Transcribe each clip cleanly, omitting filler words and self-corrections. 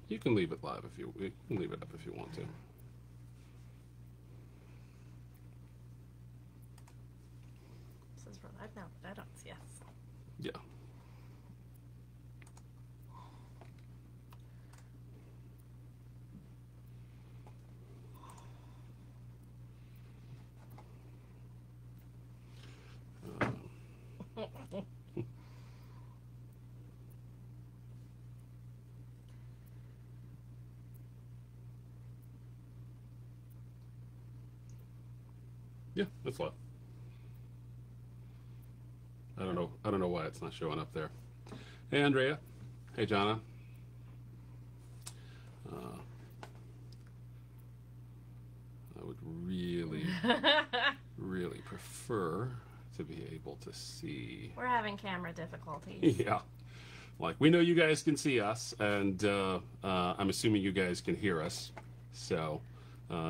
You can leave it live if you can leave it up if you want to. This is for live now, but I don't see us. Yeah. Yeah, it's live. I don't know why it's not showing up there. Hey, Andrea. Hey, Jonna. I would really, really prefer to be able to see. We're having camera difficulties. Yeah. Like, we know you guys can see us, and I'm assuming you guys can hear us. So,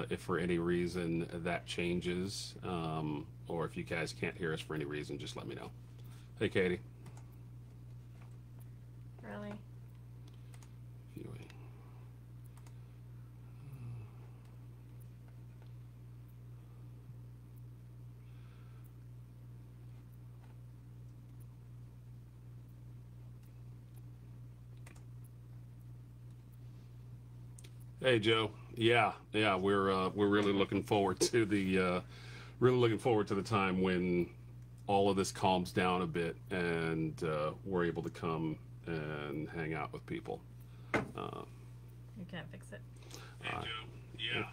if for any reason that changes, or if you guys can't hear us for any reason, just let me know. Hey, Katie. Really? Viewing. Hey, Joe. Yeah, we're really looking forward to the time when all of this calms down a bit and we're able to come and hang out with people. You can't fix it. Hey, Joe. Yeah,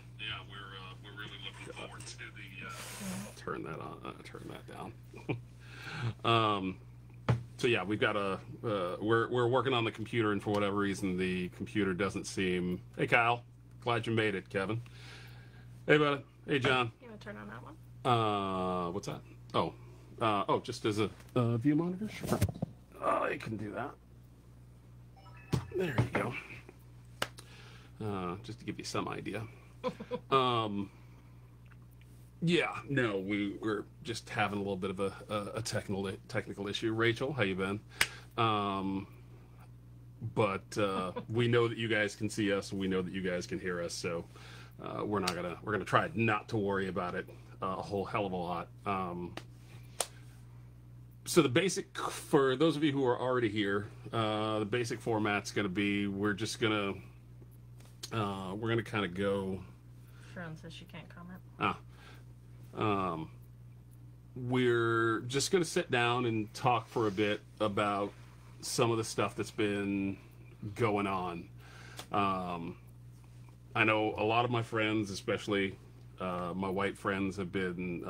we're really looking forward to the turn that on, turn that down. So yeah, we've got we're working on the computer, and for whatever reason the computer doesn't seem. Hey, Kyle, glad you made it. Kevin, hey, buddy. Hey, John. You want to turn on that one? What's that? Oh, just as a view monitor. Sure. I can do that. There you go. Just to give you some idea. Yeah, no, we're just having a little bit of a technical issue. Rachel, how you been? But we know that you guys can see us, and we know that you guys can hear us. So we're gonna try not to worry about it a whole hell of a lot. So the basic, for those of you who are already here, the basic format's gonna be we're gonna kind of go. Sharon says she can't comment. We're just going to sit down and talk for a bit about some of the stuff that's been going on. I know a lot of my friends, especially my white friends, have been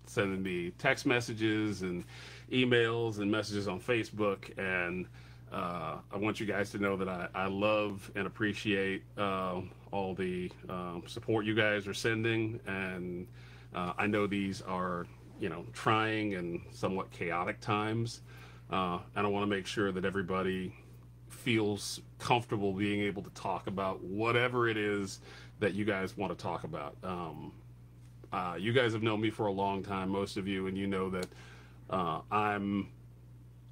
sending me text messages and emails and messages on Facebook, and I want you guys to know that I love and appreciate all the support you guys are sending, and I know these are, trying and somewhat chaotic times, and I want to make sure that everybody feels comfortable being able to talk about whatever it is that you guys want to talk about. You guys have known me for a long time, most of you, and you know that I'm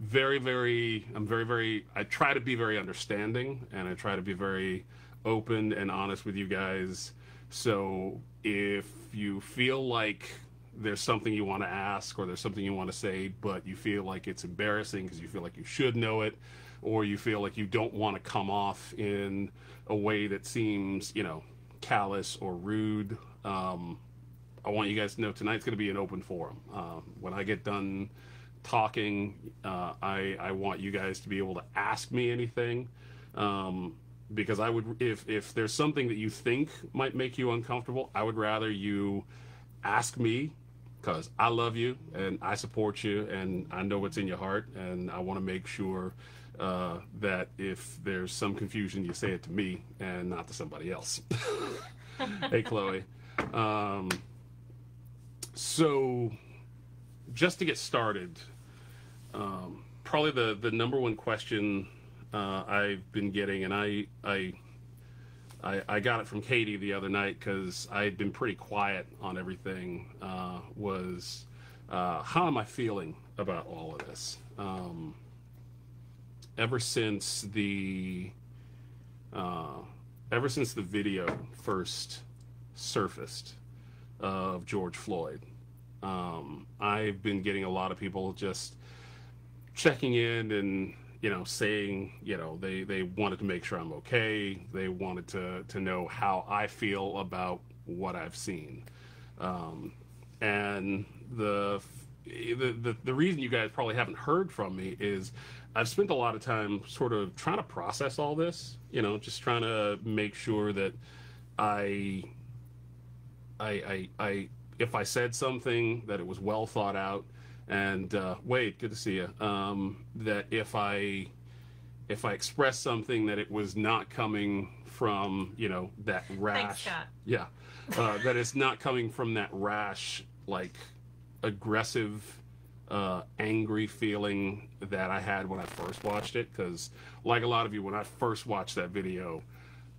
very, I try to be very understanding, and I try to be very open and honest with you guys. So if you feel like there's something you want to ask, or there's something you want to say, but you feel like it's embarrassing because you feel like you should know it, or you feel like you don't want to come off in a way that seems, callous or rude, I want you guys to know tonight's going to be an open forum. When I get done talking, I want you guys to be able to ask me anything, because I would, if there's something that you think might make you uncomfortable, I would rather you ask me, because I love you and I support you and I know what's in your heart, and I want to make sure that if there's some confusion, you say it to me and not to somebody else. Hey, Chloe. So just to get started, probably the number one question I've been getting, and I got it from Katie the other night because I had been pretty quiet on everything, was how am I feeling about all of this? Ever since the Uh, ever since the video first surfaced of George Floyd, I've been getting a lot of people just checking in and, saying, they wanted to make sure I'm okay. They wanted to know how I feel about what I've seen. And the reason you guys probably haven't heard from me is I've spent a lot of time sort of trying to process all this, just trying to make sure that I if I said something, that it was well thought out. And Wade, good to see you. That if I expressed something, that it was not coming from that rash. Thanks, Scott. Yeah, that it's not coming from that rash, like aggressive, angry feeling that I had when I first watched it. Because like a lot of you, when I first watched that video,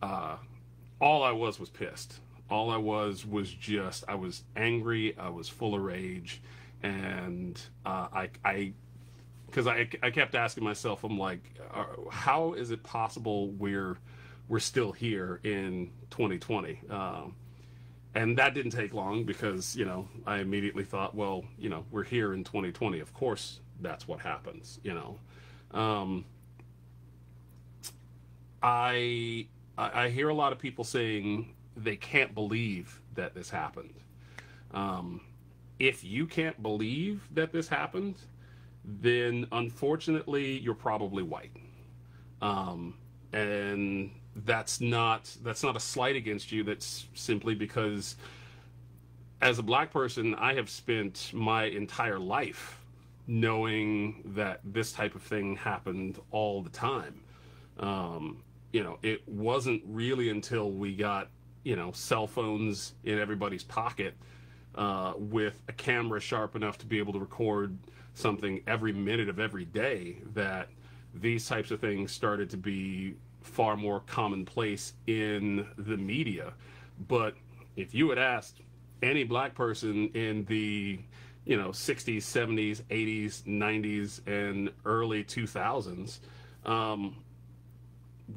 all I was pissed. All I was just, I was angry. I was full of rage. And because I kept asking myself, I'm like, how is it possible we're still here in 2020? And that didn't take long because, I immediately thought, well, we're here in 2020. Of course, that's what happens, I hear a lot of people saying they can't believe that this happened. If you can't believe that this happened, then unfortunately you're probably white. And that's not a slight against you. That's simply because as a black person, I have spent my entire life knowing that this type of thing happened all the time. It wasn't really until we got, cell phones in everybody's pocket, with a camera sharp enough to be able to record something every minute of every day, that these types of things started to be far more commonplace in the media. But if you had asked any black person in the 60s, 70s, 80s, 90s, and early 2000s,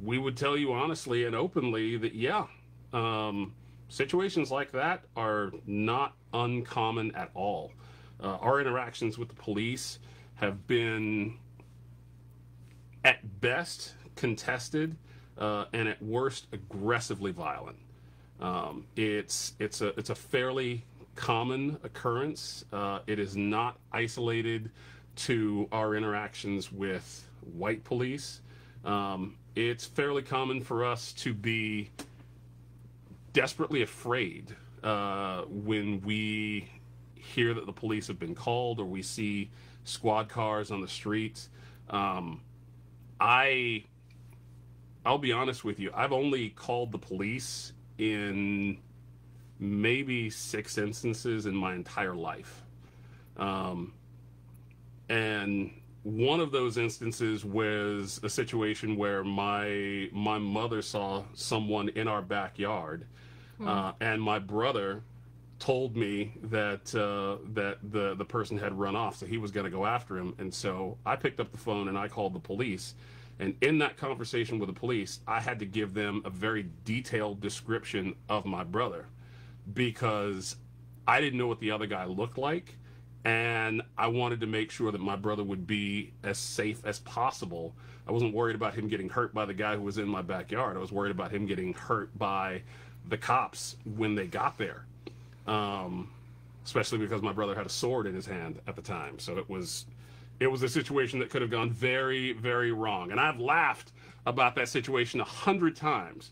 we would tell you honestly and openly that situations like that are not uncommon at all. Our interactions with the police have been at best contested, and at worst aggressively violent. It's a fairly common occurrence. It is not isolated to our interactions with white police. It's fairly common for us to be desperately afraid when we hear that the police have been called or we see squad cars on the streets. I'll be honest with you, I've only called the police in maybe 6 instances in my entire life. And one of those instances was a situation where my mother saw someone in our backyard, and my brother told me that the person had run off, so he was going to go after him. And so I picked up the phone and I called the police. And in that conversation with the police, I had to give them a very detailed description of my brother, because I didn't know what the other guy looked like, and I wanted to make sure that my brother would be as safe as possible. I wasn't worried about him getting hurt by the guy who was in my backyard. I was worried about him getting hurt by the cops when they got there, especially because my brother had a sword in his hand at the time. So it was a situation that could have gone very, very wrong. And I've laughed about that situation 100 times,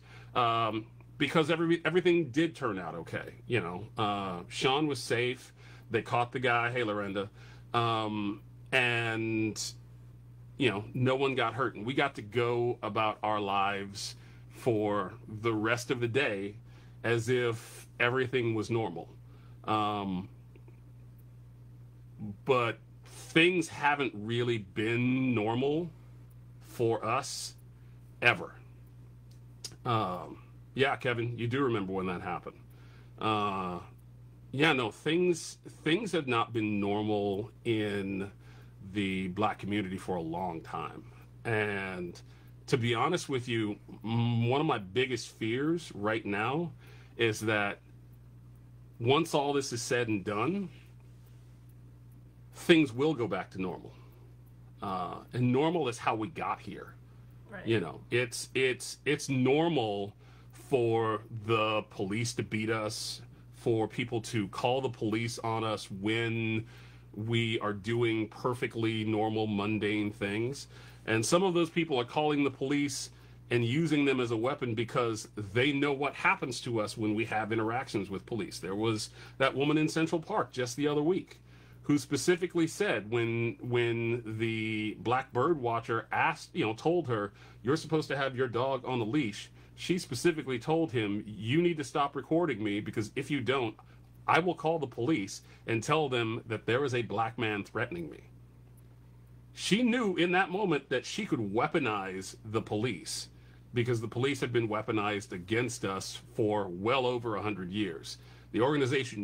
because everything did turn out okay. Sean was safe. They caught the guy. Hey, Lorenda. And, no one got hurt. And we got to go about our lives for the rest of the day as if everything was normal. But things haven't really been normal for us ever. Yeah, Kevin, you do remember when that happened. Things have not been normal in the black community for a long time. And to be honest with you, one of my biggest fears right now is that once all this is said and done, things will go back to normal. And normal is how we got here. Right. You know, it's normal for the police to beat us, for people to call the police on us when we are doing perfectly normal, mundane things. And some of those people are calling the police and using them as a weapon because they know what happens to us when we have interactions with police. There was that woman in Central Park just the other week who specifically said when the black bird watcher asked, told her, you're supposed to have your dog on the leash, she specifically told him, you need to stop recording me, because if you don't, I will call the police and tell them that there is a black man threatening me. She knew in that moment that she could weaponize the police, because the police had been weaponized against us for well over 100 years. The organization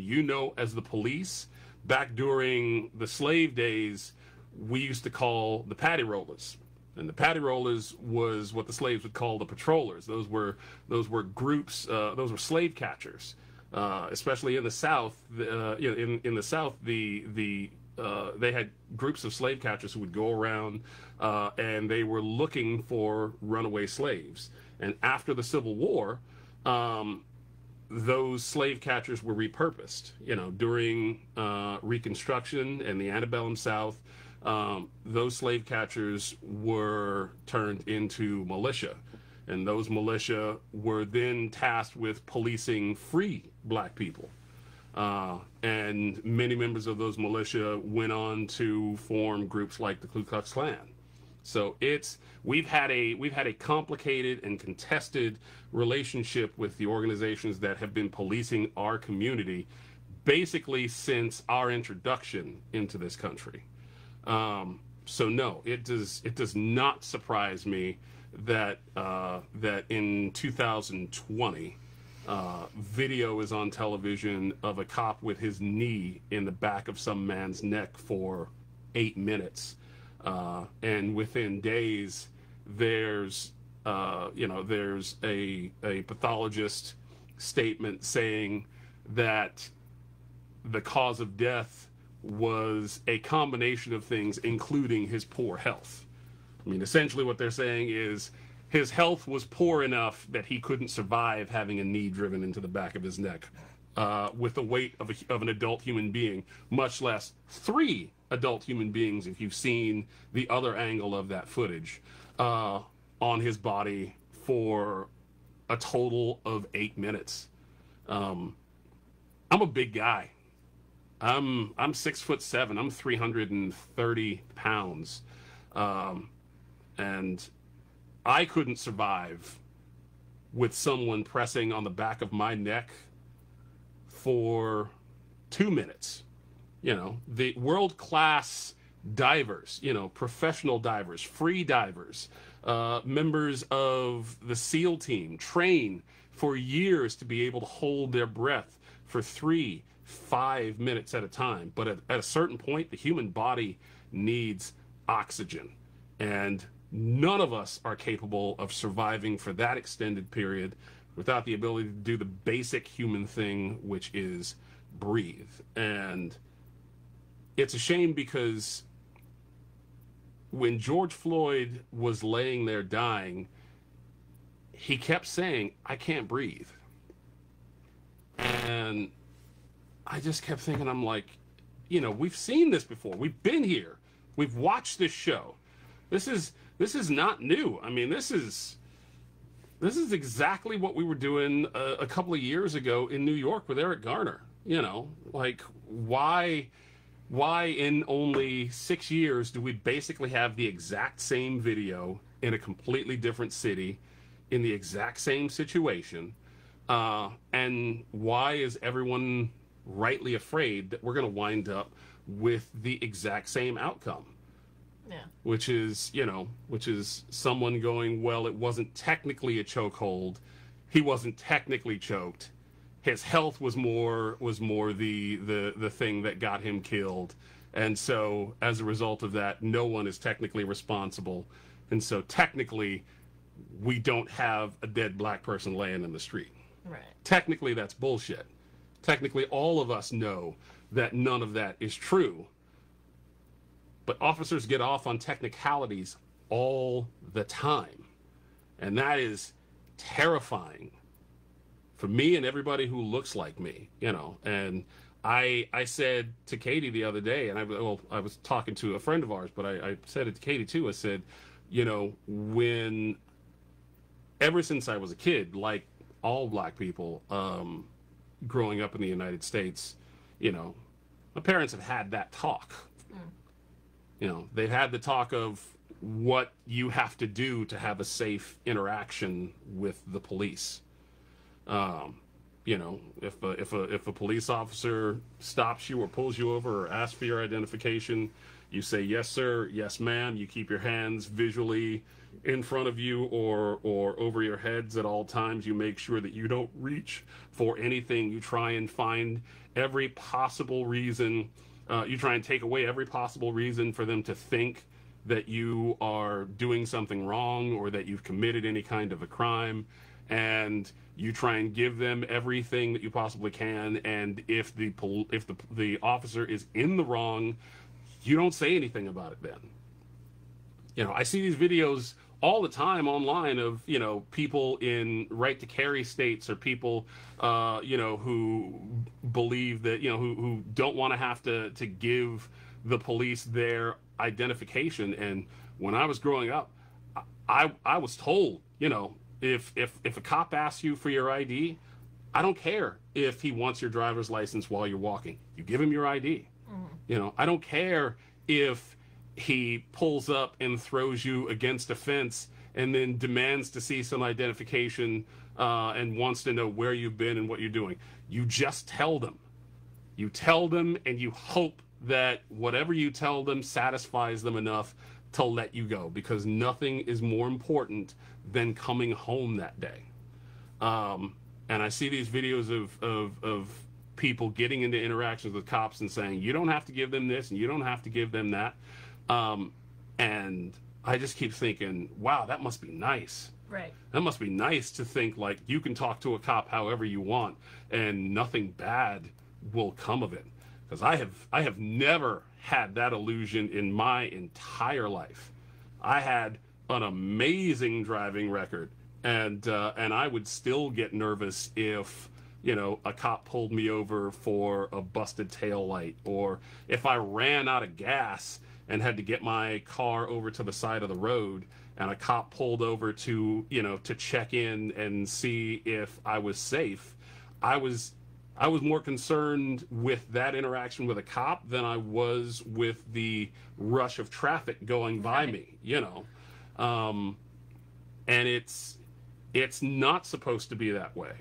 as the police, back during the slave days, we used to call the paddy rollers. And the paddy rollers was what the slaves would call the patrollers. Those were groups, those were slave catchers. Especially in the South, in the South, they had groups of slave catchers who would go around and they were looking for runaway slaves. And after the Civil War, those slave catchers were repurposed. During Reconstruction and the antebellum South, those slave catchers were turned into militia. And those militia were then tasked with policing free black people. And many members of those militia went on to form groups like the Ku Klux Klan. So we've had a complicated and contested relationship with the organizations that have been policing our community basically since our introduction into this country. So no, it does not surprise me that that in 2020 video is on television of a cop with his knee in the back of some man's neck for 8 minutes, and within days there's a pathologist statement saying that the cause of death was a combination of things, including his poor health. I mean, essentially what they're saying is his health was poor enough that he couldn't survive having a knee driven into the back of his neck with the weight of an adult human being, much less 3 adult human beings, if you've seen the other angle of that footage, on his body for a total of 8 minutes. I'm a big guy. I'm 6'7". I'm 330 pounds. And I couldn't survive with someone pressing on the back of my neck for 2 minutes. The world-class divers, professional divers, free divers, members of the SEAL team train for years to be able to hold their breath for 3-5 minutes at a time. But at a certain point, the human body needs oxygen. And none of us are capable of surviving for that extended period without the ability to do the basic human thing, which is breathe. And it's a shame because when George Floyd was laying there dying, he kept saying, I can't breathe. And I just kept thinking, I'm like, we've seen this before. We've been here. We've watched this show. This is not new. I mean, this is exactly what we were doing a couple of years ago in New York with Eric Garner. Like, why in only 6 years do we basically have the exact same video in a completely different city in the exact same situation? And why is everyone rightly afraid that we're going to wind up with the exact same outcome? Yeah. Which is someone going, well, it wasn't technically a chokehold. He wasn't technically choked. His health was more the thing that got him killed. And so as a result of that, no one is technically responsible. And so technically we don't have a dead black person laying in the street. Right. Technically, that's bullshit. Technically, all of us know that none of that is true. But officers get off on technicalities all the time. And that is terrifying for me and everybody who looks like me, you know. And I said to Katie the other day, and I was talking to a friend of ours, but I said it to Katie too. I said, you know, ever since I was a kid, like all black people, growing up in the United States, you know, my parents have had that talk. You know, they've had the talk of what you have to do to have a safe interaction with the police. You know, if a police officer stops you or pulls you over or asks for your identification, you say, yes, sir, yes, ma'am. You keep your hands visually in front of you or over your heads at all times. You make sure that you don't reach for anything. You try and find every possible reason. You try and take away every possible reason for them to think that you are doing something wrong or that you've committed any kind of a crime. And you try and give them everything that you possibly can. And if the officer is in the wrong, you don't say anything about it then. You know, I see these videos all the time online of, you know, people in right to carry states or people, you know, who believe that, you know, who don't want to have to give the police their identification. And when I was growing up, I was told, you know, if a cop asks you for your ID, I don't care if he wants your driver's license while you're walking. You give him your ID. You know, I don't care if he pulls up and throws you against a fence and then demands to see some identification and wants to know where you've been and what you're doing. You just tell them. You tell them and you hope that whatever you tell them satisfies them enough to let you go, because nothing is more important than coming home that day. And I see these videos of people getting into interactions with cops and saying, you don't have to give them this and you don't have to give them that. And I just keep thinking, wow, that must be nice. Right. That must be nice to think like you can talk to a cop however you want and nothing bad will come of it. Because I have never had that illusion in my entire life. I had an amazing driving record, and I would still get nervous if, you know, a cop pulled me over for a busted tail light, or if I ran out of gas and had to get my car over to the side of the road and a cop pulled over to, you know, to check in and see if I was safe. I was more concerned with that interaction with a cop than I was with the rush of traffic going by me, you know. And it's not supposed to be that way.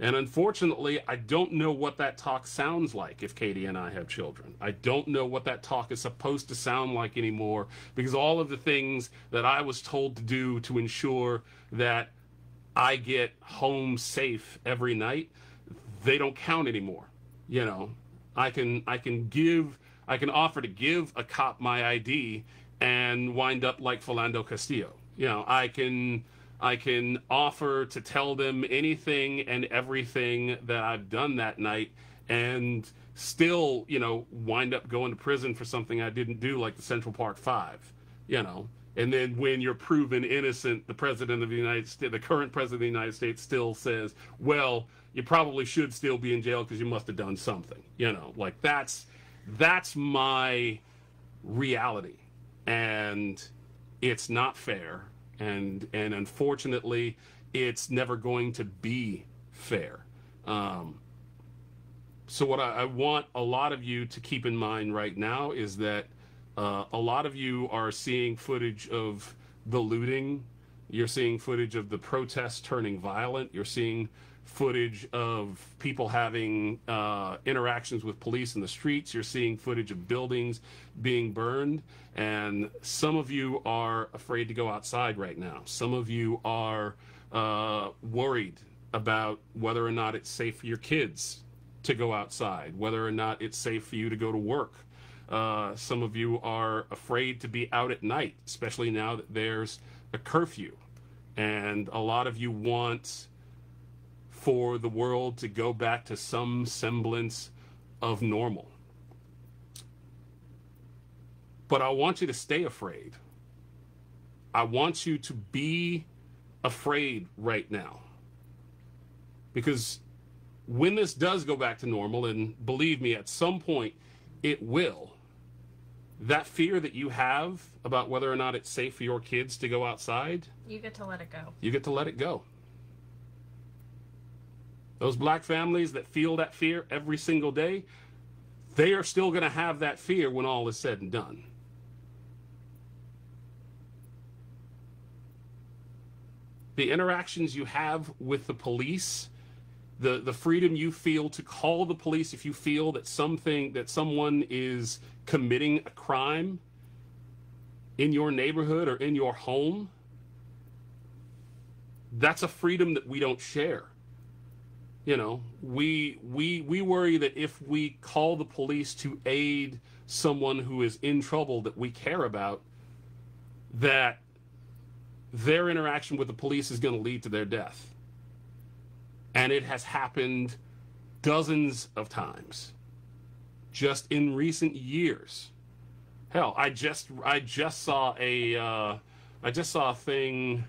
And unfortunately, I don't know what that talk sounds like if Katie and I have children. I don't know what that talk is supposed to sound like anymore, because all of the things that I was told to do to ensure that I get home safe every night, they don't count anymore. You know, I can offer to give a cop my ID and wind up like Philando Castillo. You know, I can offer to tell them anything and everything that I've done that night and still, you know, wind up going to prison for something I didn't do, like the Central Park 5, you know. And then when you're proven innocent, the president of the United States, the current president of the United States, still says, well, you probably should still be in jail because you must have done something, you know. Like that's my reality, and it's not fair. And unfortunately, it's never going to be fair. So what I want a lot of you to keep in mind right now is that a lot of you are seeing footage of the looting. You're seeing footage of the protests turning violent. You're seeing footage of people having interactions with police in the streets. You're seeing footage of buildings being burned. And some of you are afraid to go outside right now. Some of you are worried about whether or not it's safe for your kids to go outside, whether or not it's safe for you to go to work. Some of you are afraid to be out at night, especially now that there's a curfew. And a lot of you want for the world to go back to some semblance of normal. But I want you to stay afraid. I want you to be afraid right now. Because when this does go back to normal, and believe me, at some point it will, that fear that you have about whether or not it's safe for your kids to go outside, You get to let it go. you get to let it go. Those black families that feel that fear every single day, they are still going to have that fear when all is said and done. The interactions you have with the police, the freedom you feel to call the police if you feel that someone is committing a crime in your neighborhood or in your home, that's a freedom that we don't share. You know, we worry that if we call the police to aid someone who is in trouble that we care about, that their interaction with the police is going to lead to their death. And it has happened dozens of times just in recent years. Hell, I just saw a thing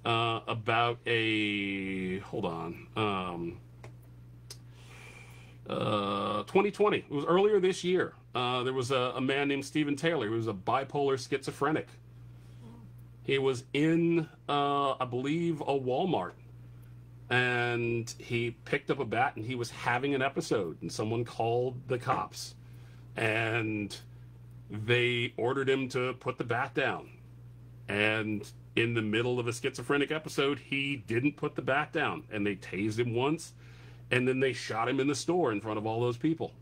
about a 2020. It was earlier this year. There was a man named Stephen Taylor who was a bipolar schizophrenic. He was in, I believe, a Walmart, and he picked up a bat and he was having an episode, and someone called the cops, and they ordered him to put the bat down. And in the middle of a schizophrenic episode, he didn't put the bat down, and they tased him once, and then they shot him in the store in front of all those people.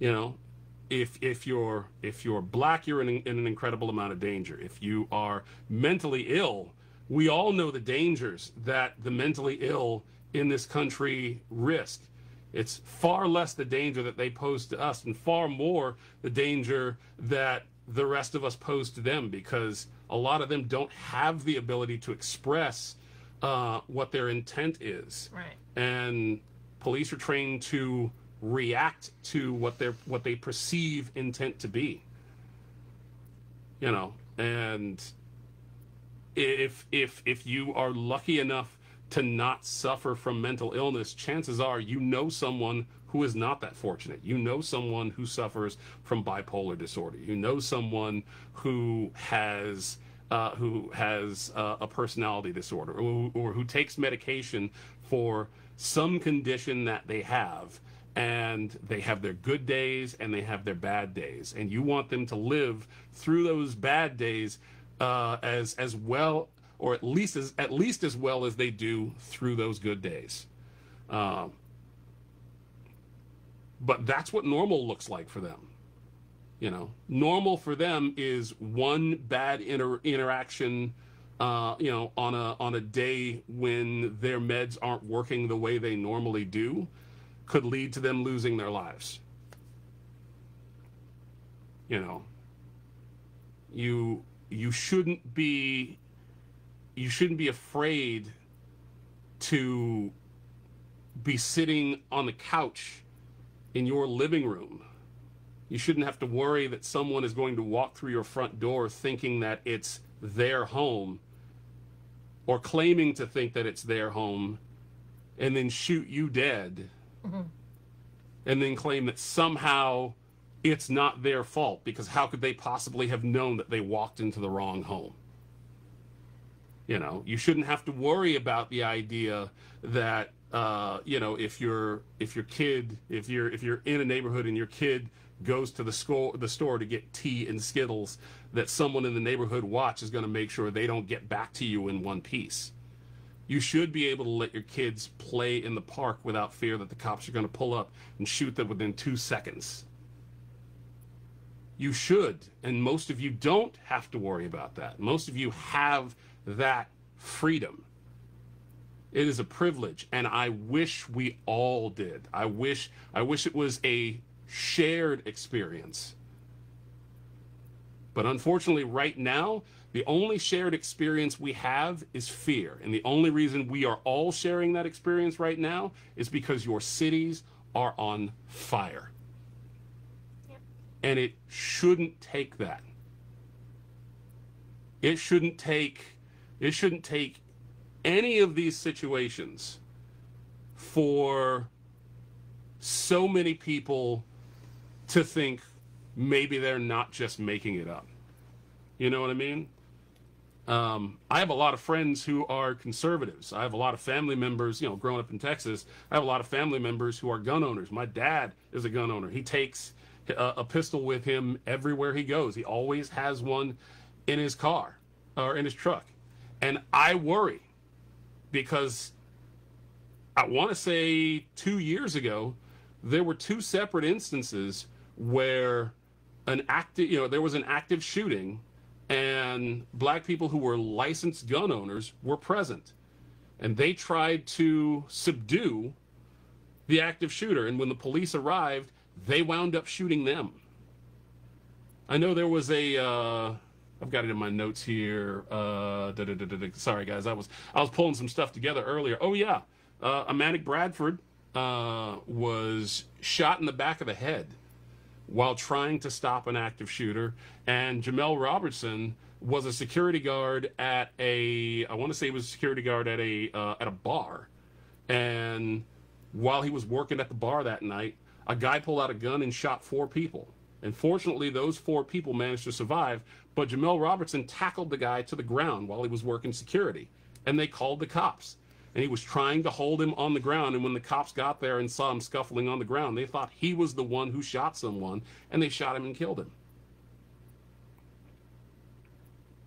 You know, if you're black, you're in an incredible amount of danger. If you are mentally ill, we all know the dangers that the mentally ill in this country risk. It's far less the danger that they pose to us and far more the danger that the rest of us pose to them, because a lot of them don't have the ability to express what their intent is. Right. And police are trained to react to what they perceive intent to be. You know, and if you are lucky enough to not suffer from mental illness, chances are you know someone who is not that fortunate. You know someone who suffers from bipolar disorder. You know someone who has a personality disorder, or who takes medication for some condition that they have, and they have their good days and they have their bad days, and you want them to live through those bad days as well, or at least as well as they do through those good days. But that's what normal looks like for them. You know, normal for them is one bad interaction, you know, on a day when their meds aren't working the way they normally do, could lead to them losing their lives. You know, you shouldn't be afraid to be sitting on the couch in your living room. You shouldn't have to worry that someone is going to walk through your front door thinking that it's their home, or claiming to think that it's their home, and then shoot you dead. Mm-hmm. And then claim that somehow it's not their fault, because how could they possibly have known that they walked into the wrong home? You know, you shouldn't have to worry about the idea that you know, if you're in a neighborhood and your kid goes to the store to get tea and Skittles, that someone in the neighborhood watch is going to make sure they don't get back to you in one piece. You should be able to let your kids play in the park without fear that the cops are going to pull up and shoot them within 2 seconds. You should, and most of you don't have to worry about that. Most of you have that freedom. It is a privilege, and I wish we all did. I wish it was a shared experience. But unfortunately, right now, the only shared experience we have is fear. And the only reason we are all sharing that experience right now is because your cities are on fire. Yep. And it shouldn't take that. It shouldn't take any of these situations for so many people to think maybe they're not just making it up. You know what I mean? I have a lot of friends who are conservatives. I have a lot of family members, you know, growing up in Texas, I have a lot of family members who are gun owners. My dad is a gun owner. He takes a pistol with him everywhere he goes. He always has one in his car or in his truck. And I worry because I want to say 2 years ago, there were two separate instances where there was an active shooting and black people who were licensed gun owners were present. And they tried to subdue the active shooter. And when the police arrived, they wound up shooting them. I know there was I've got it in my notes here. Sorry, guys. I was pulling some stuff together earlier. Oh, yeah. Amanek Bradford was shot in the back of the head while trying to stop an active shooter. And Jamel Robertson was a security guard at I want to say he was a security guard at a bar. And while he was working at the bar that night, a guy pulled out a gun and shot 4 people. And fortunately, those 4 people managed to survive. But Jamel Robertson tackled the guy to the ground while he was working security. And they called the cops. And he was trying to hold him on the ground. And when the cops got there and saw him scuffling on the ground, they thought he was the one who shot someone. And they shot him and killed him.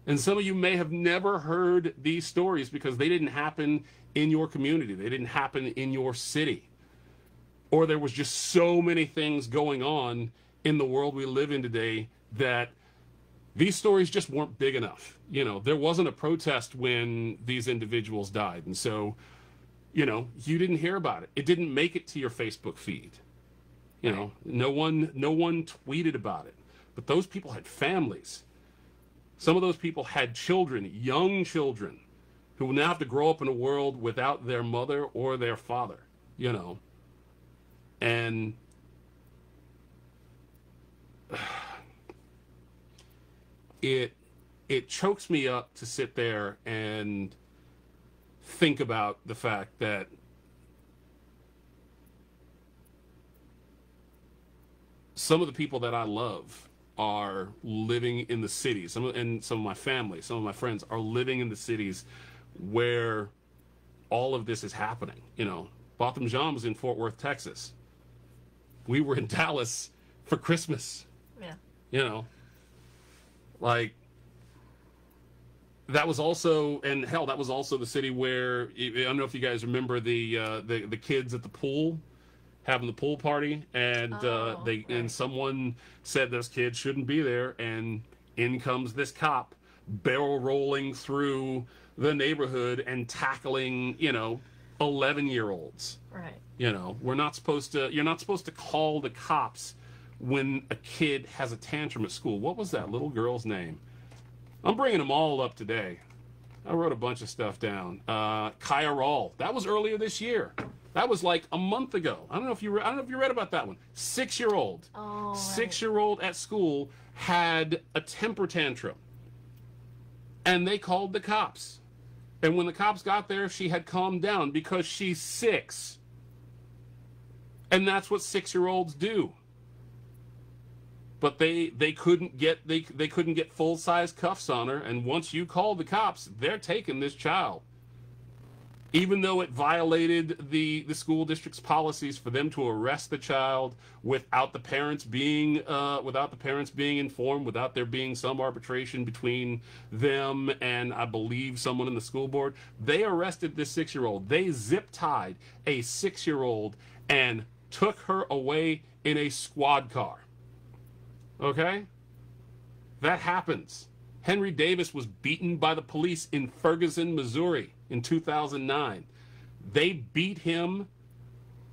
And some of you may have never heard these stories because they didn't happen in your community. They didn't happen in your city. Or there was just so many things going on in the world we live in today that these stories just weren't big enough. You know, there wasn't a protest when these individuals died. And so, you know, you didn't hear about it. It didn't make it to your Facebook feed. You know, no one tweeted about it. But those people had families. Some of those people had children, young children, who will now have to grow up in a world without their mother or their father, you know. And it chokes me up to sit there and think about the fact that some of the people that I love are living in the cities. Some of my family, some of my friends are living in the cities where all of this is happening. You know, Botham Jean was in Fort Worth, Texas. We were in Dallas for Christmas. Yeah. You know, like, that was also, and hell, that was also the city where, I don't know if you guys remember the kids at the pool having the pool party, and and someone said those kids shouldn't be there, and in comes this cop barrel rolling through the neighborhood and tackling, you know, 11-year-olds. Right. You know, you're not supposed to call the cops when a kid has a tantrum at school. What was that little girl's name? I'm bringing them all up today. I wrote a bunch of stuff down. Kaya Rall. That was earlier this year. That was like a month ago. I don't know if you read about that one. 6-year-old. Oh, right. 6-year-old at school had a temper tantrum. And they called the cops. And when the cops got there, she had calmed down because she's 6. And that's what 6-year-olds do. But they couldn't get full-size cuffs on her, and once you call the cops, they're taking this child. Even though it violated the school district's policies for them to arrest the child without the parents being informed, without there being some arbitration between them and, I believe, someone in the school board, they arrested this 6-year-old. They zip-tied a 6-year-old and took her away in a squad car. Okay? That happens. Henry Davis was beaten by the police in Ferguson, Missouri in 2009. They beat him,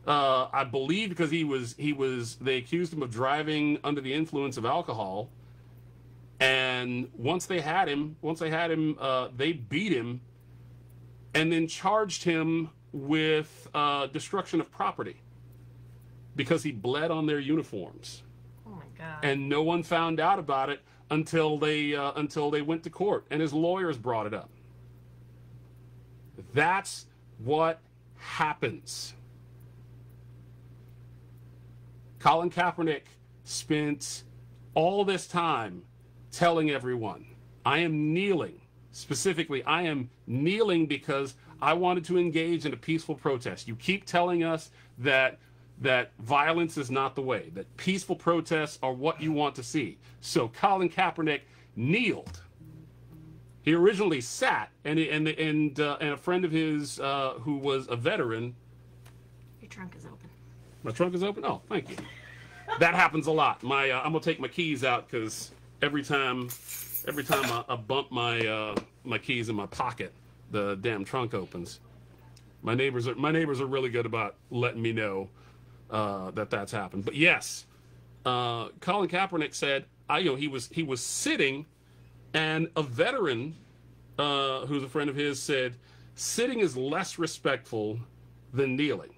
I believe, because they accused him of driving under the influence of alcohol. And And once they had him, they beat him and then charged him with destruction of property because he bled on their uniforms. Oh my God. And no one found out about it until they went to court and his lawyers brought it up. That's what happens. Colin Kaepernick spent all this time telling everyone, I am kneeling. Specifically, I am kneeling because I wanted to engage in a peaceful protest. You keep telling us that violence is not the way, that peaceful protests are what you want to see. So Colin Kaepernick kneeled. He originally sat, and a friend of his who was a veteran. Your trunk is open. My trunk is open? Oh, thank you. That happens a lot. I'm gonna take my keys out because every time I bump my keys in my pocket, the damn trunk opens. My neighbors are really good about letting me know that's happened. But yes, Colin Kaepernick said, he was sitting, and a veteran who's a friend of his said, sitting is less respectful than kneeling.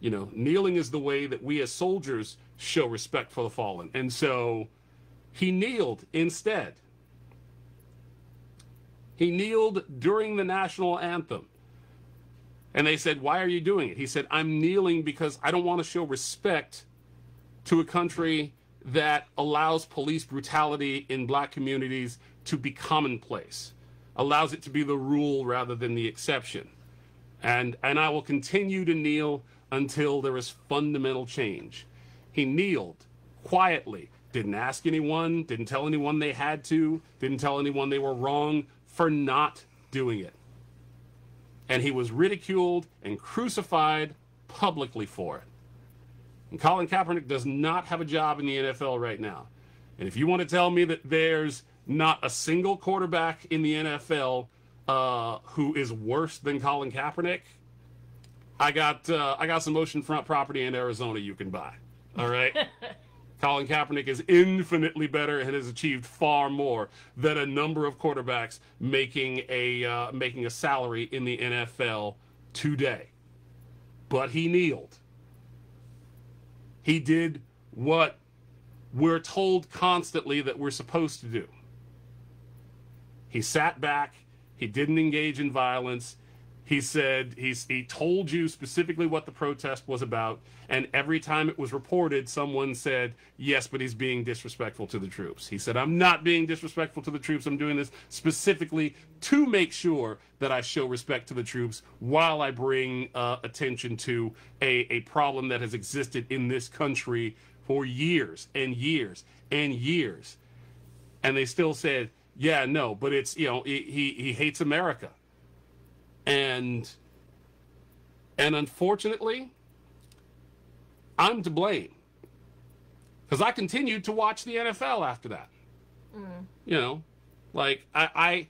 Kneeling is the way that we as soldiers show respect for the fallen. And so he kneeled instead. He kneeled during the national anthem. And they said, why are you doing it? He said, I'm kneeling because I don't want to show respect to a country that allows police brutality in black communities to be commonplace, allows it to be the rule rather than the exception. And I will continue to kneel until there is fundamental change. He kneeled quietly, didn't ask anyone, didn't tell anyone they had to, didn't tell anyone they were wrong for not doing it. And he was ridiculed and crucified publicly for it. And Colin Kaepernick does not have a job in the NFL right now. And if you want to tell me that there's not a single quarterback in the NFL who is worse than Colin Kaepernick, I got some oceanfront property in Arizona you can buy. All right? Colin Kaepernick is infinitely better and has achieved far more than a number of quarterbacks making a salary in the NFL today. But he kneeled. He did what we're told constantly that we're supposed to do. He sat back. He didn't engage in violence. He said, he told you specifically what the protest was about, and every time it was reported, someone said, yes, but he's being disrespectful to the troops. He said, I'm not being disrespectful to the troops. I'm doing this specifically to make sure that I show respect to the troops while I bring attention to a problem that has existed in this country for years and years and years. And they still said, yeah, no, but it's, he hates America. And unfortunately, I'm to blame because I continued to watch the NFL after that. I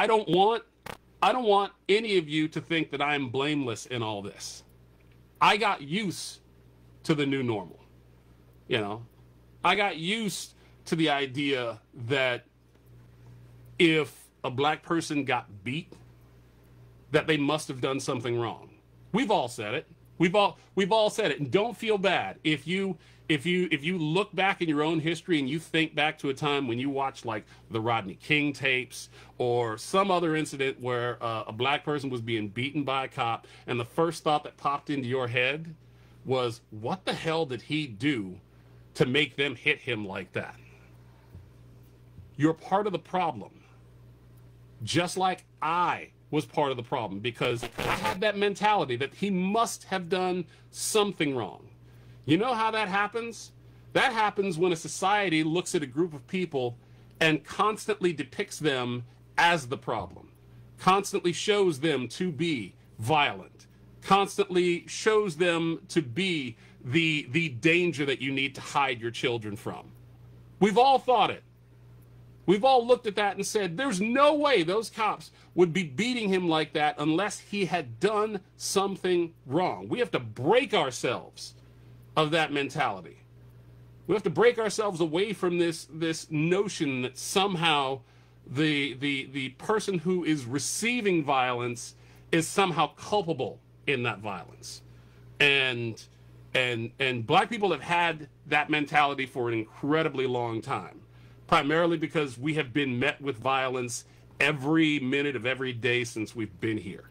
don't want any of you to think that I'm blameless in all this. I got used to the new normal. I got used to the idea that if a black person got beat, that they must have done something wrong. We've all said it. We've all said it. And don't feel bad if you look back in your own history and you think back to a time when you watched like the Rodney King tapes or some other incident where a black person was being beaten by a cop, and the first thought that popped into your head was, what the hell did he do to make them hit him like that? You're part of the problem. Just like I was part of the problem, because I had that mentality that he must have done something wrong. You know how that happens? That happens when a society looks at a group of people and constantly depicts them as the problem, constantly shows them to be violent, constantly shows them to be the danger that you need to hide your children from. We've all thought it. We've all looked at that and said, there's no way those cops would be beating him like that unless he had done something wrong. We have to break ourselves of that mentality. We have to break ourselves away from this notion that somehow the person who is receiving violence is somehow culpable in that violence. And black people have had that mentality for an incredibly long time, primarily because we have been met with violence every minute of every day since we've been here.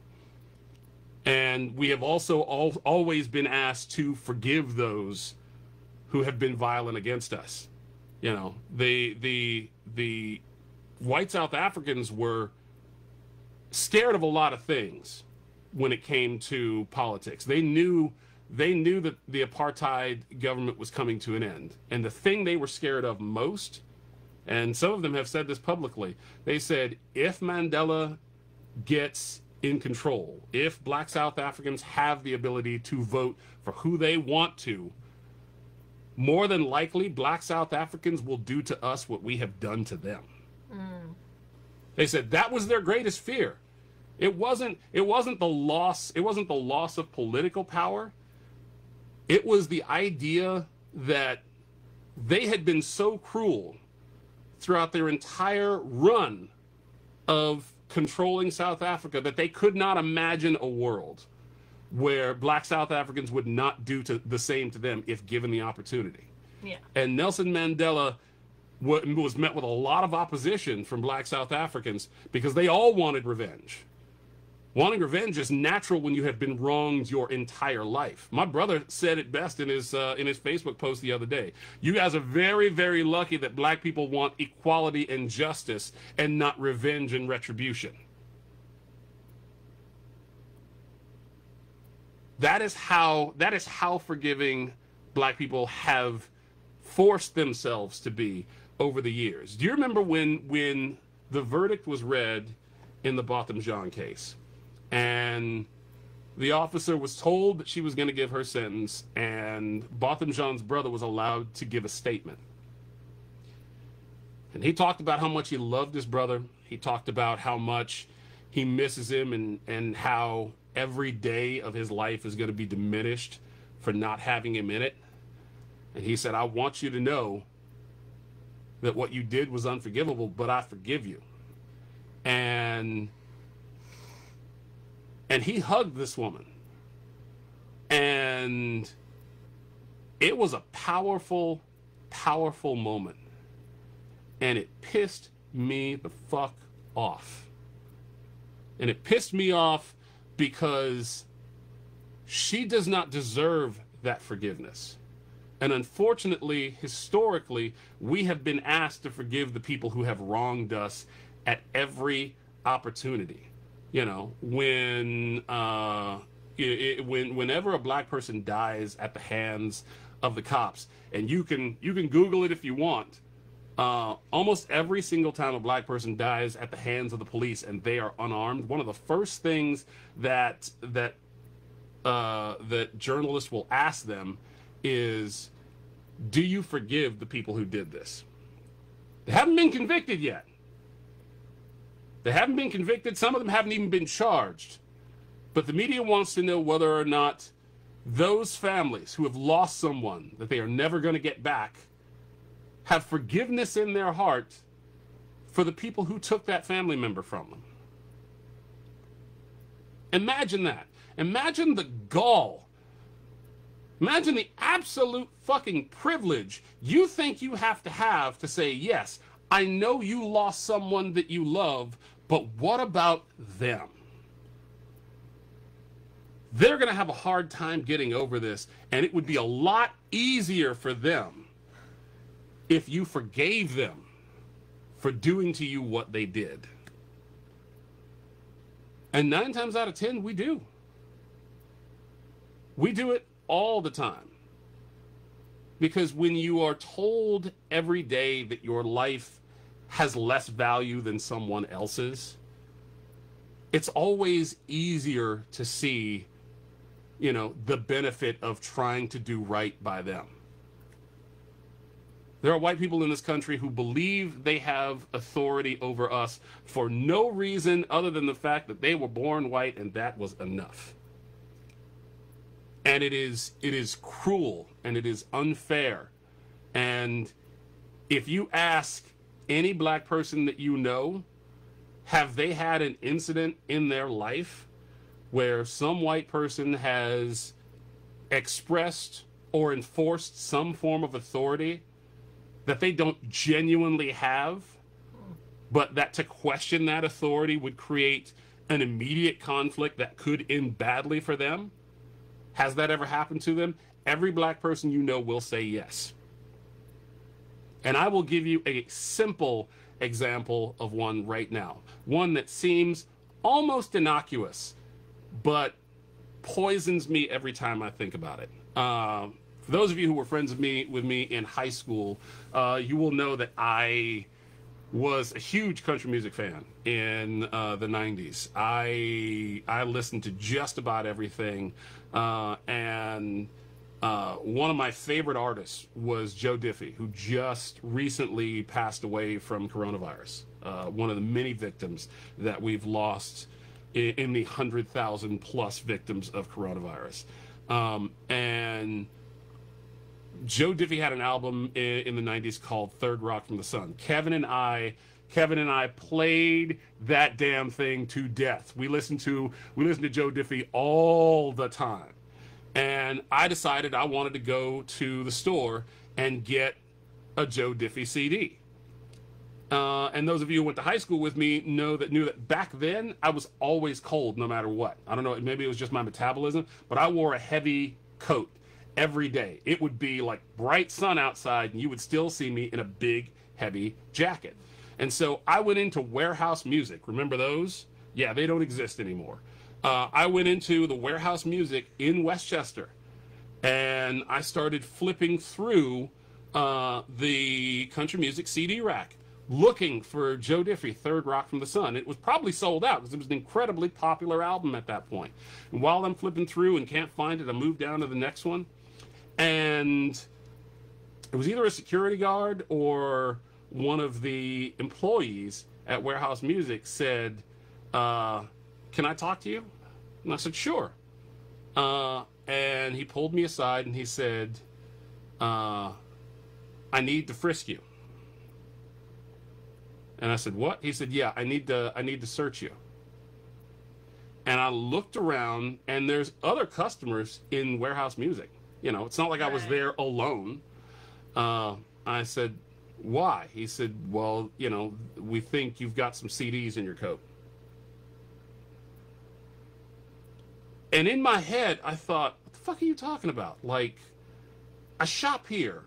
And we have also always been asked to forgive those who have been violent against us. You know, the white South Africans were scared of a lot of things when it came to politics. They knew that the apartheid government was coming to an end. And the thing they were scared of most, and some of them have said this publicly, they said, if Mandela gets in control, if black South Africans have the ability to vote for who they want to, more than likely black South Africans will do to us what we have done to them. They said that was their greatest fear. It wasn't the loss of political power. It was the idea that they had been so cruel throughout their entire run of controlling South Africa that they could not imagine a world where black South Africans would not do the same to them if given the opportunity. Yeah. And Nelson Mandela was met with a lot of opposition from black South Africans because they all wanted revenge. Wanting revenge is natural when you have been wronged your entire life. My brother said it best in his Facebook post the other day. You guys are very, very lucky that black people want equality and justice and not revenge and retribution. That is how forgiving black people have forced themselves to be over the years. Do you remember when the verdict was read in the Botham Jean case? And the officer was told that she was going to give her sentence, and Botham Jean's brother was allowed to give a statement. And he talked about how much he loved his brother. He talked about how much he misses him and how every day of his life is going to be diminished for not having him in it. And he said, I want you to know that what you did was unforgivable, but I forgive you. And he hugged this woman. And it was a powerful, powerful moment. And it pissed me the fuck off. And it pissed me off because she does not deserve that forgiveness. And unfortunately, historically, we have been asked to forgive the people who have wronged us at every opportunity. You know, whenever a black person dies at the hands of the cops, and you can Google it if you want, almost every single time a black person dies at the hands of the police and they are unarmed, one of the first things that journalists will ask them is, do you forgive the people who did this? They haven't been convicted yet. They haven't been convicted. Some of them haven't even been charged. But the media wants to know whether or not those families who have lost someone that they are never going to get back have forgiveness in their heart for the people who took that family member from them. Imagine that. Imagine the gall. Imagine the absolute fucking privilege you think you have to say, yes, I know you lost someone that you love, but what about them? They're going to have a hard time getting over this, and it would be a lot easier for them if you forgave them for doing to you what they did. And 9 times out of 10, we do. We do it all the time. Because when you are told every day that your life has less value than someone else's, it's always easier to see, you know, the benefit of trying to do right by them. There are white people in this country who believe they have authority over us for no reason other than the fact that they were born white and that was enough. And it is cruel and it is unfair And if you ask any black person that you know, have they had an incident in their life where some white person has expressed or enforced some form of authority that they don't genuinely have, but that to question that authority would create an immediate conflict that could end badly for them? Has that ever happened to them? Every black person you know will say yes. And I will give you a simple example of one right now. One that seems almost innocuous, but poisons me every time I think about it. For those of you who were friends with me in high school, you will know that I was a huge country music fan in the 90s. I listened to just about everything, and one of my favorite artists was Joe Diffie, who just recently passed away from coronavirus. One of the many victims that we've lost in the 100,000 plus victims of coronavirus. And Joe Diffie had an album in the 90s called Third Rock from the Sun. Kevin and I played that damn thing to death. We listened to Joe Diffie all the time. And I decided I wanted to go to the store and get a Joe Diffie CD. And those of you who went to high school with me knew that back then I was always cold no matter what. I don't know, maybe it was just my metabolism, but I wore a heavy coat every day. It would be like bright sun outside and you would still see me in a big, heavy jacket. And so I went into Warehouse Music. Remember those? Yeah, they don't exist anymore. I went into the Warehouse Music in Westchester, and I started flipping through the country music CD rack, looking for Joe Diffie, Third Rock from the Sun. It was probably sold out because it was an incredibly popular album at that point. And while I'm flipping through and can't find it, I move down to the next one, and it was either a security guard or one of the employees at Warehouse Music said, can I talk to you? And I said, sure. And he pulled me aside and he said, I need to frisk you. And I said, what? He said, yeah, I need to search you. And I looked around, and there's other customers in Warehouse Music. You know, it's not like I was there alone. I said, why? He said, well, you know, we think you've got some CDs in your coat. And in my head, I thought, what the fuck are you talking about? Like, I shop here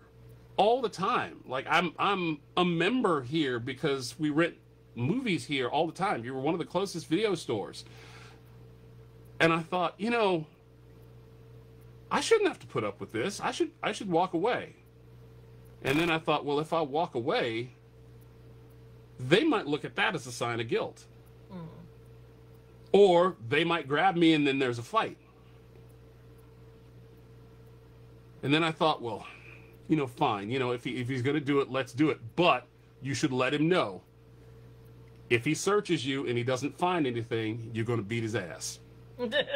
all the time. Like, I'm a member here because we rent movies here all the time. You were one of the closest video stores. And I thought, you know, I shouldn't have to put up with this. I should walk away. And then I thought, well, if I walk away, they might look at that as a sign of guilt. Or they might grab me and then there's a fight. And then I thought, well, you know, fine. You know, if he's going to do it, let's do it. But you should let him know. If he searches you and he doesn't find anything, you're going to beat his ass.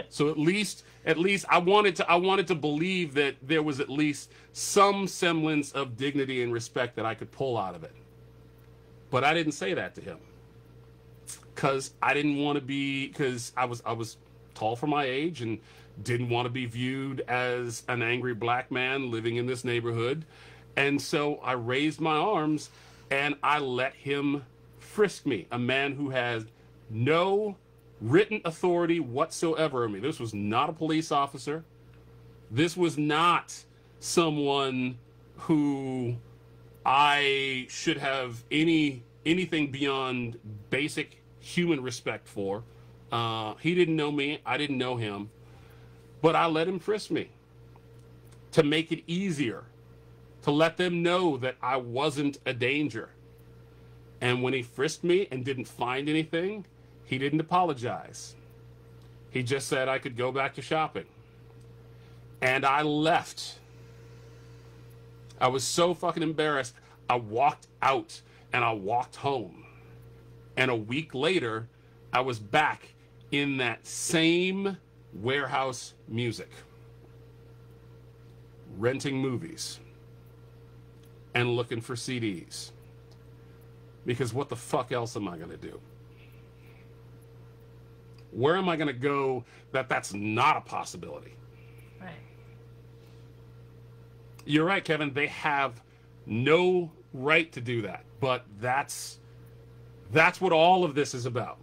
So at least I wanted to believe that there was at least some semblance of dignity and respect that I could pull out of it. But I didn't say that to him. Because I didn't want to be, because I was tall for my age and didn't want to be viewed as an angry black man living in this neighborhood. And so I raised my arms and I let him frisk me, a man who has no written authority whatsoever of me. This was not a police officer. This was not someone who I should have anything beyond basic human respect for. He didn't know me. I didn't know him. But I let him frisk me to make it easier, to let them know that I wasn't a danger. And when he frisked me and didn't find anything, he didn't apologize. He just said I could go back to shopping. And I left. I was so fucking embarrassed. I walked out and I walked home. And a week later, I was back in that same Warehouse Music, renting movies. and looking for CDs. Because what the fuck else am I going to do? Where am I going to go that's not a possibility? Right. You're right, Kevin. They have no right to do that. But that's what all of this is about.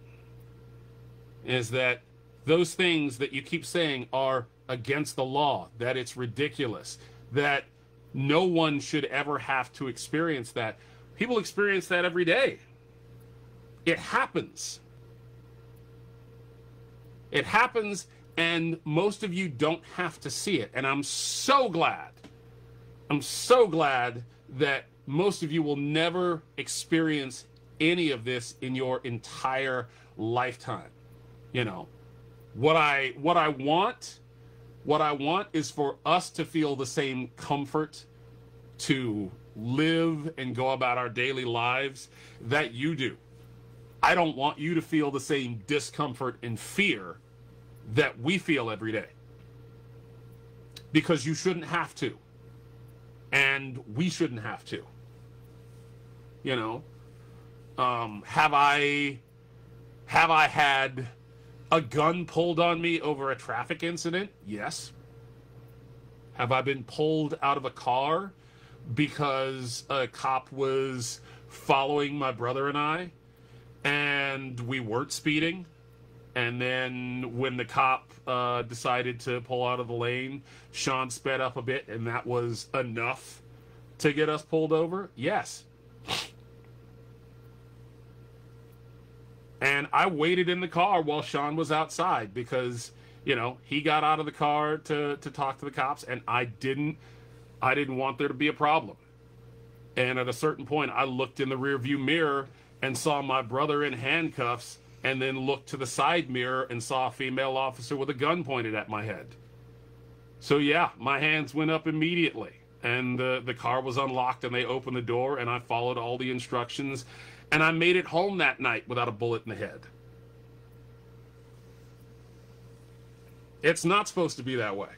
Is that those things that you keep saying are against the law, that it's ridiculous, that no one should ever have to experience that. People experience that every day. It happens. It happens, and most of you don't have to see it. And I'm so glad that most of you will never experience any of this in your entire lifetime. You know, what I want is for us to feel the same comfort to live and go about our daily lives that you do. I don't want you to feel the same discomfort and fear that we feel every day. Because you shouldn't have to. And we shouldn't have to. You know? Have I had a gun pulled on me over a traffic incident? Yes. Have I been pulled out of a car because a cop was following my brother and I, and we weren't speeding? And then when the cop decided to pull out of the lane, Sean sped up a bit, and that was enough to get us pulled over? Yes. And I waited in the car while Sean was outside because, you know, he got out of the car to talk to the cops, and I didn't want there to be a problem. And at a certain point, I looked in the rearview mirror and saw my brother in handcuffs, and then looked to the side mirror and saw a female officer with a gun pointed at my head. So yeah, my hands went up immediately, and the car was unlocked, and they opened the door, and I followed all the instructions, and I made it home that night without a bullet in the head. It's not supposed to be that way.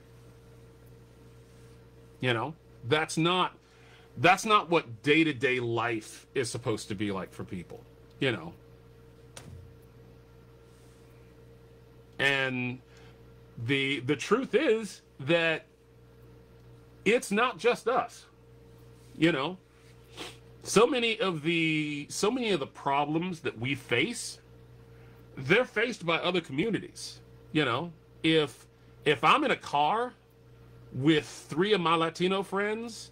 You know, that's not what day-to-day life is supposed to be like for people, you know. And the truth is that it's not just us. You know, so many of the problems that we face, they're faced by other communities. You know, if I'm in a car with 3 of my Latino friends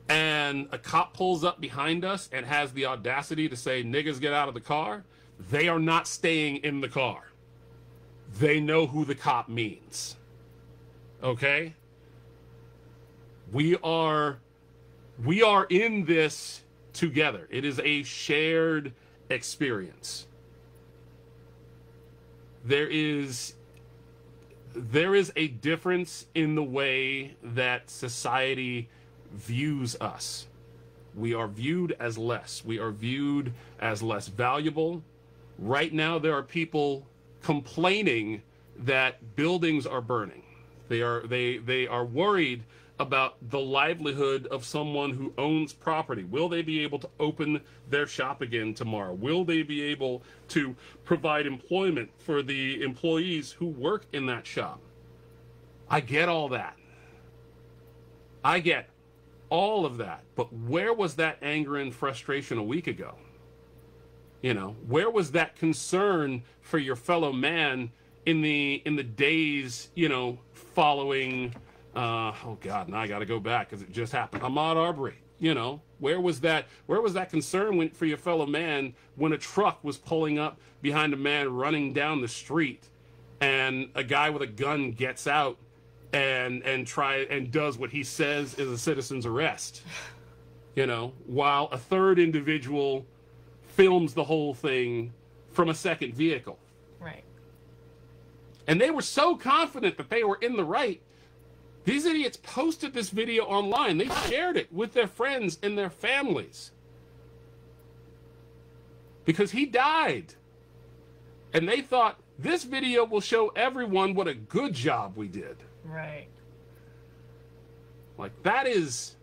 and a cop pulls up behind us and has the audacity to say, "Niggas, get out of the car," they are not staying in the car. They know who the cop means. Okay? We are in this together. It is a shared experience. There is a difference in the way that society views us. We are viewed as less. We are viewed as less valuable. Right now, there are people complaining that buildings are burning. They are worried about the livelihood of someone who owns property. Will they be able to open their shop again tomorrow? Will they be able to provide employment for the employees who work in that shop? I get all that. I get all of that. But where was that anger and frustration a week ago? You know, where was that concern for your fellow man in the days, you know, following, oh God, now I got to go back because it just happened. Ahmaud Arbery, you know, where was that concern for your fellow man when a truck was pulling up behind a man running down the street, and a guy with a gun gets out and does what he says is a citizen's arrest, you know, while a third individual films the whole thing from a second vehicle. Right. And they were so confident that they were in the right. These idiots posted this video online. They shared it with their friends and their families. Because he died. And they thought, this video will show everyone what a good job we did. Right. Like, that is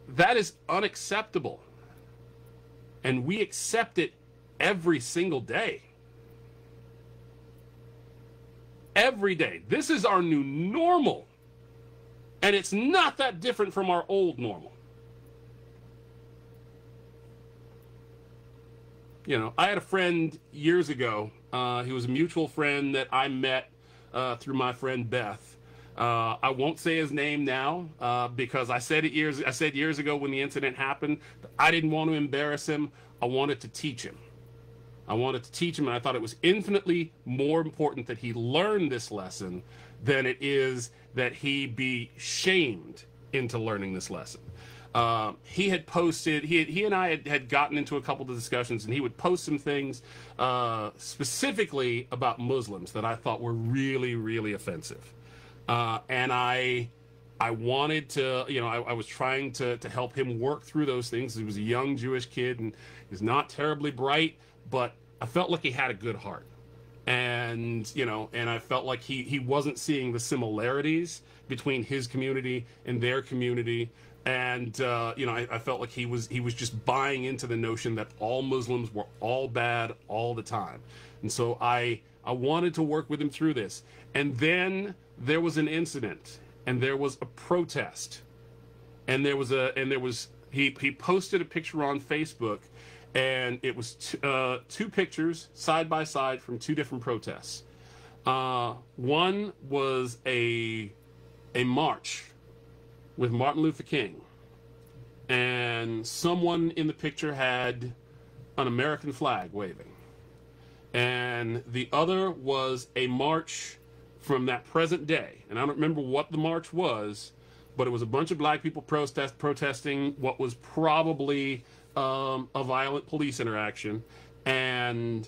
That is unacceptable. And we accept it every single day. Every day. This is our new normal. And it's not that different from our old normal. You know, I had a friend years ago. He was a mutual friend that I met through my friend Beth. I won't say his name now because I said years ago when the incident happened, I didn't want to embarrass him. I wanted to teach him. And I thought it was infinitely more important that he learn this lesson than it is that he be shamed into learning this lesson. He had posted, he and I had gotten into a couple of discussions, and he would post some things specifically about Muslims that I thought were really, really offensive. And I wanted to, you know, I was trying to help him work through those things. He was a young Jewish kid, and he was not terribly bright, but I felt like he had a good heart. And, you know, and I felt like he wasn't seeing the similarities between his community and their community. And, you know, I felt like he was just buying into the notion that all Muslims were all bad all the time. And so I wanted to work with him through this. And then there was an incident, and there was a protest, and he posted a picture on Facebook, and it was two pictures side by side from two different protests. One was a march with Martin Luther King, and someone in the picture had an American flag waving, and the other was a march from that present day, and I don't remember what the march was, but it was a bunch of black people protesting what was probably a violent police interaction, and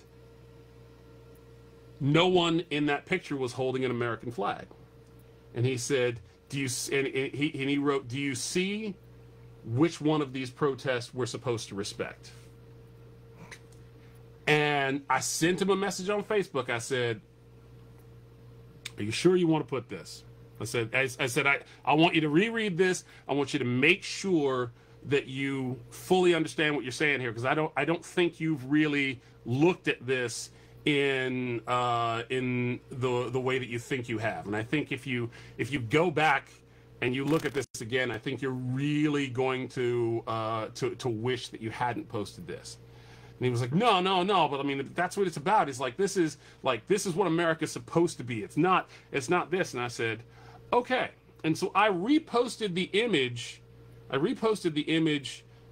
no one in that picture was holding an American flag. And he said, "Do you?" And he wrote, "Do you see which one of these protests we're supposed to respect?" And I sent him a message on Facebook. I said, "Are you sure you want to put this?" I said, I want you to reread this. I want you to make sure that you fully understand what you're saying here, because I don't think you've really looked at this in the way that you think you have. And I think if you go back and you look at this again, I think you're really going to wish that you hadn't posted this. And he was like, no, but I mean, that's what it's about. It's like, this is what America's supposed to be. It's not this. And I said, okay. And so I reposted the image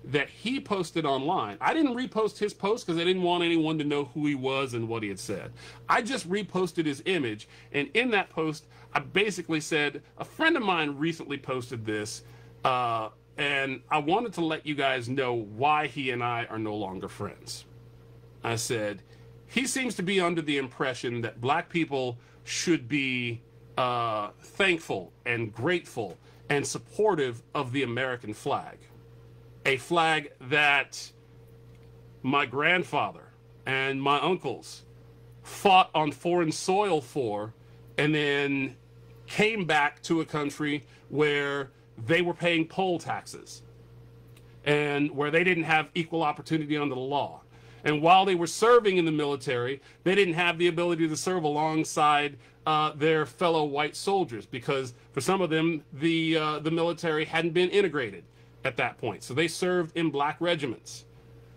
that he posted online. I didn't repost his post because I didn't want anyone to know who he was and what he had said. I just reposted his image, and in that post, I basically said, a friend of mine recently posted this, and I wanted to let you guys know why he and I are no longer friends. I said, he seems to be under the impression that black people should be thankful and grateful and supportive of the American flag. A flag that my grandfather and my uncles fought on foreign soil for, and then came back to a country where they were paying poll taxes and where they didn't have equal opportunity under the law. And while they were serving in the military, they didn't have the ability to serve alongside their fellow white soldiers, because for some of them, the military hadn't been integrated at that point. So they served in black regiments.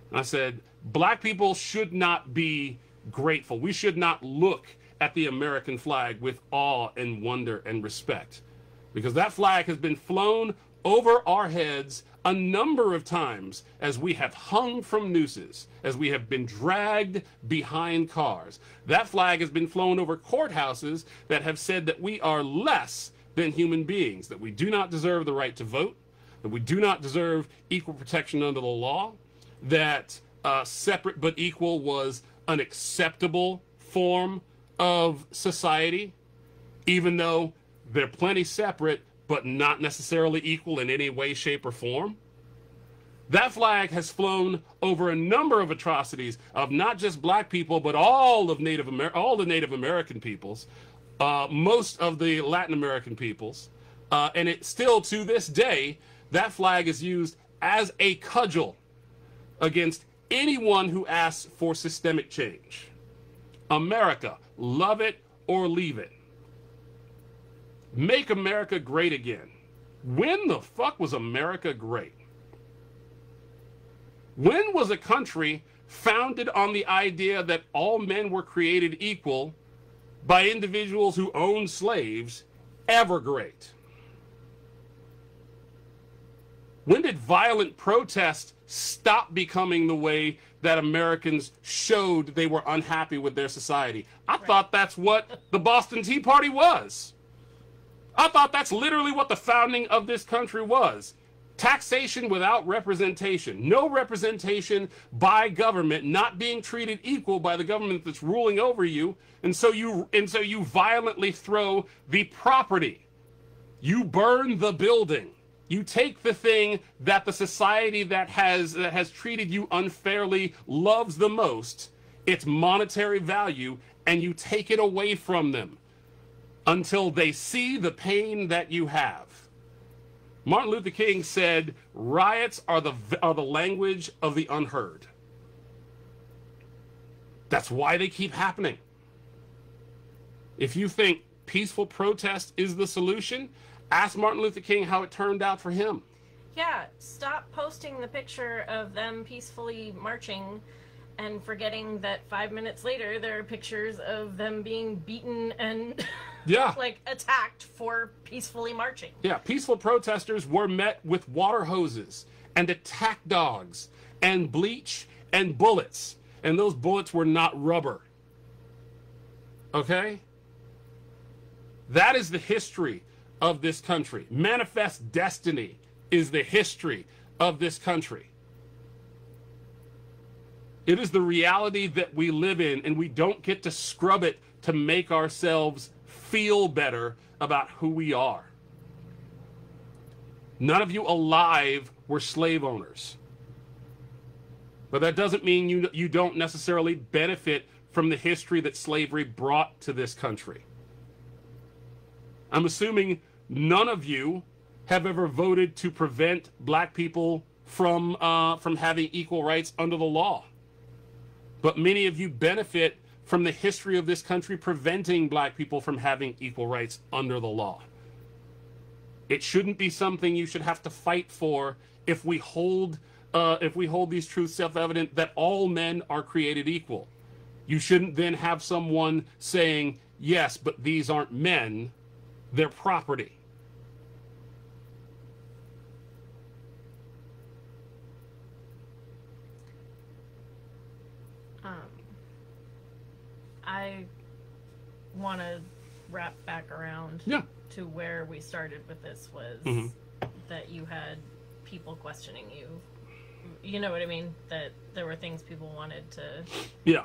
And I said, black people should not be grateful. We should not look at the American flag with awe and wonder and respect, because that flag has been flown over our heads a number of times as we have hung from nooses, as we have been dragged behind cars. That flag has been flown over courthouses that have said that we are less than human beings, that we do not deserve the right to vote, that we do not deserve equal protection under the law, that separate but equal was an acceptable form of society, even though they're plenty separate but not necessarily equal in any way, shape, or form. That flag has flown over a number of atrocities of not just black people, but all the Native American peoples, most of the Latin American peoples, and it still, to this day, that flag is used as a cudgel against anyone who asks for systemic change. America, love it or leave it. Make America great again. When the fuck was America great? When was a country founded on the idea that all men were created equal by individuals who owned slaves ever great? When did violent protest stop becoming the way that Americans showed they were unhappy with their society? I thought that's what the Boston Tea Party was. I thought that's literally what the founding of this country was. Taxation without representation. No representation by government, not being treated equal by the government that's ruling over you. And so you violently throw the property. You burn the building. You take the thing that the society that has treated you unfairly loves the most, its monetary value, and you take it away from them until they see the pain that you have. Martin Luther King said, riots are the language of the unheard. That's why they keep happening. If you think peaceful protest is the solution, ask Martin Luther King how it turned out for him. Yeah, stop posting the picture of them peacefully marching and forgetting that 5 minutes later there are pictures of them being beaten and yeah, like attacked for peacefully marching. Yeah, peaceful protesters were met with water hoses and attack dogs and bleach and bullets. And those bullets were not rubber. Okay? That is the history of this country. Manifest Destiny is the history of this country. It is the reality that we live in, and we don't get to scrub it to make ourselves feel better about who we are. None of you alive were slave owners. But that doesn't mean you don't necessarily benefit from the history that slavery brought to this country. I'm assuming none of you have ever voted to prevent black people from having equal rights under the law. But many of you benefit from the history of this country preventing black people from having equal rights under the law. It shouldn't be something you should have to fight for if we hold these truths self-evident that all men are created equal. You shouldn't then have someone saying, yes, but these aren't men, they're property. I want to wrap back around to where we started with this was that you had people questioning you. You know what I mean? That there were things people wanted to... Yeah.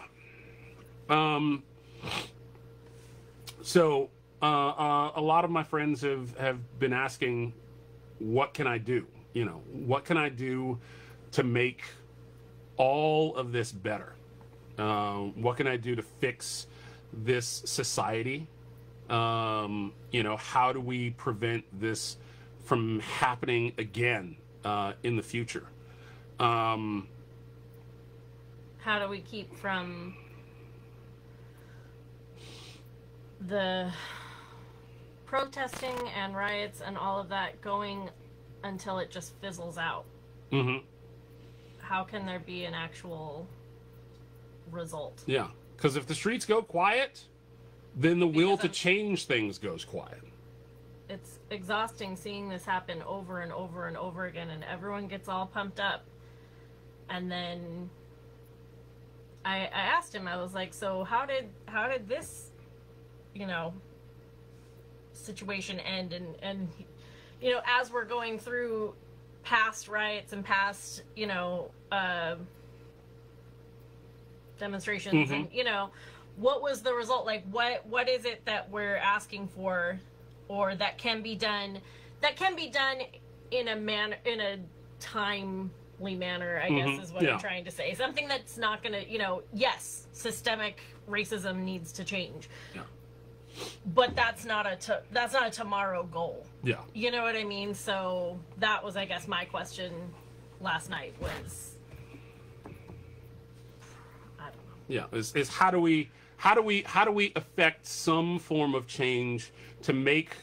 So a lot of my friends have been asking, what can I do? You know, what can I do to make all of this better? What can I do to fix this society? You know, how do we prevent this from happening again in the future? How do we keep from the protesting and riots and all of that going until it just fizzles out? Mm-hmm. How can there be an actual result? Yeah, because if the streets go quiet, then the will to change things goes quiet. It's exhausting seeing this happen over and over and over again, and everyone gets all pumped up. And then I asked him, I was like, so how did this, you know, situation end? And you know, as we're going through past riots and past, you know, demonstrations, and you know, what was the result? Like, what is it that we're asking for, or that can be done in a timely manner, I guess is what I'm trying to say. Something that's not gonna, you know, yes, systemic racism needs to change. but that's not a tomorrow goal. Yeah. You know what I mean? So that was, I guess, my question last night was, I don't know. Yeah, is how do we affect some form of change to make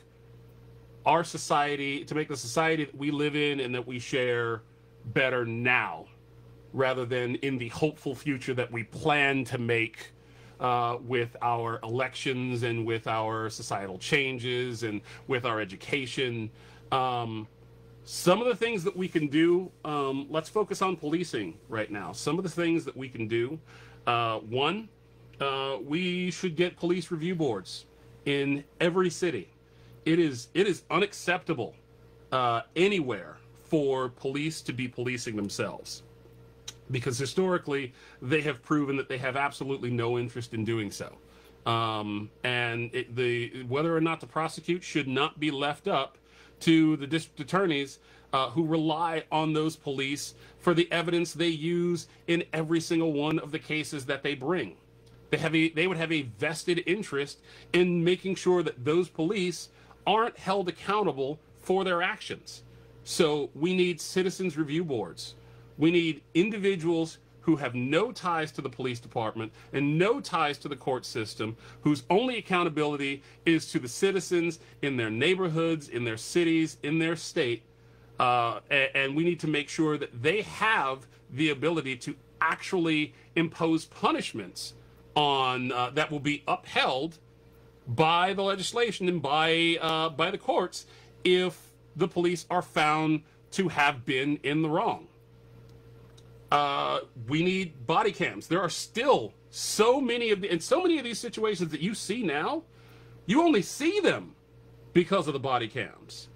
our society, to make the society that we live in and that we share better now, rather than in the hopeful future that we plan to make with our elections and with our societal changes and with our education. Some of the things that we can do, let's focus on policing right now. Some of the things that we can do, one, we should get police review boards in every city. It is unacceptable anywhere for police to be policing themselves, because historically they have proven that they have absolutely no interest in doing so. And whether or not to prosecute should not be left up to the district attorneys who rely on those police for the evidence they use in every single one of the cases that they bring. They would have a vested interest in making sure that those police aren't held accountable for their actions. So we need citizens review boards. We need individuals who have no ties to the police department and no ties to the court system, whose only accountability is to the citizens in their neighborhoods, in their cities, in their state. And we need to make sure that they have the ability to actually impose punishments on that will be upheld by the legislation and by the courts if the police are found to have been in the wrong. We need body cams. There are still so many of these situations that you see now, you only see them because of the body cams.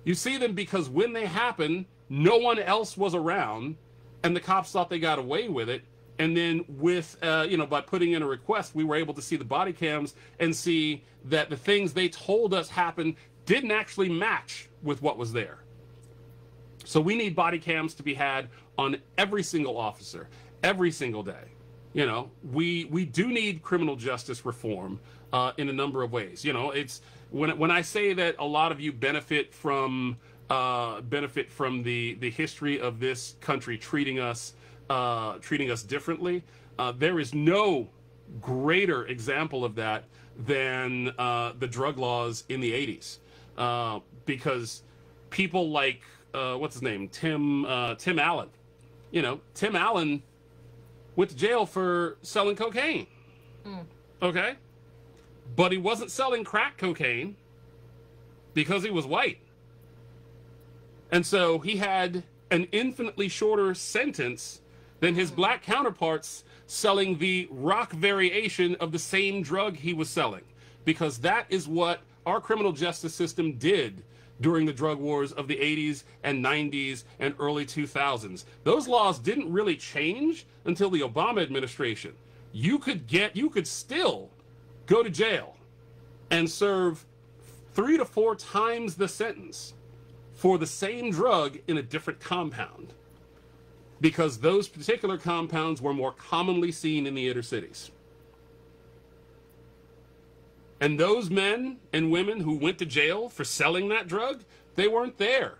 You see them because when they happen, no one else was around, and the cops thought they got away with it. And then by putting in a request, we were able to see the body cams and see that the things they told us happened didn't actually match with what was there. So we need body cams to be had on every single officer, every single day. You know, we do need criminal justice reform in a number of ways. You know, it's when I say that a lot of you benefit from the history of this country treating us differently. There is no greater example of that than the drug laws in the 80s, because people like what's his name, Tim Allen. You know, Tim Allen went to jail for selling cocaine. Okay, but he wasn't selling crack cocaine because he was white, and so he had an infinitely shorter sentence than his black counterparts selling the rock variation of the same drug he was selling, because that is what our criminal justice system did during the drug wars of the 80s and 90s and early 2000s. Those laws didn't really change until the Obama administration. You could still go to jail and serve 3 to 4 times the sentence for the same drug in a different compound, because those particular compounds were more commonly seen in the inner cities. And those men and women who went to jail for selling that drug, they weren't there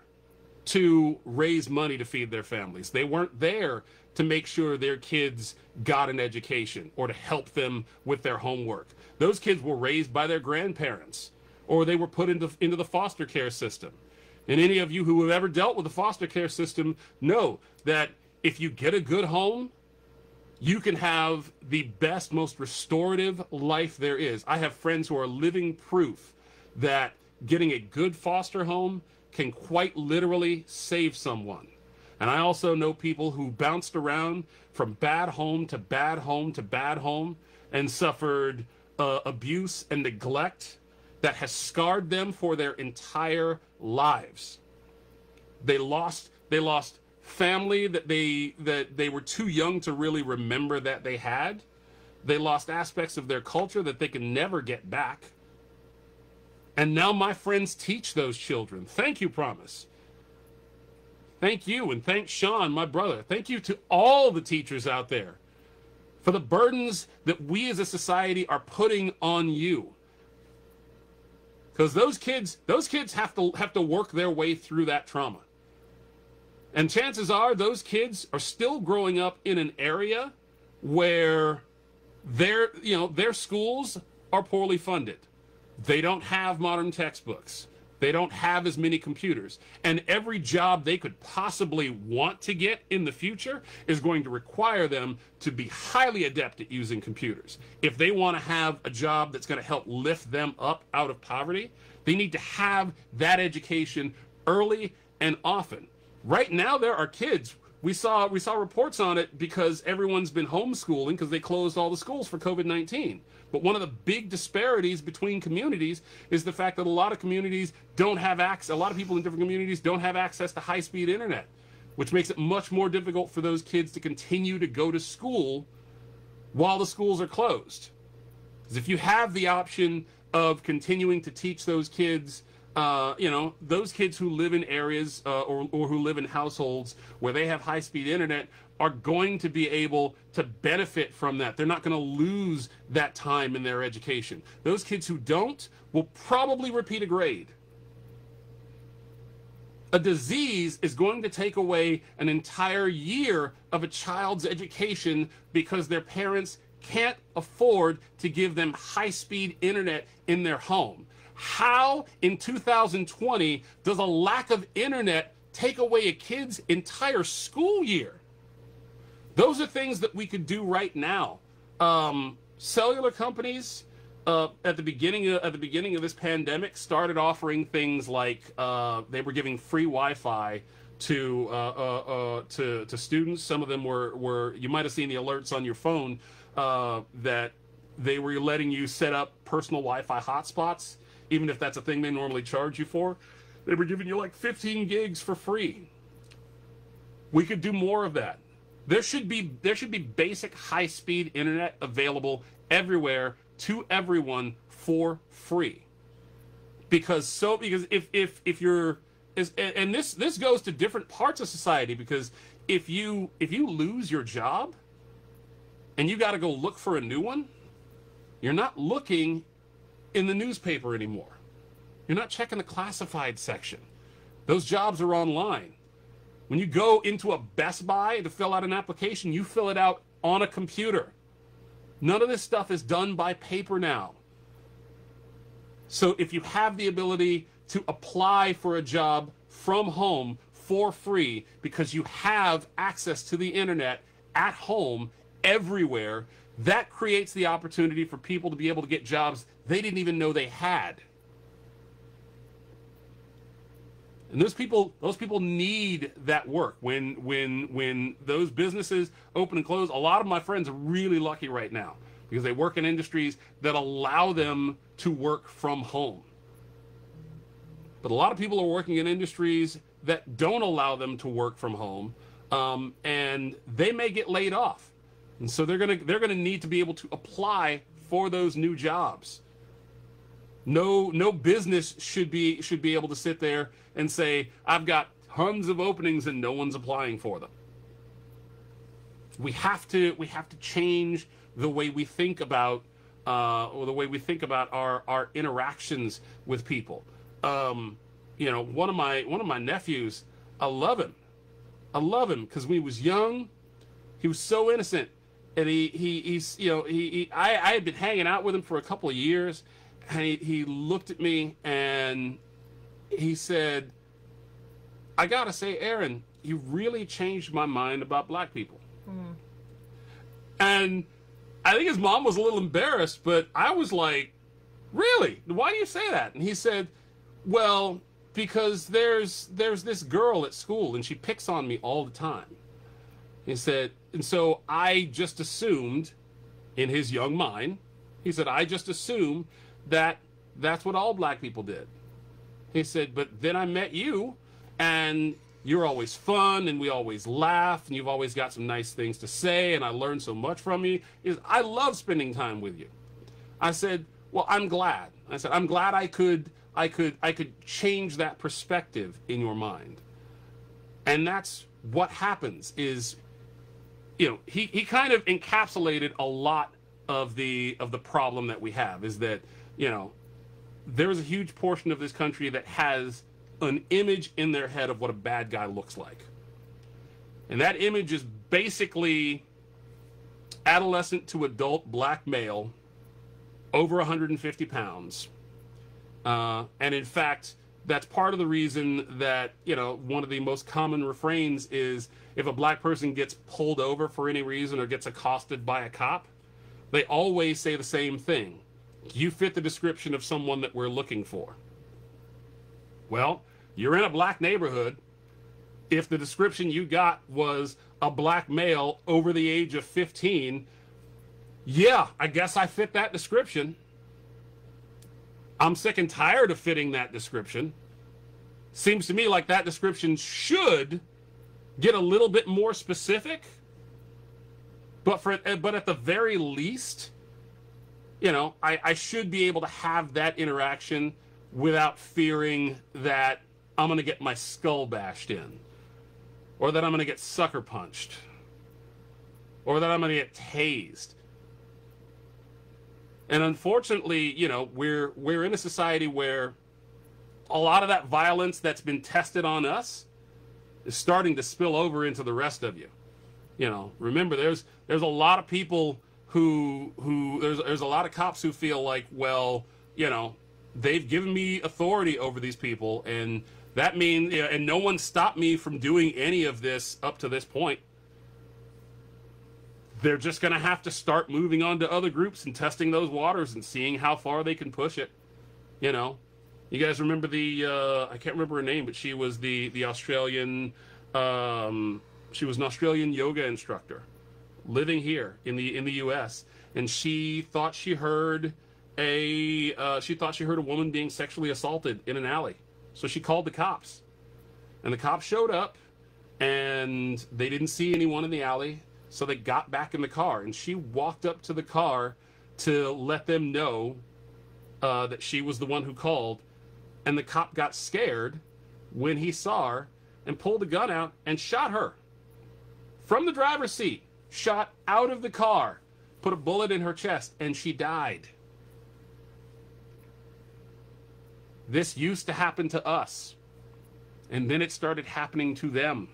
to raise money to feed their families. They weren't there to make sure their kids got an education or to help them with their homework. Those kids were raised by their grandparents, or they were put into the foster care system. And any of you who have ever dealt with the foster care system know that if you get a good home, you can have the best, most restorative life there is. I have friends who are living proof that getting a good foster home can quite literally save someone. And I also know people who bounced around from bad home to bad home to bad home and suffered abuse and neglect that has scarred them for their entire lives. They lost family that they were too young to really remember that they had. They lost aspects of their culture that they can never get back. And now my friends teach those children. Thank you, Promise. Thank you, and thank Sean, my brother. Thank you to all the teachers out there for the burdens that we as a society are putting on you. because those kids have to work their way through that trauma. And chances are those kids are still growing up in an area where their schools are poorly funded. They don't have modern textbooks. They don't have as many computers. And every job they could possibly want to get in the future is going to require them to be highly adept at using computers. If they want to have a job that's going to help lift them up out of poverty, they need to have that education early and often. Right now, there are kids. We saw reports on it because everyone's been homeschooling because they closed all the schools for COVID-19. But one of the big disparities between communities is the fact that a lot of communities don't have access. A lot of people in different communities don't have access to high-speed internet, which makes it much more difficult for those kids to continue to go to school while the schools are closed. Because if you have the option of continuing to teach those kids, those kids who live in areas or who live in households where they have high-speed internet are going to be able to benefit from that. They're not going to lose that time in their education. Those kids who don't will probably repeat a grade. A disease is going to take away an entire year of a child's education because their parents can't afford to give them high-speed internet in their home. How in 2020 does a lack of internet take away a kid's entire school year? Those are things that we could do right now. Cellular companies at the beginning of this pandemic started offering things like they were giving free Wi-Fi to students. Some of them were you might have seen the alerts on your phone that they were letting you set up personal Wi-Fi hotspots, even if that's a thing they normally charge you for. They were giving you like 15 gigs for free. We could do more of that. There should be basic high-speed internet available everywhere to everyone for free. Because if you're and this goes to different parts of society, because if you lose your job and you got to go look for a new one, you're not looking in the newspaper anymore. You're not checking the classified section. Those jobs are online. When you go into a Best Buy to fill out an application, you fill it out on a computer. None of this stuff is done by paper now. So if you have the ability to apply for a job from home for free because you have access to the internet at home everywhere, that creates the opportunity for people to be able to get jobs they didn't even know they had. And those people need that work. When those businesses open and close, a lot of my friends are really lucky right now because they work in industries that allow them to work from home. But a lot of people are working in industries that don't allow them to work from home, and they may get laid off. And so they're gonna need to be able to apply for those new jobs. No business should be able to sit there and say, I've got tons of openings and no one's applying for them. We have to change the way we think about or the way we think about our interactions with people. One of my nephews, I love him because when he was young, he was so innocent, and I had been hanging out with him for a couple of years, and he looked at me and he said, I gotta say, Aaron, you really changed my mind about black people. Mm. And I think his mom was a little embarrassed, but I was like, really? Why do you say that? And he said, well, because there's this girl at school and she picks on me all the time. He said, and so I just assumed, in his young mind, he said, I just assumed that that's what all black people did. He said, but then I met you, and you're always fun, and we always laugh, and you've always got some nice things to say, and I learned so much from you. I love spending time with you. I said, well, I'm glad. I said, I'm glad I could change that perspective in your mind. And that's what happens is, he kind of encapsulated a lot of the problem that we have, is that, there's a huge portion of this country that has an image in their head of what a bad guy looks like. And that image is basically adolescent to adult black male, over 150 pounds. And in fact, that's part of the reason that, you know, one of the most common refrains is if a black person gets pulled over for any reason or gets accosted by a cop, they always say the same thing. You fit the description of someone that we're looking for. Well, you're in a black neighborhood. If the description you got was a black male over the age of 15, yeah, I guess I fit that description. I'm sick and tired of fitting that description. Seems to me like that description should get a little bit more specific. But at the very least, you know, I should be able to have that interaction without fearing that I'm going to get my skull bashed in, or that I'm going to get sucker punched, or that I'm going to get tased. And unfortunately, you know, we're in a society where a lot of that violence that's been tested on us is starting to spill over into the rest of you. You know, remember, there's a lot of people who there's a lot of cops who feel like, well, you know, they've given me authority over these people, and that means, and no one stopped me from doing any of this up to this point. They're just going to have to start moving on to other groups and testing those waters and seeing how far they can push it. You know, you guys remember I can't remember her name, but she was the Australian, she was an Australian yoga instructor living here in the U.S. And she thought she heard a woman being sexually assaulted in an alley. So she called the cops, and the cops showed up, and they didn't see anyone in the alley. So they got back in the car, and she walked up to the car to let them know that she was the one who called. And the cop got scared when he saw her and pulled a gun out and shot her from the driver's seat, shot out of the car, put a bullet in her chest, and she died. This used to happen to us, and then it started happening to them.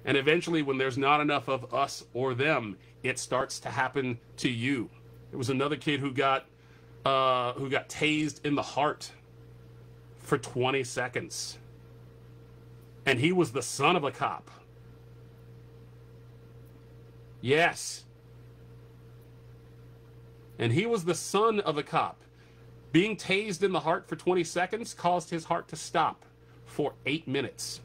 And eventually, when there's not enough of us or them, it starts to happen to you. There was another kid who got tased in the heart for 20 seconds. And he was the son of a cop. Yes. And he was the son of a cop. Being tased in the heart for 20 seconds caused his heart to stop for 8 minutes.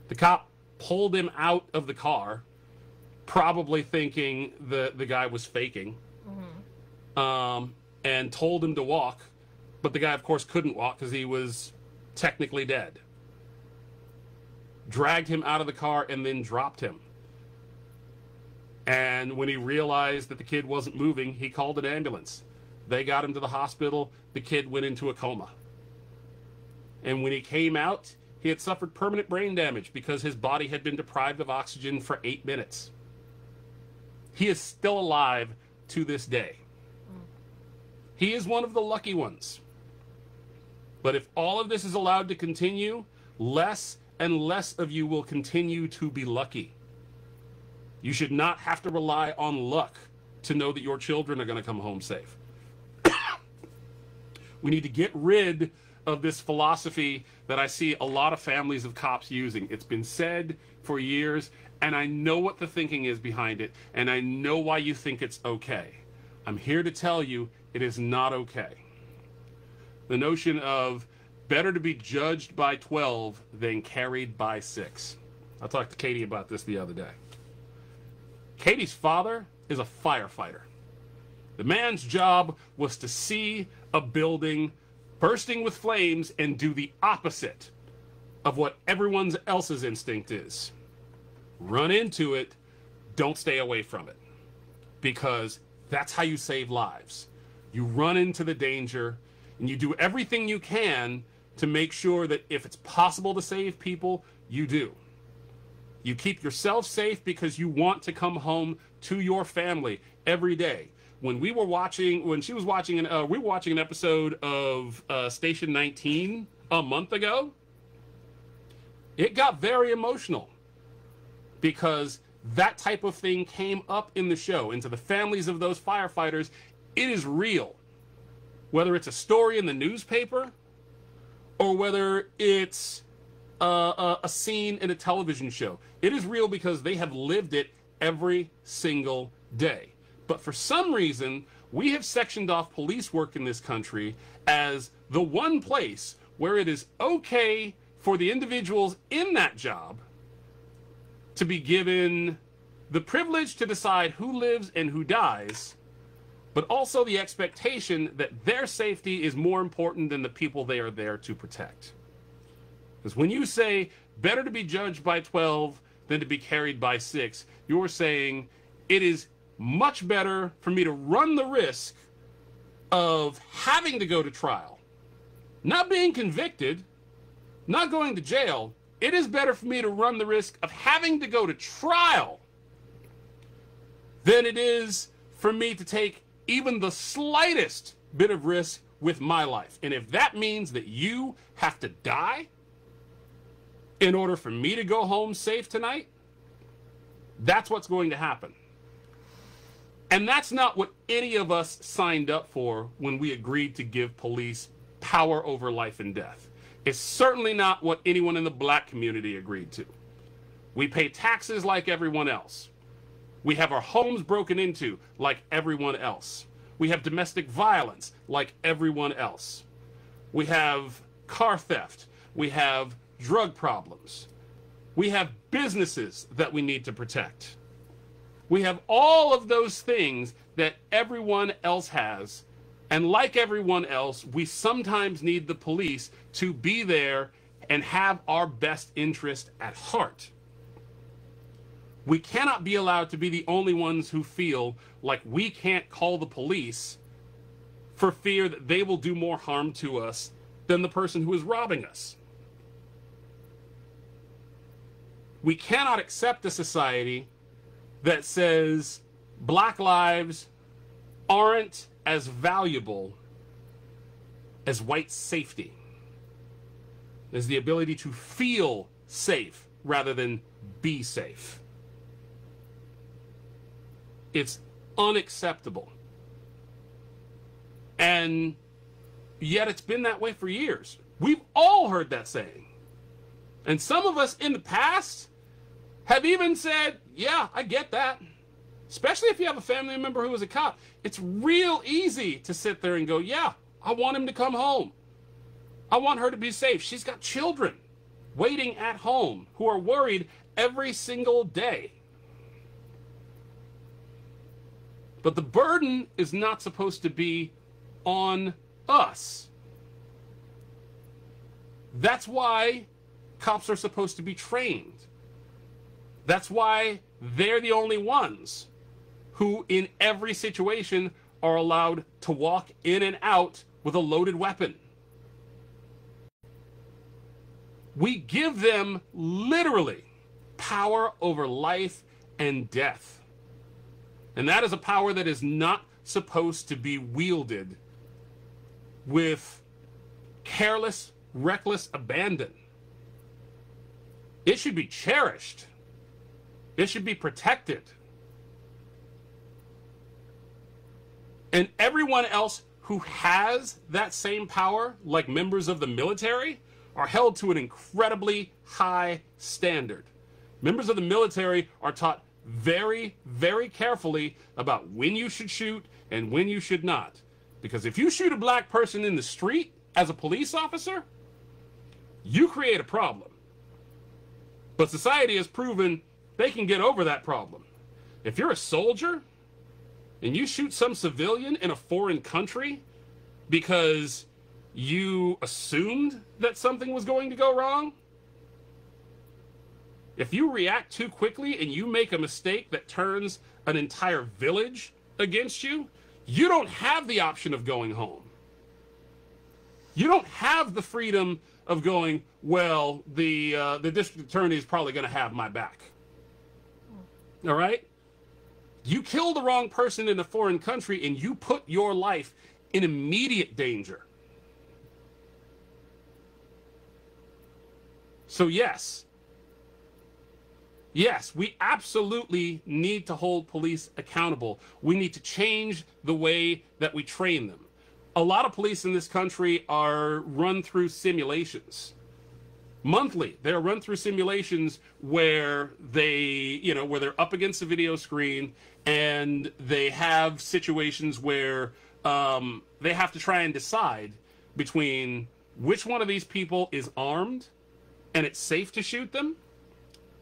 The cop pulled him out of the car, probably thinking the guy was faking, and told him to walk. But the guy, of course, couldn't walk because he was technically dead. Dragged him out of the car and then dropped him. And when he realized that the kid wasn't moving, he called an ambulance. They got him to the hospital. The kid went into a coma. And when he came out, he had suffered permanent brain damage because his body had been deprived of oxygen for 8 minutes. He is still alive to this day. He is one of the lucky ones. But if all of this is allowed to continue, less and less of you will continue to be lucky. You should not have to rely on luck to know that your children are going to come home safe. We need to get rid of this philosophy that I see a lot of families of cops using. It's been said for years, and I know what the thinking is behind it, and I know why you think it's okay. I'm here to tell you it is not okay. The notion of better to be judged by 12 than carried by 6. I talked to Katie about this the other day. Katie's father is a firefighter. The man's job was to see a building bursting with flames and do the opposite of what everyone else's instinct is. Run into it, don't stay away from it. Because that's how you save lives. You run into the danger, and you do everything you can to make sure that if it's possible to save people, you do. You keep yourself safe because you want to come home to your family every day. when she was watching, we were watching an episode of Station 19 a month ago, it got very emotional because that type of thing came up in the show. And to the families of those firefighters, it is real. Whether it's a story in the newspaper or whether it's a scene in a television show, it is real because they have lived it every single day. But for some reason, we have sectioned off police work in this country as the one place where it is okay for the individuals in that job to be given the privilege to decide who lives and who dies, but also the expectation that their safety is more important than the people they are there to protect. Because when you say, better to be judged by 12 than to be carried by 6, you're saying it is much better for me to run the risk of having to go to trial, not being convicted, not going to jail. It is better for me to run the risk of having to go to trial than it is for me to take even the slightest bit of risk with my life. And if that means that you have to die in order for me to go home safe tonight, that's what's going to happen. And that's not what any of us signed up for when we agreed to give police power over life and death. It's certainly not what anyone in the black community agreed to. We pay taxes like everyone else. We have our homes broken into like everyone else. We have domestic violence like everyone else. We have car theft. We have drug problems. We have businesses that we need to protect. We have all of those things that everyone else has. And like everyone else, we sometimes need the police to be there and have our best interest at heart. We cannot be allowed to be the only ones who feel like we can't call the police for fear that they will do more harm to us than the person who is robbing us. We cannot accept a society that says black lives aren't as valuable as white safety, as the ability to feel safe rather than be safe. It's unacceptable. And yet it's been that way for years. We've all heard that saying. And some of us in the past have even said, yeah, I get that. Especially if you have a family member who was a cop. It's real easy to sit there and go, yeah, I want him to come home. I want her to be safe. She's got children waiting at home who are worried every single day. But the burden is not supposed to be on us. That's why cops are supposed to be trained. That's why they're the only ones who, in every situation, are allowed to walk in and out with a loaded weapon. We give them, literally, power over life and death. And that is a power that is not supposed to be wielded with careless, reckless abandon. It should be cherished. It should be protected. And everyone else who has that same power, like members of the military, are held to an incredibly high standard. Members of the military are taught very, very carefully about when you should shoot and when you should not. Because if you shoot a black person in the street as a police officer, you create a problem. But society has proven they can get over that problem. If you're a soldier and you shoot some civilian in a foreign country because you assumed that something was going to go wrong, if you react too quickly and you make a mistake that turns an entire village against you, you don't have the option of going home. You don't have the freedom of going, well, the district attorney is probably going to have my back. All right? You kill the wrong person in a foreign country and you put your life in immediate danger. So yes, we absolutely need to hold police accountable. We need to change the way that we train them. A lot of police in this country are run through simulations. Monthly, they're run through simulations where where they're up against a video screen and they have situations where they have to try and decide between which one of these people is armed and it's safe to shoot them,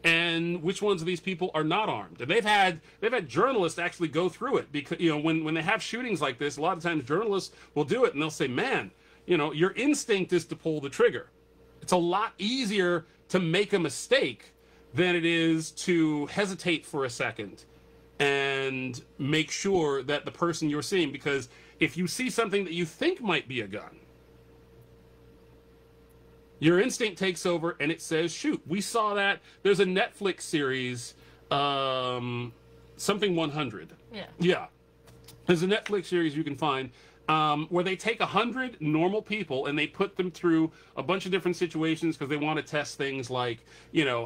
and which ones of these people are not armed. And they've had journalists actually go through it, because when they have shootings like this, a lot of times journalists will do it and they'll say, man, your instinct is to pull the trigger. It's a lot easier to make a mistake than it is to hesitate for a second and make sure that the person you're seeing, because if you see something that you think might be a gun, your instinct takes over and it says, shoot. We saw that. There's a Netflix series, something 100. Yeah. Yeah. There's a Netflix series you can find where they take 100 normal people and they put them through a bunch of different situations because they want to test things like,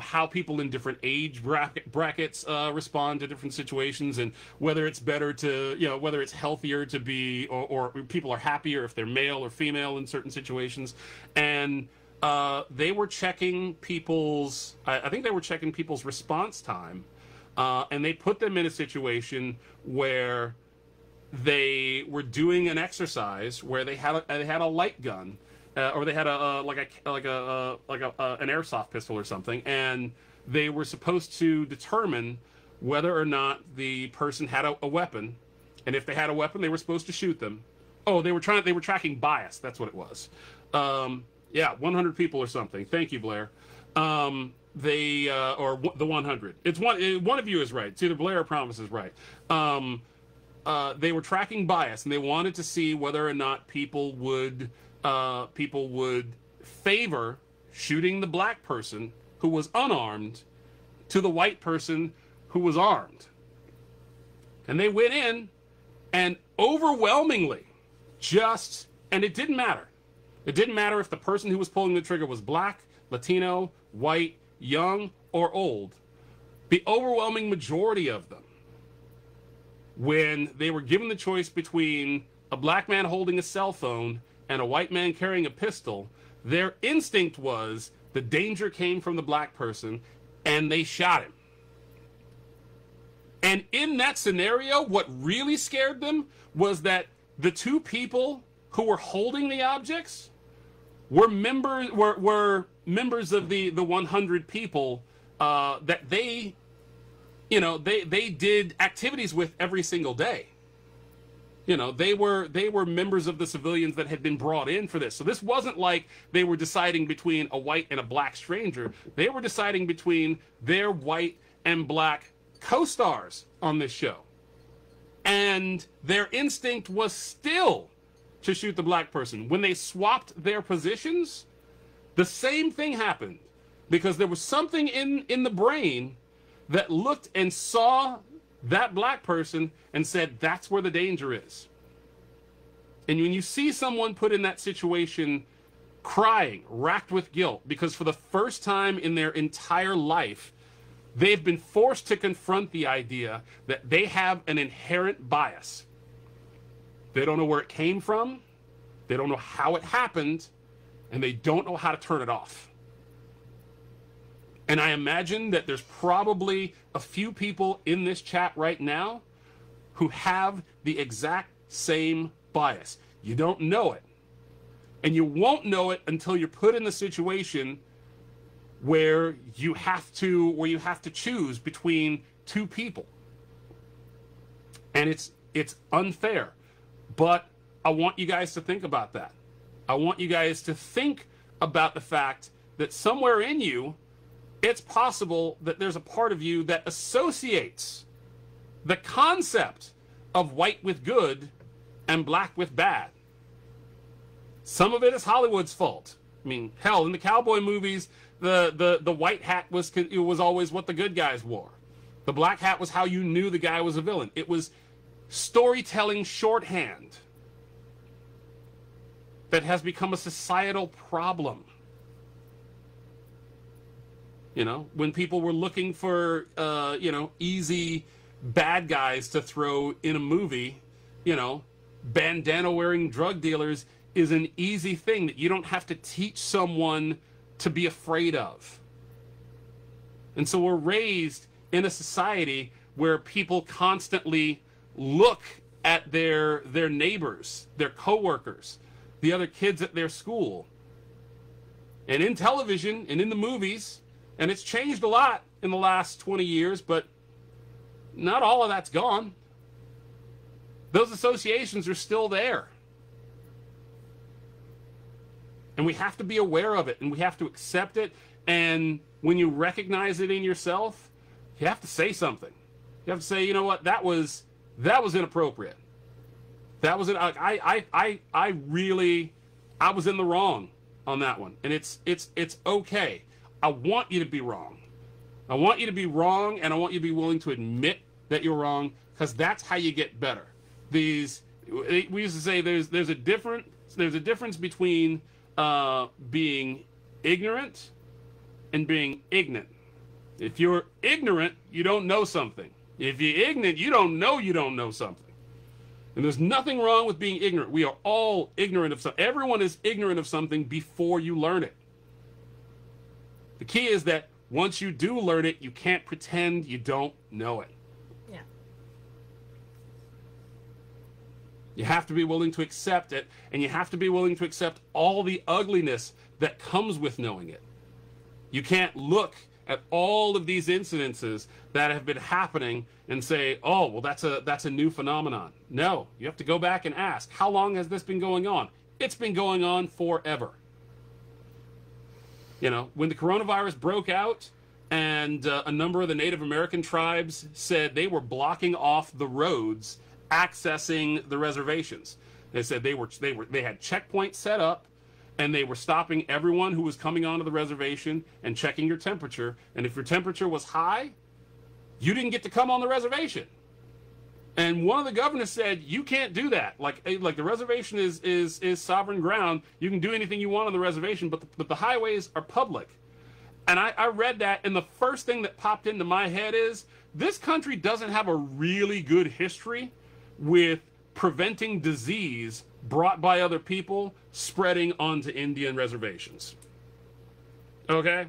how people in different age brackets respond to different situations, and whether it's better to, whether it's healthier to be, or people are happier if they're male or female in certain situations. And they were checking people's, I think they were checking people's response time, and they put them in a situation where they were doing an exercise where they had a light gun, or they had an airsoft pistol or something, and they were supposed to determine whether or not the person had a weapon, and if they had a weapon, they were supposed to shoot them. Oh, they were tracking bias. That's what it was. Yeah, 100 people or something. Thank you, Blair. Or the 100. It's one of you is right. It's either Blair or Promise is right. They were tracking bias, and they wanted to see whether or not people would favor shooting the black person who was unarmed to the white person who was armed. And they went in, and overwhelmingly, and it didn't matter. It didn't matter if the person who was pulling the trigger was black, Latino, white, young, or old. The overwhelming majority of them, when they were given the choice between a black man holding a cell phone and a white man carrying a pistol, their instinct was the danger came from the black person, and they shot him. And in that scenario, what really scared them was that the two people who were holding the objects were members of the 100 people that they did activities with every single day. They were members of the civilians that had been brought in for this. So this wasn't like they were deciding between a white and a black stranger. They were deciding between their white and black co-stars on this show. And their instinct was still to shoot the black person. When they swapped their positions, the same thing happened, because there was something in the brain that looked and saw that black person and said, that's where the danger is. And when you see someone put in that situation crying, racked with guilt, because for the first time in their entire life, they've been forced to confront the idea that they have an inherent bias. They don't know where it came from, they don't know how it happened, and they don't know how to turn it off. And I imagine that there's probably a few people in this chat right now who have the exact same bias. You don't know it. And you won't know it until you're put in the situation where you have to choose between two people. And it's unfair. But I want you guys to think about that. I want you guys to think about the fact that somewhere in you, it's possible that there's a part of you that associates the concept of white with good and black with bad. Some of it is Hollywood's fault. I mean, hell, in the cowboy movies, the white hat was always what the good guys wore. The black hat was how you knew the guy was a villain. It was storytelling shorthand that has become a societal problem. You know, when people were looking for, easy bad guys to throw in a movie, bandana-wearing drug dealers is an easy thing that you don't have to teach someone to be afraid of. And so we're raised in a society where people constantly look at their neighbors, their coworkers, the other kids at their school. And in television and in the movies, and it's changed a lot in the last 20 years, but not all of that's gone. Those associations are still there. And we have to be aware of it, and we have to accept it. And when you recognize it in yourself, you have to say something. You have to say, you know what, that was inappropriate. That was it. I was in the wrong on that one, and it's okay. I want you to be wrong. I want you to be wrong, and I want you to be willing to admit that you're wrong, because that's how you get better. We used to say there's a difference between being ignorant and being ignorant. If you're ignorant, you don't know something. If you're ignorant, you don't know something. And there's nothing wrong with being ignorant. We are all ignorant of something. Everyone is ignorant of something before you learn it. The key is that once you do learn it, you can't pretend you don't know it. Yeah. You have to be willing to accept it, and you have to be willing to accept all the ugliness that comes with knowing it. You can't look at all of these incidences that have been happening and say, oh, well, that's a new phenomenon. No, you have to go back and ask, how long has this been going on? It's been going on forever. You know, when the coronavirus broke out and a number of the Native American tribes said they were blocking off the roads accessing the reservations. They said they had checkpoints set up, and they were stopping everyone who was coming onto the reservation and checking your temperature. And if your temperature was high, you didn't get to come on the reservation. And one of the governors said, you can't do that. Like the reservation is sovereign ground. You can do anything you want on the reservation, but the highways are public. And I read that, and the first thing that popped into my head is, this country doesn't have a really good history with preventing disease brought by other people spreading onto Indian reservations. Okay?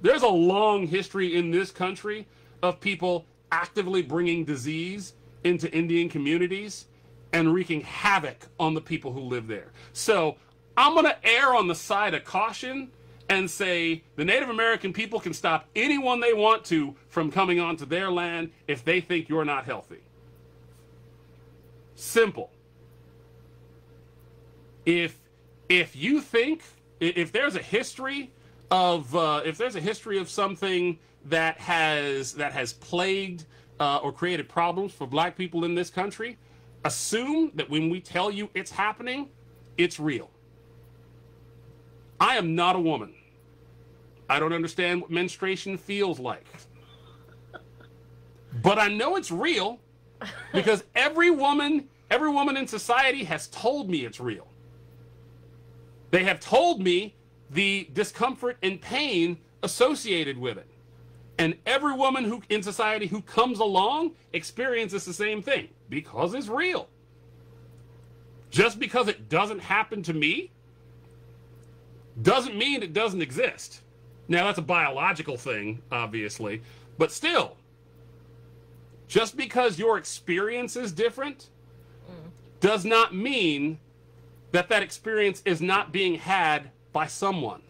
There's a long history in this country of people actively bringing disease into Indian communities and wreaking havoc on the people who live there. So I'm going to err on the side of caution and say the Native American people can stop anyone they want to from coming onto their land if they think you're not healthy. Simple. If you think, if there's a history of something that has plagued or created problems for black people in this country, assume that when we tell you it's happening, it's real. I am not a woman. I don't understand what menstruation feels like. But I know it's real because every woman in society has told me it's real. They have told me the discomfort and pain associated with it. And every woman in society who comes along experiences the same thing because it's real. Just because it doesn't happen to me doesn't mean it doesn't exist. Now, that's a biological thing, obviously, but still, just because your experience is different does not mean that experience is not being had by someone.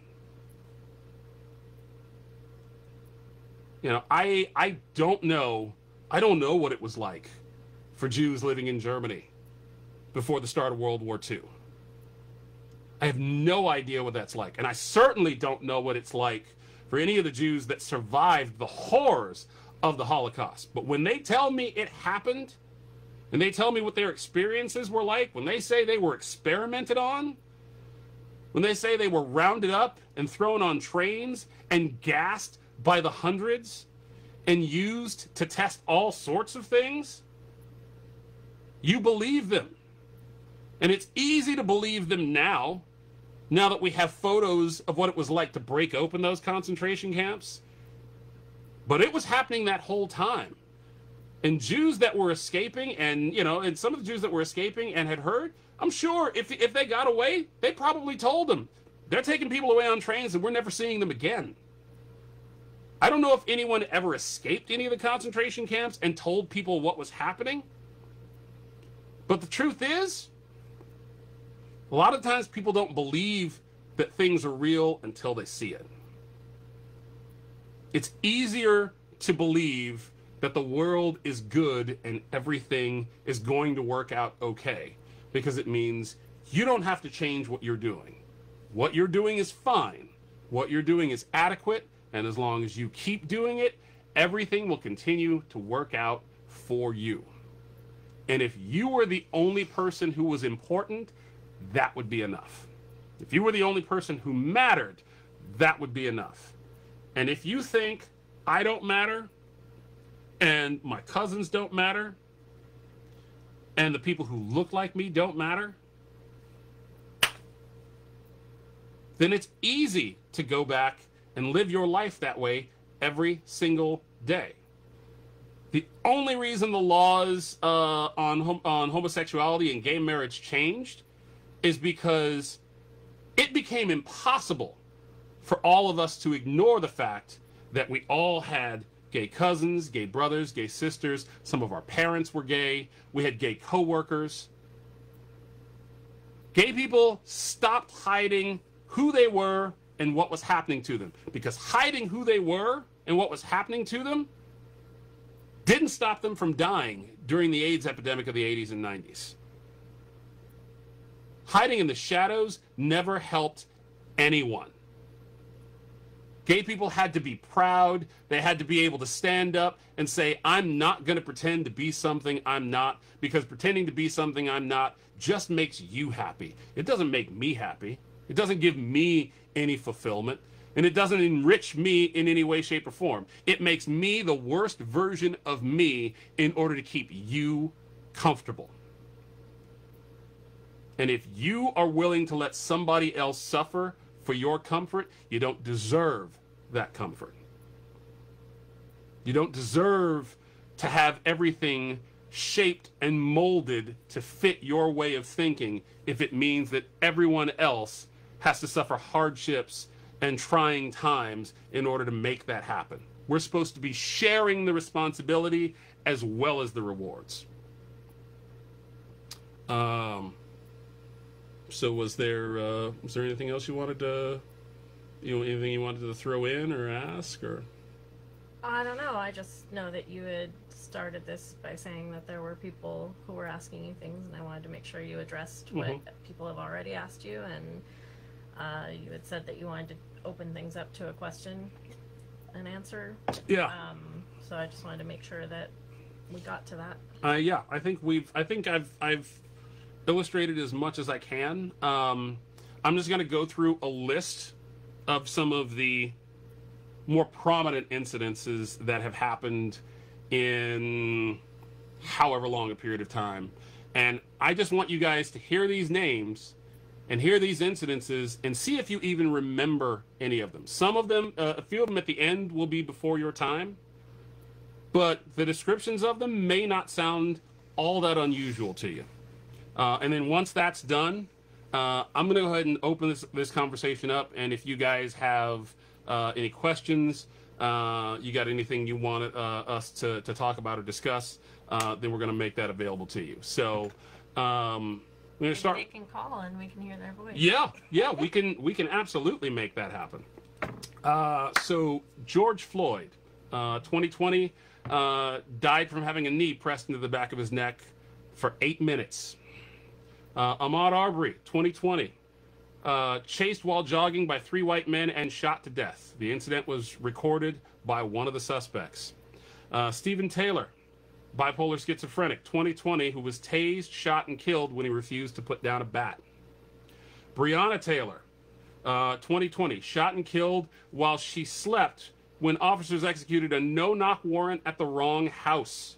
You know, I don't know what it was like for Jews living in Germany before the start of World War II. I have no idea what that's like. And I certainly don't know what it's like for any of the Jews that survived the horrors of the Holocaust. But when they tell me it happened, and they tell me what their experiences were like, when they say they were experimented on, when they say they were rounded up and thrown on trains and gassed by the hundreds, and used to test all sorts of things, you believe them. And it's easy to believe them now that we have photos of what it was like to break open those concentration camps. But it was happening that whole time. And Jews that were escaping, and some of the Jews that were escaping and had heard, I'm sure if they got away, they probably told them, they're taking people away on trains and we're never seeing them again. I don't know if anyone ever escaped any of the concentration camps and told people what was happening. But the truth is, a lot of times people don't believe that things are real until they see it. It's easier to believe that the world is good and everything is going to work out okay, because it means you don't have to change what you're doing. What you're doing is fine. What you're doing is adequate, and as long as you keep doing it, everything will continue to work out for you. And if you were the only person who was important, that would be enough. If you were the only person who mattered, that would be enough. And if you think I don't matter, and my cousins don't matter, and the people who look like me don't matter, then it's easy to go back and live your life that way every single day. The only reason the laws on homosexuality and gay marriage changed is because it became impossible for all of us to ignore the fact that we all had gay cousins, gay brothers, gay sisters. Some of our parents were gay. We had gay coworkers. Gay people stopped hiding who they were and what was happening to them, because hiding who they were and what was happening to them didn't stop them from dying during the AIDS epidemic of the 80s and 90s. Hiding in the shadows never helped anyone. Gay people had to be proud. They had to be able to stand up and say, I'm not going to pretend to be something I'm not, because pretending to be something I'm not just makes you happy. It doesn't make me happy. It doesn't give me any fulfillment, and it doesn't enrich me in any way, shape, or form. It makes me the worst version of me in order to keep you comfortable. And if you are willing to let somebody else suffer for your comfort, you don't deserve that comfort. You don't deserve to have everything shaped and molded to fit your way of thinking if it means that everyone else has to suffer hardships and trying times in order to make that happen. We're supposed to be sharing the responsibility as well as the rewards. So was there anything else you wanted to, anything you wanted to throw in or ask, or? I don't know. I just know that you had started this by saying that there were people who were asking you things, and I wanted to make sure you addressed what people have already asked you, and you had said that you wanted to open things up to a question and answer. Yeah. So I just wanted to make sure that we got to that. Yeah, I think I've illustrated as much as I can. I'm just going to go through a list of some of the more prominent incidences that have happened in however long a period of time. And I just want you guys to hear these names and hear these incidences and see if you even remember any of them. Some of them, a few of them at the end will be before your time, but the descriptions of them may not sound all that unusual to you. And then once that's done, I'm going to go ahead and open this conversation up. And if you guys have any questions, you got anything you want us to talk about or discuss, then we're going to make that available to you. So I'm going to start. They can call and we can hear their voice. Yeah, we can absolutely make that happen. So George Floyd, 2020, died from having a knee pressed into the back of his neck for 8 minutes. Ahmaud Arbery, 2020, chased while jogging by 3 white men and shot to death. The incident was recorded by one of the suspects. Stephen Taylor, bipolar schizophrenic, 2020, who was tased, shot, and killed when he refused to put down a bat. Breonna Taylor, 2020, shot and killed while she slept when officers executed a no-knock warrant at the wrong house.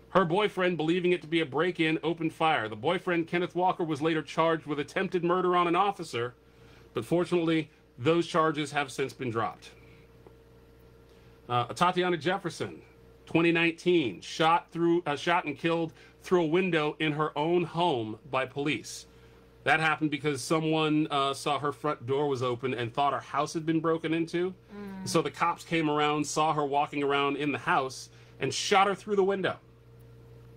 Her boyfriend, believing it to be a break-in, opened fire. The boyfriend, Kenneth Walker, was later charged with attempted murder on an officer, but fortunately, those charges have since been dropped. Tatiana Jefferson, 2019, shot and killed through a window in her own home by police. That happened because someone saw her front door was open and thought her house had been broken into. So the cops came around, saw her walking around in the house, and shot her through the window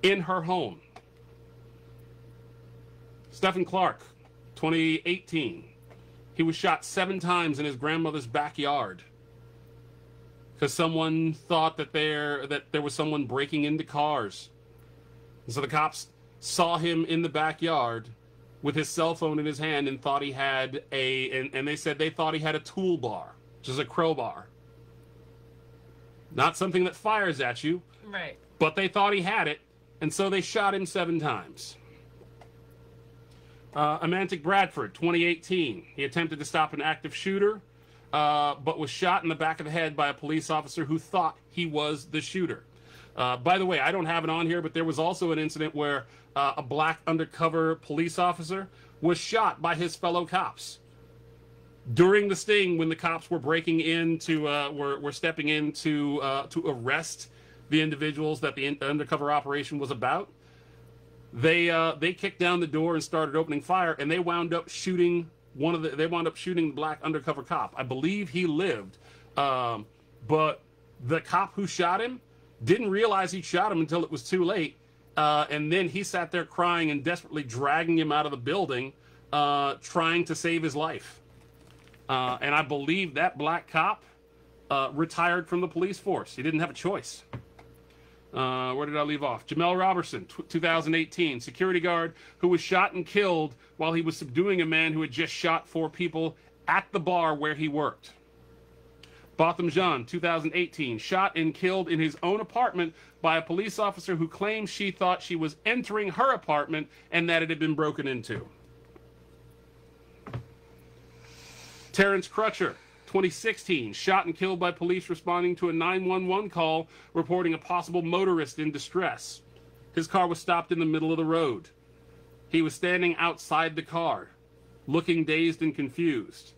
in her home. Stephen Clark, 2018. He was shot 7 times in his grandmother's backyard because someone thought that there was someone breaking into cars. And so the cops saw him in the backyard with his cell phone in his hand and thought he had and they said they thought he had a toolbar, which is a crowbar. Not something that fires at you. Right. But they thought he had it, and so they shot him 7 times. Amantic Bradford, 2018. He attempted to stop an active shooter, but was shot in the back of the head by a police officer who thought he was the shooter. By the way, I don't have it on here, but there was also an incident where a black undercover police officer was shot by his fellow cops. During the sting, when the cops were breaking in were stepping in to arrest the individuals that the undercover operation was about, they kicked down the door and started opening fire, and they wound up shooting the black undercover cop. I believe he lived, but the cop who shot him didn't realize he shot him until it was too late, and then he sat there crying and desperately dragging him out of the building, trying to save his life. And I believe that black cop retired from the police force. He didn't have a choice. Where did I leave off? Jamel Robertson, 2018, security guard who was shot and killed while he was subduing a man who had just shot 4 people at the bar where he worked. Botham Jean, 2018, shot and killed in his own apartment by a police officer who claimed she thought she was entering her apartment and that it had been broken into. Terrence Crutcher, 2016, shot and killed by police responding to a 911 call reporting a possible motorist in distress. His car was stopped in the middle of the road. He was standing outside the car, looking dazed and confused.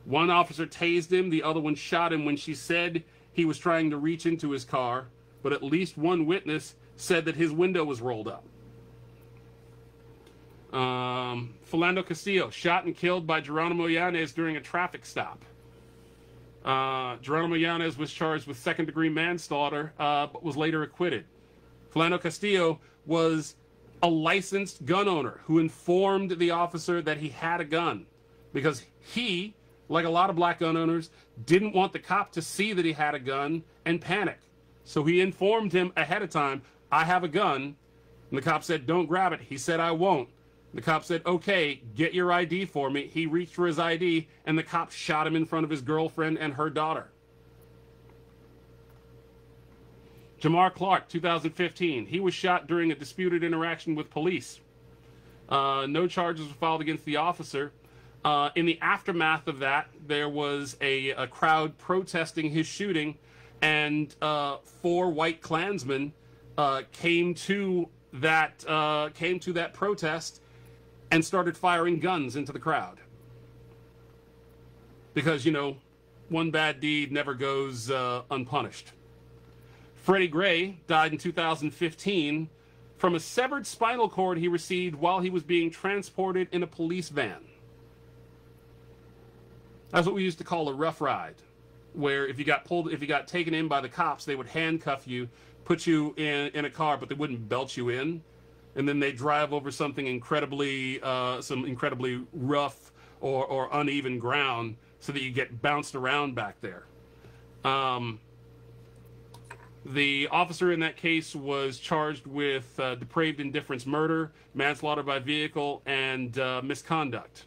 One officer tased him, the other one shot him when she said he was trying to reach into his car, but at least one witness said that his window was rolled up. Philando Castillo, shot and killed by Geronimo Yanez during a traffic stop. Geronimo Yanez was charged with second-degree manslaughter, but was later acquitted. Philando Castillo was a licensed gun owner who informed the officer that he had a gun because he, like a lot of black gun owners, didn't want the cop to see that he had a gun and panic. So he informed him ahead of time, I have a gun. And the cop said, don't grab it. He said, I won't. The cop said, okay, get your ID for me. He reached for his ID, and the cop shot him in front of his girlfriend and her daughter. Jamar Clark, 2015. He was shot during a disputed interaction with police. No charges were filed against the officer. In the aftermath of that, there was a crowd protesting his shooting, and 4 white Klansmen came to that protest and started firing guns into the crowd. Because, one bad deed never goes unpunished. Freddie Gray died in 2015 from a severed spinal cord he received while he was being transported in a police van. That's what we used to call a rough ride, where if you got taken in by the cops, they would handcuff you, put you in a car, but they wouldn't belt you in. And then they drive over some incredibly rough or uneven ground so that you get bounced around back there. The officer in that case was charged with depraved indifference murder, manslaughter by vehicle, and misconduct.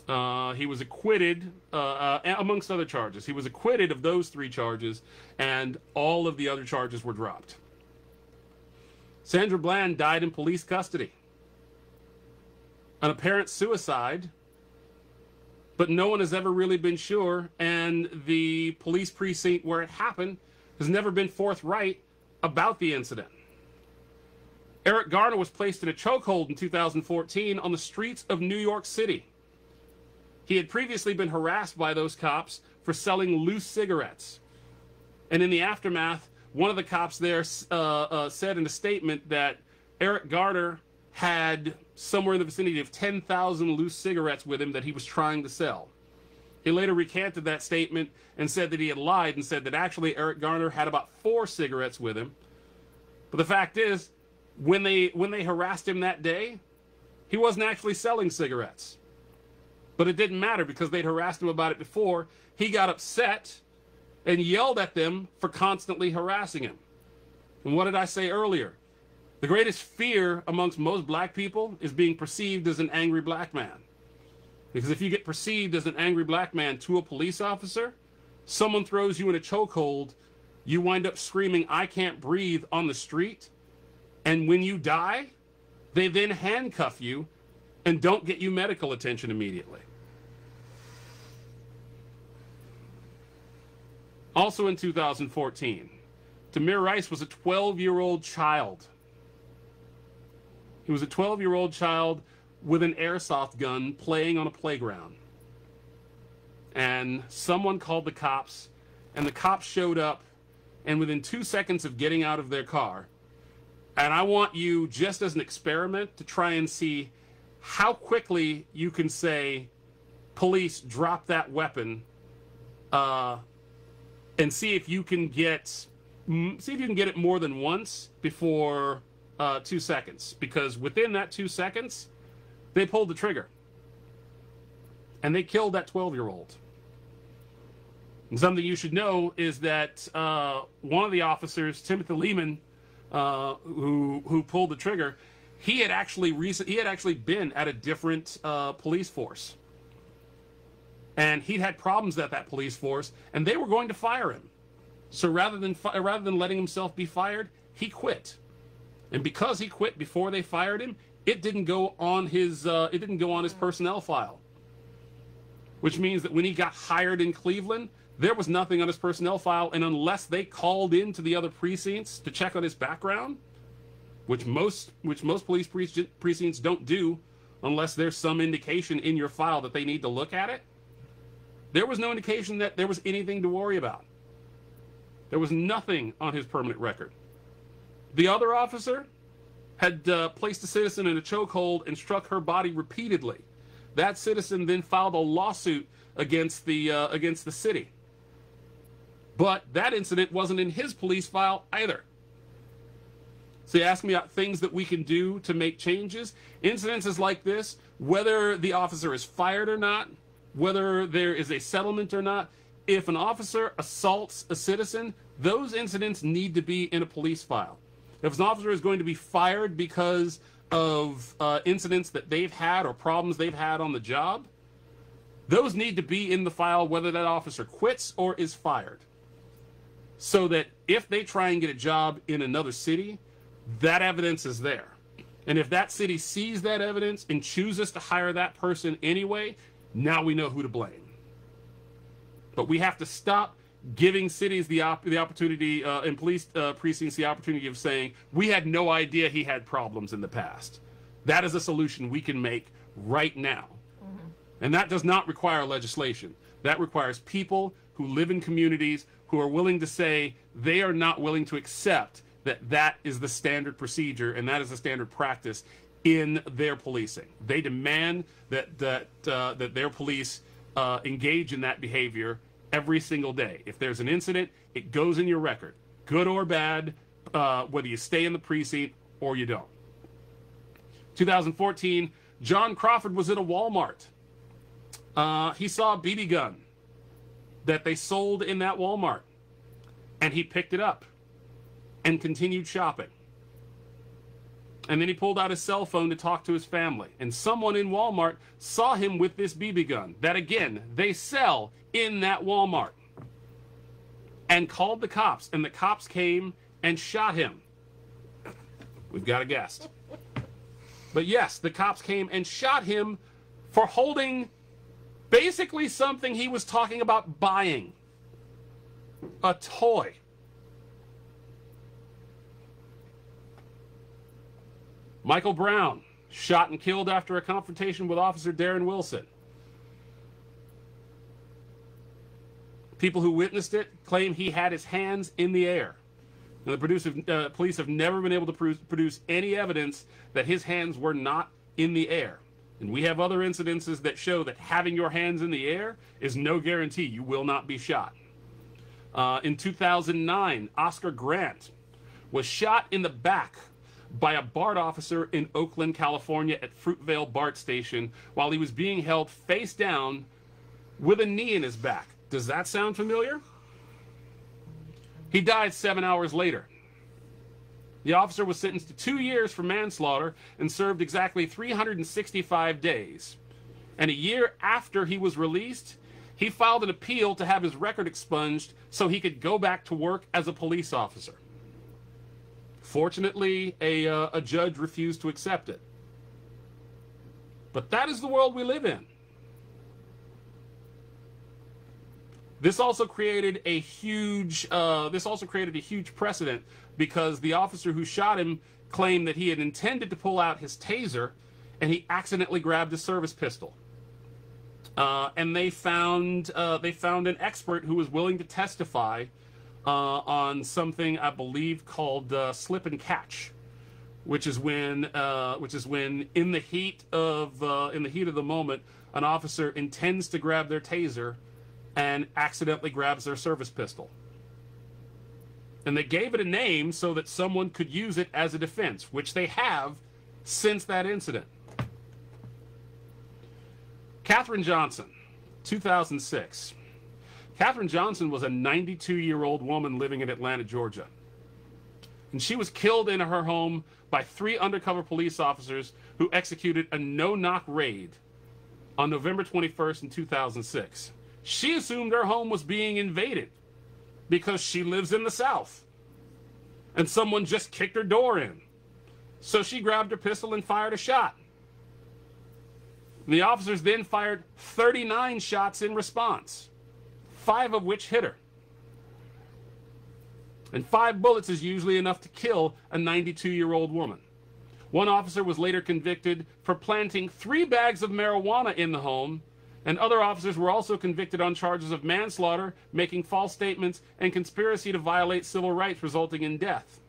He was acquitted, amongst other charges. He was acquitted of those 3 charges, and all of the other charges were dropped. Sandra Bland died in police custody. An apparent suicide but no one has ever really been sure, and the police precinct where it happened has never been forthright about the incident. Eric Garner was placed in a chokehold in 2014 on the streets of New York City. He had previously been harassed by those cops for selling loose cigarettes. And in the aftermath, one of the cops there said in a statement that Eric Garner had somewhere in the vicinity of 10,000 loose cigarettes with him that he was trying to sell. He later recanted that statement and said that he had lied and said that actually Eric Garner had about 4 cigarettes with him. But the fact is, when they harassed him that day, he wasn't actually selling cigarettes. But it didn't matter because they'd harassed him about it before. He got upset and yelled at them for constantly harassing him. And what did I say earlier? The greatest fear amongst most black people is being perceived as an angry black man. Because if you get perceived as an angry black man to a police officer, someone throws you in a chokehold, you wind up screaming, "I can't breathe," on the street. And when you die, they then handcuff you and don't get you medical attention immediately. Also in 2014, Tamir Rice was a 12-year-old child. He was a 12-year-old child with an airsoft gun playing on a playground. And someone called the cops, and the cops showed up, and within 2 seconds of getting out of their car, and I want you, just as an experiment, to try and see how quickly you can say, "Police, drop that weapon," and see if you can get it more than once before 2 seconds. Because within that 2 seconds, they pulled the trigger, and they killed that 12-year-old. And something you should know is that one of the officers, Timothy Lehman, who pulled the trigger, he had actually been at a different police force, and he'd had problems at that police force, and they were going to fire him. So rather than letting himself be fired, he quit. And because he quit before they fired him, it didn't go on his personnel file, which means that when he got hired in Cleveland, there was nothing on his personnel file, and unless they called into the other precincts to check on his background, which most police precincts don't do unless there's some indication in your file that they need to look at it, there was no indication that there was anything to worry about. There was nothing on his permanent record. The other officer had placed a citizen in a chokehold and struck her body repeatedly. That citizen then filed a lawsuit against the city. But that incident wasn't in his police file either. So you ask me about things that we can do to make changes. Incidences like this, whether the officer is fired or not, whether there is a settlement or not, if an officer assaults a citizen, those incidents need to be in a police file. If an officer is going to be fired because of incidents that they've had or problems they've had on the job, those need to be in the file whether that officer quits or is fired. So that if they try and get a job in another city, that evidence is there. And if that city sees that evidence and chooses to hire that person anyway, now we know who to blame. But we have to stop giving cities the opportunity and police precincts the opportunity of saying, "We had no idea he had problems in the past." That is a solution we can make right now. Mm-hmm. And that does not require legislation. That requires people who live in communities who are willing to say they are not willing to accept that that is the standard procedure and that is the standard practice in their policing. They demand that their police engage in that behavior every single day. If there's an incident, it goes in your record, good or bad, whether you stay in the precinct or you don't. 2014, John Crawford was at a Walmart. He saw a BB gun that they sold in that Walmart, and he picked it up and continued shopping. And then he pulled out his cell phone to talk to his family. And someone in Walmart saw him with this BB gun that, again, they sell in that Walmart, and called the cops. And the cops came and shot him. We've got a guest. But yes, the cops came and shot him for holding Basically something he was talking about buying. A toy. Michael Brown, shot and killed after a confrontation with Officer Darren Wilson. People who witnessed it claim he had his hands in the air. And the police have never been able to produce any evidence that his hands were not in the air. And we have other incidences that show that having your hands in the air is no guarantee you will not be shot. In 2009, Oscar Grant was shot in the back by a BART officer in Oakland, California at Fruitvale BART station while he was being held face down with a knee in his back. Does that sound familiar? He died 7 hours later. The officer was sentenced to 2 years for manslaughter and served exactly 365 days. And a year after he was released, he filed an appeal to have his record expunged so he could go back to work as a police officer. Fortunately, a judge refused to accept it. But that is the world we live in. This also created a huge precedent because the officer who shot him claimed that he had intended to pull out his taser and he accidentally grabbed his service pistol. And they found an expert who was willing to testify on something I believe called slip and catch, which is when in the heat of the moment an officer intends to grab their taser and accidentally grabs their service pistol. And they gave it a name so that someone could use it as a defense, which they have since that incident. Katherine Johnson, 2006. Katherine Johnson was a 92-year-old woman living in Atlanta, Georgia. And she was killed in her home by 3 undercover police officers who executed a no-knock raid on November 21st in 2006. She assumed her home was being invaded because she lives in the South. And someone just kicked her door in. So she grabbed her pistol and fired a shot. And the officers then fired 39 shots in response, 5 of which hit her. And 5 bullets is usually enough to kill a 92-year-old woman. One officer was later convicted for planting 3 bags of marijuana in the home, and other officers were also convicted on charges of manslaughter, making false statements, and conspiracy to violate civil rights resulting in death.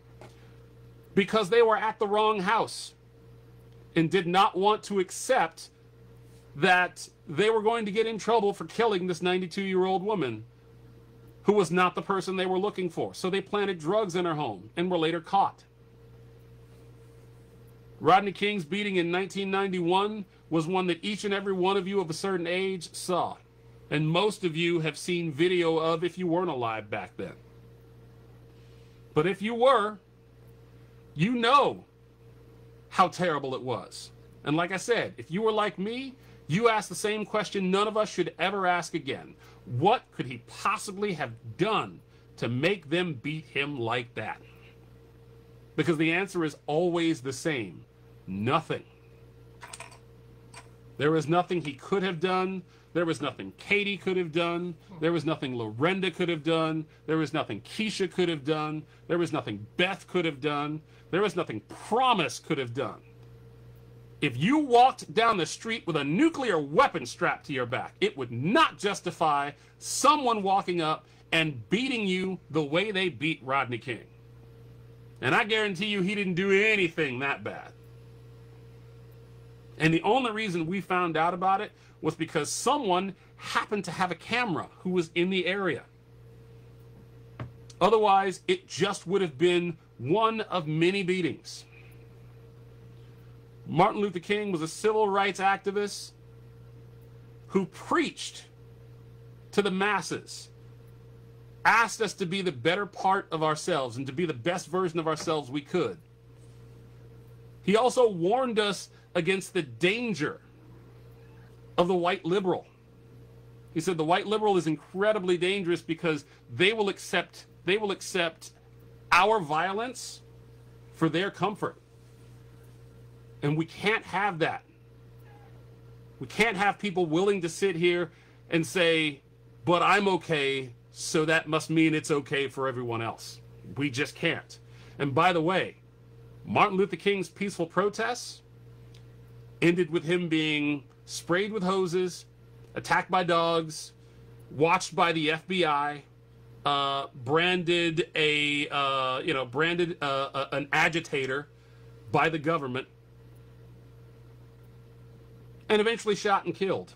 Because they were at the wrong house and did not want to accept that they were going to get in trouble for killing this 92-year-old woman who was not the person they were looking for. So they planted drugs in her home and were later caught. Rodney King's beating in 1991 was one that each and every one of you of a certain age saw. And most of you have seen video of if you weren't alive back then. But if you were, you know how terrible it was. And like I said, if you were like me, you asked the same question none of us should ever ask again. What could he possibly have done to make them beat him like that? Because the answer is always the same. Nothing. There was nothing he could have done. There was nothing Katie could have done. There was nothing Lorenda could have done. There was nothing Keisha could have done. There was nothing Beth could have done. There was nothing Promise could have done. If you walked down the street with a nuclear weapon strapped to your back, it would not justify someone walking up and beating you the way they beat Rodney King. And I guarantee you he didn't do anything that bad. And the only reason we found out about it was because someone happened to have a camera who was in the area. Otherwise, it just would have been one of many beatings. Martin Luther King was a civil rights activist who preached to the masses, asked us to be the better part of ourselves and to be the best version of ourselves we could. He also warned us against the danger of the white liberal. He said the white liberal is incredibly dangerous because they will accept our violence for their comfort. And we can't have that. We can't have people willing to sit here and say, but I'm okay, so that must mean it's okay for everyone else. We just can't. And by the way, Martin Luther King's peaceful protests ended with him being sprayed with hoses, attacked by dogs, watched by the FBI, branded an agitator by the government, and eventually shot and killed.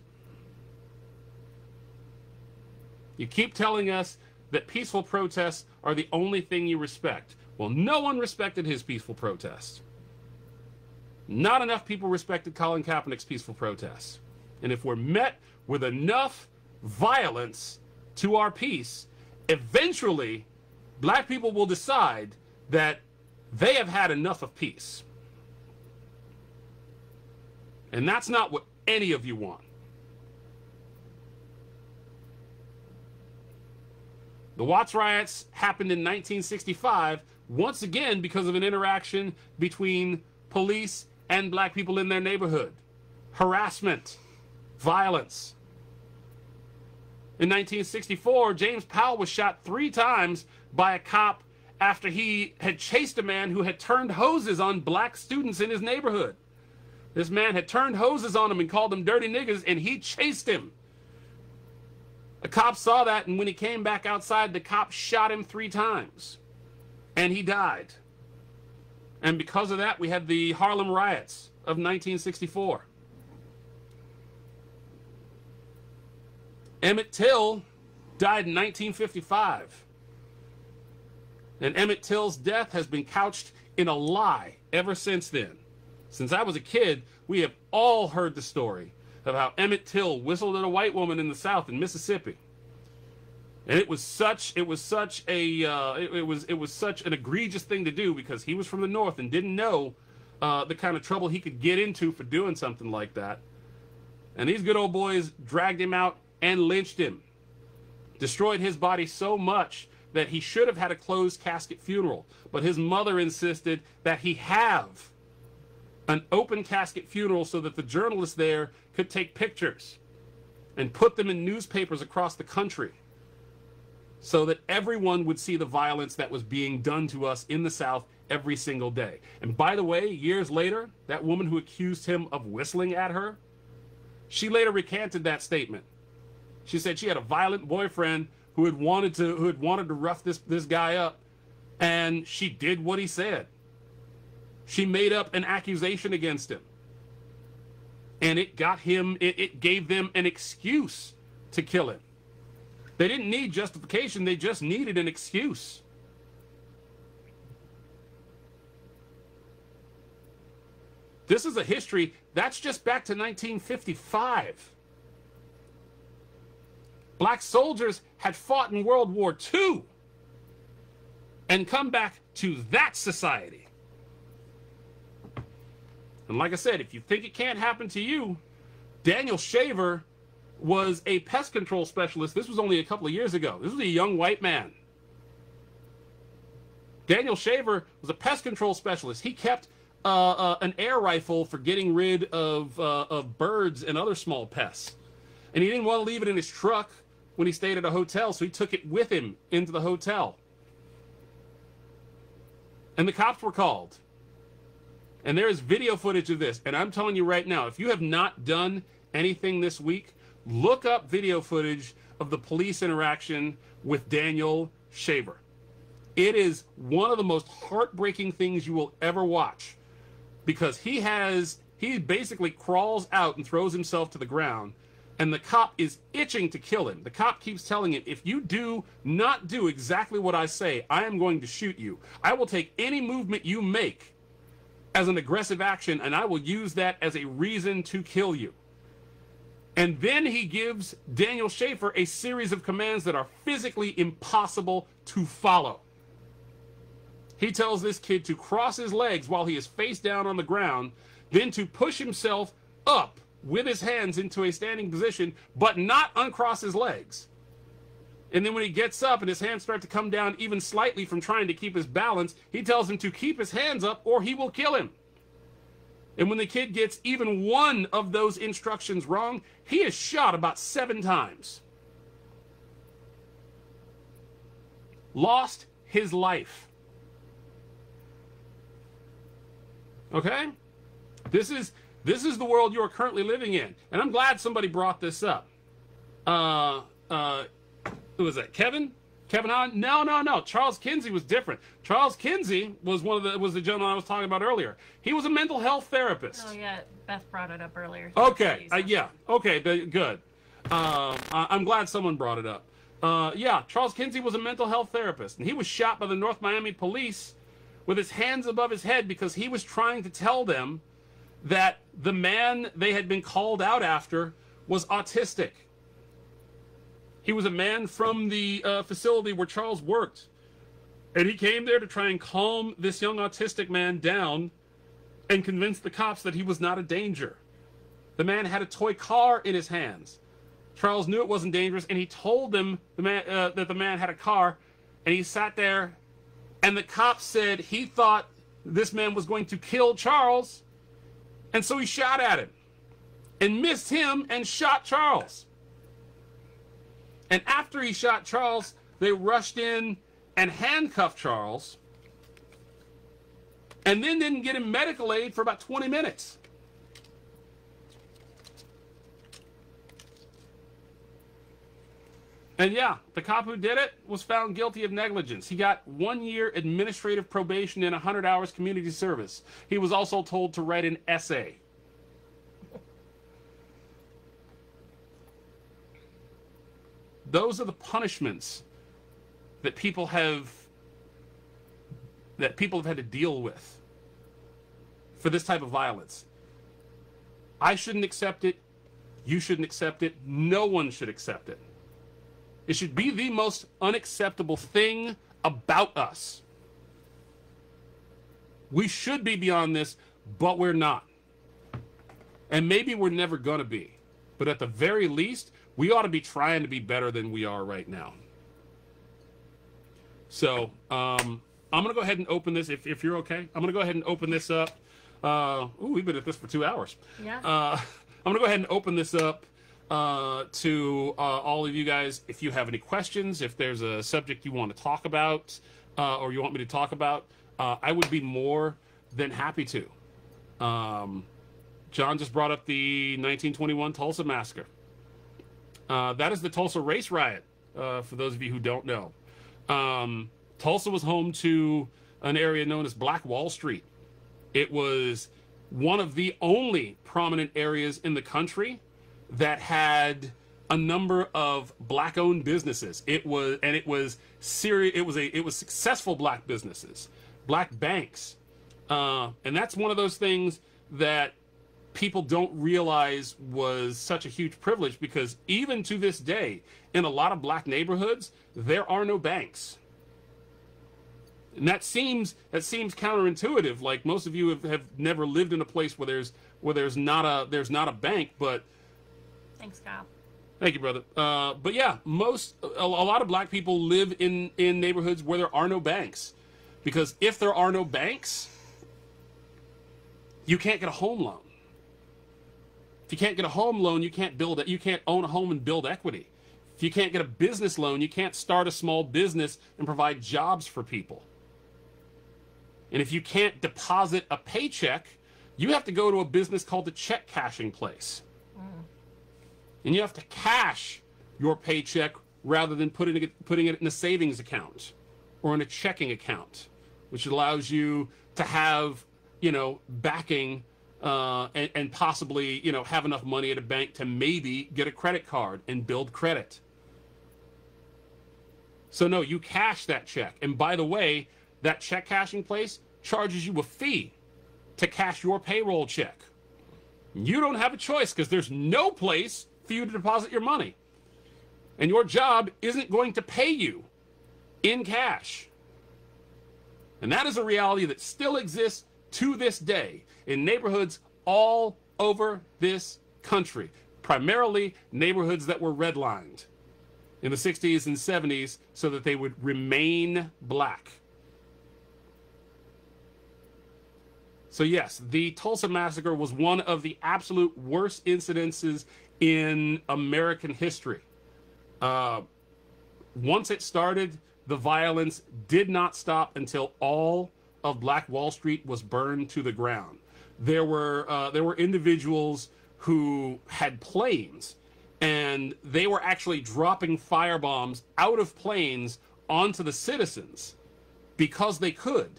You keep telling us that peaceful protests are the only thing you respect. Well, no one respected his peaceful protests. Not enough people respected Colin Kaepernick's peaceful protests. And if we're met with enough violence to our peace, eventually black people will decide that they have had enough of peace. And that's not what any of you want. The Watts riots happened in 1965, once again because of an interaction between police and black people in their neighborhood. Harassment, violence. In 1964, James Powell was shot 3 times by a cop after he had chased a man who had turned hoses on black students in his neighborhood. This man had turned hoses on him and called them dirty niggas, and he chased him. A cop saw that, and when he came back outside, the cop shot him 3 times. And he died. And because of that, we had the Harlem riots of 1964. Emmett Till died in 1955. And Emmett Till's death has been couched in a lie ever since then. Since I was a kid, we have all heard the story of how Emmett Till whistled at a white woman in the South in Mississippi. And it was such an egregious thing to do because he was from the North and didn't know the kind of trouble he could get into for doing something like that. And these good old boys dragged him out and lynched him. Destroyed his body so much that he should have had a closed casket funeral. But his mother insisted that he have an open casket funeral so that the journalists there could take pictures and put them in newspapers across the country so that everyone would see the violence that was being done to us in the South every single day. And by the way, years later, that woman who accused him of whistling at her, she later recanted that statement. She said she had a violent boyfriend who had wanted to rough this guy up, and she did what he said. She made up an accusation against him. And it gave them an excuse to kill him. They didn't need justification, they just needed an excuse. This is a history that's just back to 1955. Black soldiers had fought in World War II and come back to that society. And like I said, if you think it can't happen to you, Daniel Shaver was a pest control specialist. This was only a couple of years ago. This was a young white man. Daniel Shaver was a pest control specialist. He kept an air rifle for getting rid of birds and other small pests. And he didn't want to leave it in his truck when he stayed at a hotel, so he took it with him into the hotel. And the cops were called. And there is video footage of this. And I'm telling you right now, if you have not done anything this week, look up video footage of the police interaction with Daniel Shaver. It is one of the most heartbreaking things you will ever watch, because he basically crawls out and throws himself to the ground, and the cop is itching to kill him. The cop keeps telling him, if you do not do exactly what I say, I am going to shoot you. I will take any movement you make as an aggressive action, and I will use that as a reason to kill you. And then he gives Daniel Shaver a series of commands that are physically impossible to follow. He tells this kid to cross his legs while he is face down on the ground, then to push himself up with his hands into a standing position, but not uncross his legs. And then when he gets up and his hands start to come down even slightly from trying to keep his balance, he tells him to keep his hands up or he will kill him. And when the kid gets even one of those instructions wrong, he is shot about 7 times. Lost his life. Okay? This is the world you are currently living in. And I'm glad somebody brought this up. Who was that? Kevin Hahn? No. Charles Kinsey was different. Charles Kinsey was the gentleman I was talking about earlier. He was a mental health therapist. Oh yeah, Beth brought it up earlier. Okay. Yeah. Okay. Good. I'm glad someone brought it up. Yeah, Charles Kinsey was a mental health therapist, and he was shot by the North Miami police with his hands above his head because he was trying to tell them that the man they had been called out after was autistic. He was a man from the facility where Charles worked. And he came there to try and calm this young autistic man down and convince the cops that he was not a danger. The man had a toy car in his hands. Charles knew it wasn't dangerous, and he told them that the man had a car, and he sat there, and the cops said he thought this man was going to kill Charles, and so he shot at him and missed him and shot Charles. And after he shot Charles, they rushed in and handcuffed Charles and then didn't get him medical aid for about 20 minutes. And yeah, the cop who did it was found guilty of negligence. He got 1 year administrative probation and 100 hours community service. He was also told to write an essay. Those are the punishments that people have had to deal with for this type of violence. I shouldn't accept it. You shouldn't accept it. No one should accept it. It should be the most unacceptable thing about us. We should be beyond this, but we're not. And maybe we're never going to be. But at the very least, we ought to be trying to be better than we are right now. So, I'm going to go ahead and open this, if you're okay. I'm going to go ahead and open this up. We've been at this for 2 hours. Yeah. I'm going to go ahead and open this up to all of you guys. If you have any questions, if there's a subject you want to talk about, or you want me to talk about, I would be more than happy to. John just brought up the 1921 Tulsa Massacre. That is the Tulsa Race Riot, for those of you who don't know. Tulsa was home to an area known as Black Wall Street. It was one of the only prominent areas in the country that had a number of black-owned businesses. It was successful black businesses, black banks, and that's one of those things that people don't realize was such a huge privilege, because even to this day, in a lot of black neighborhoods, there are no banks. And that seems counterintuitive. Like, most of you have never lived in a place where there's not a bank, but Thanks, Kyle. thank you, brother. But yeah, a lot of black people live in neighborhoods where there are no banks, because if there are no banks, you can't get a home loan. If you can't get a home loan, you can't own a home and build equity. If you can't get a business loan, you can't start a small business and provide jobs for people. And if you can't deposit a paycheck, you have to go to a business called the check cashing place. And you have to cash your paycheck rather than putting it in a savings account or in a checking account, which allows you to have, backing and possibly, have enough money at a bank to maybe get a credit card and build credit. So no, you cash that check. And by the way, that check cashing place charges you a fee to cash your payroll check. You don't have a choice, because there's no place for you to deposit your money. And your job isn't going to pay you in cash. And that is a reality that still exists to this day in neighborhoods all over this country. Primarily neighborhoods that were redlined in the 60s and 70s so that they would remain black. So yes, the Tulsa Massacre was one of the absolute worst incidences in American history. Once it started, the violence did not stop until all of Black Wall Street was burned to the ground. There were individuals who had planes, and they were actually dropping firebombs out of planes onto the citizens because they could.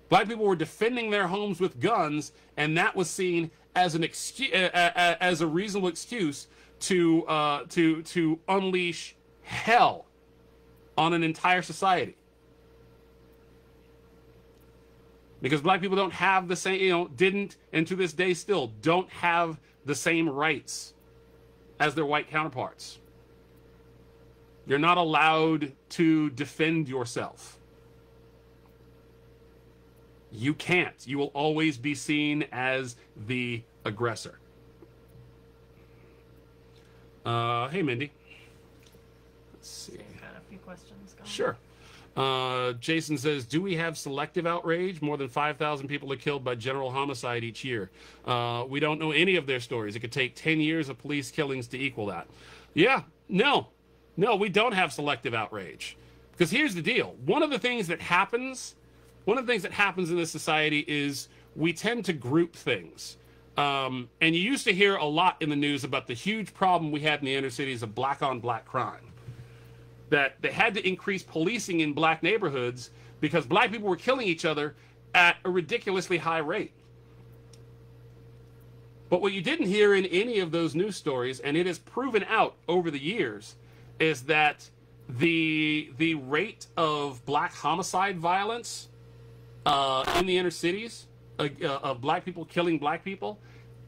Black people were defending their homes with guns, and that was seen as an as a reasonable excuse to unleash hell on an entire society. Because black people don't have the same, didn't, and to this day still don't have the same rights as their white counterparts. You're not allowed to defend yourself. You can't. You will always be seen as the aggressor. Hey, Mindy. Let's see. Got a few questions going. Sure. Jason says, do we have selective outrage? More than 5,000 people are killed by general homicide each year. We don't know any of their stories. It could take 10 years of police killings to equal that. Yeah, no, we don't have selective outrage. Because here's the deal. One of the things that happens in this society is we tend to group things. And you used to hear a lot in the news about the huge problem we had in the inner cities of black-on-black crime. That they had to increase policing in black neighborhoods because black people were killing each other at a ridiculously high rate. But what you didn't hear in any of those news stories, and it has proven out over the years, is that the rate of black homicide violence in the inner cities, of black people killing black people,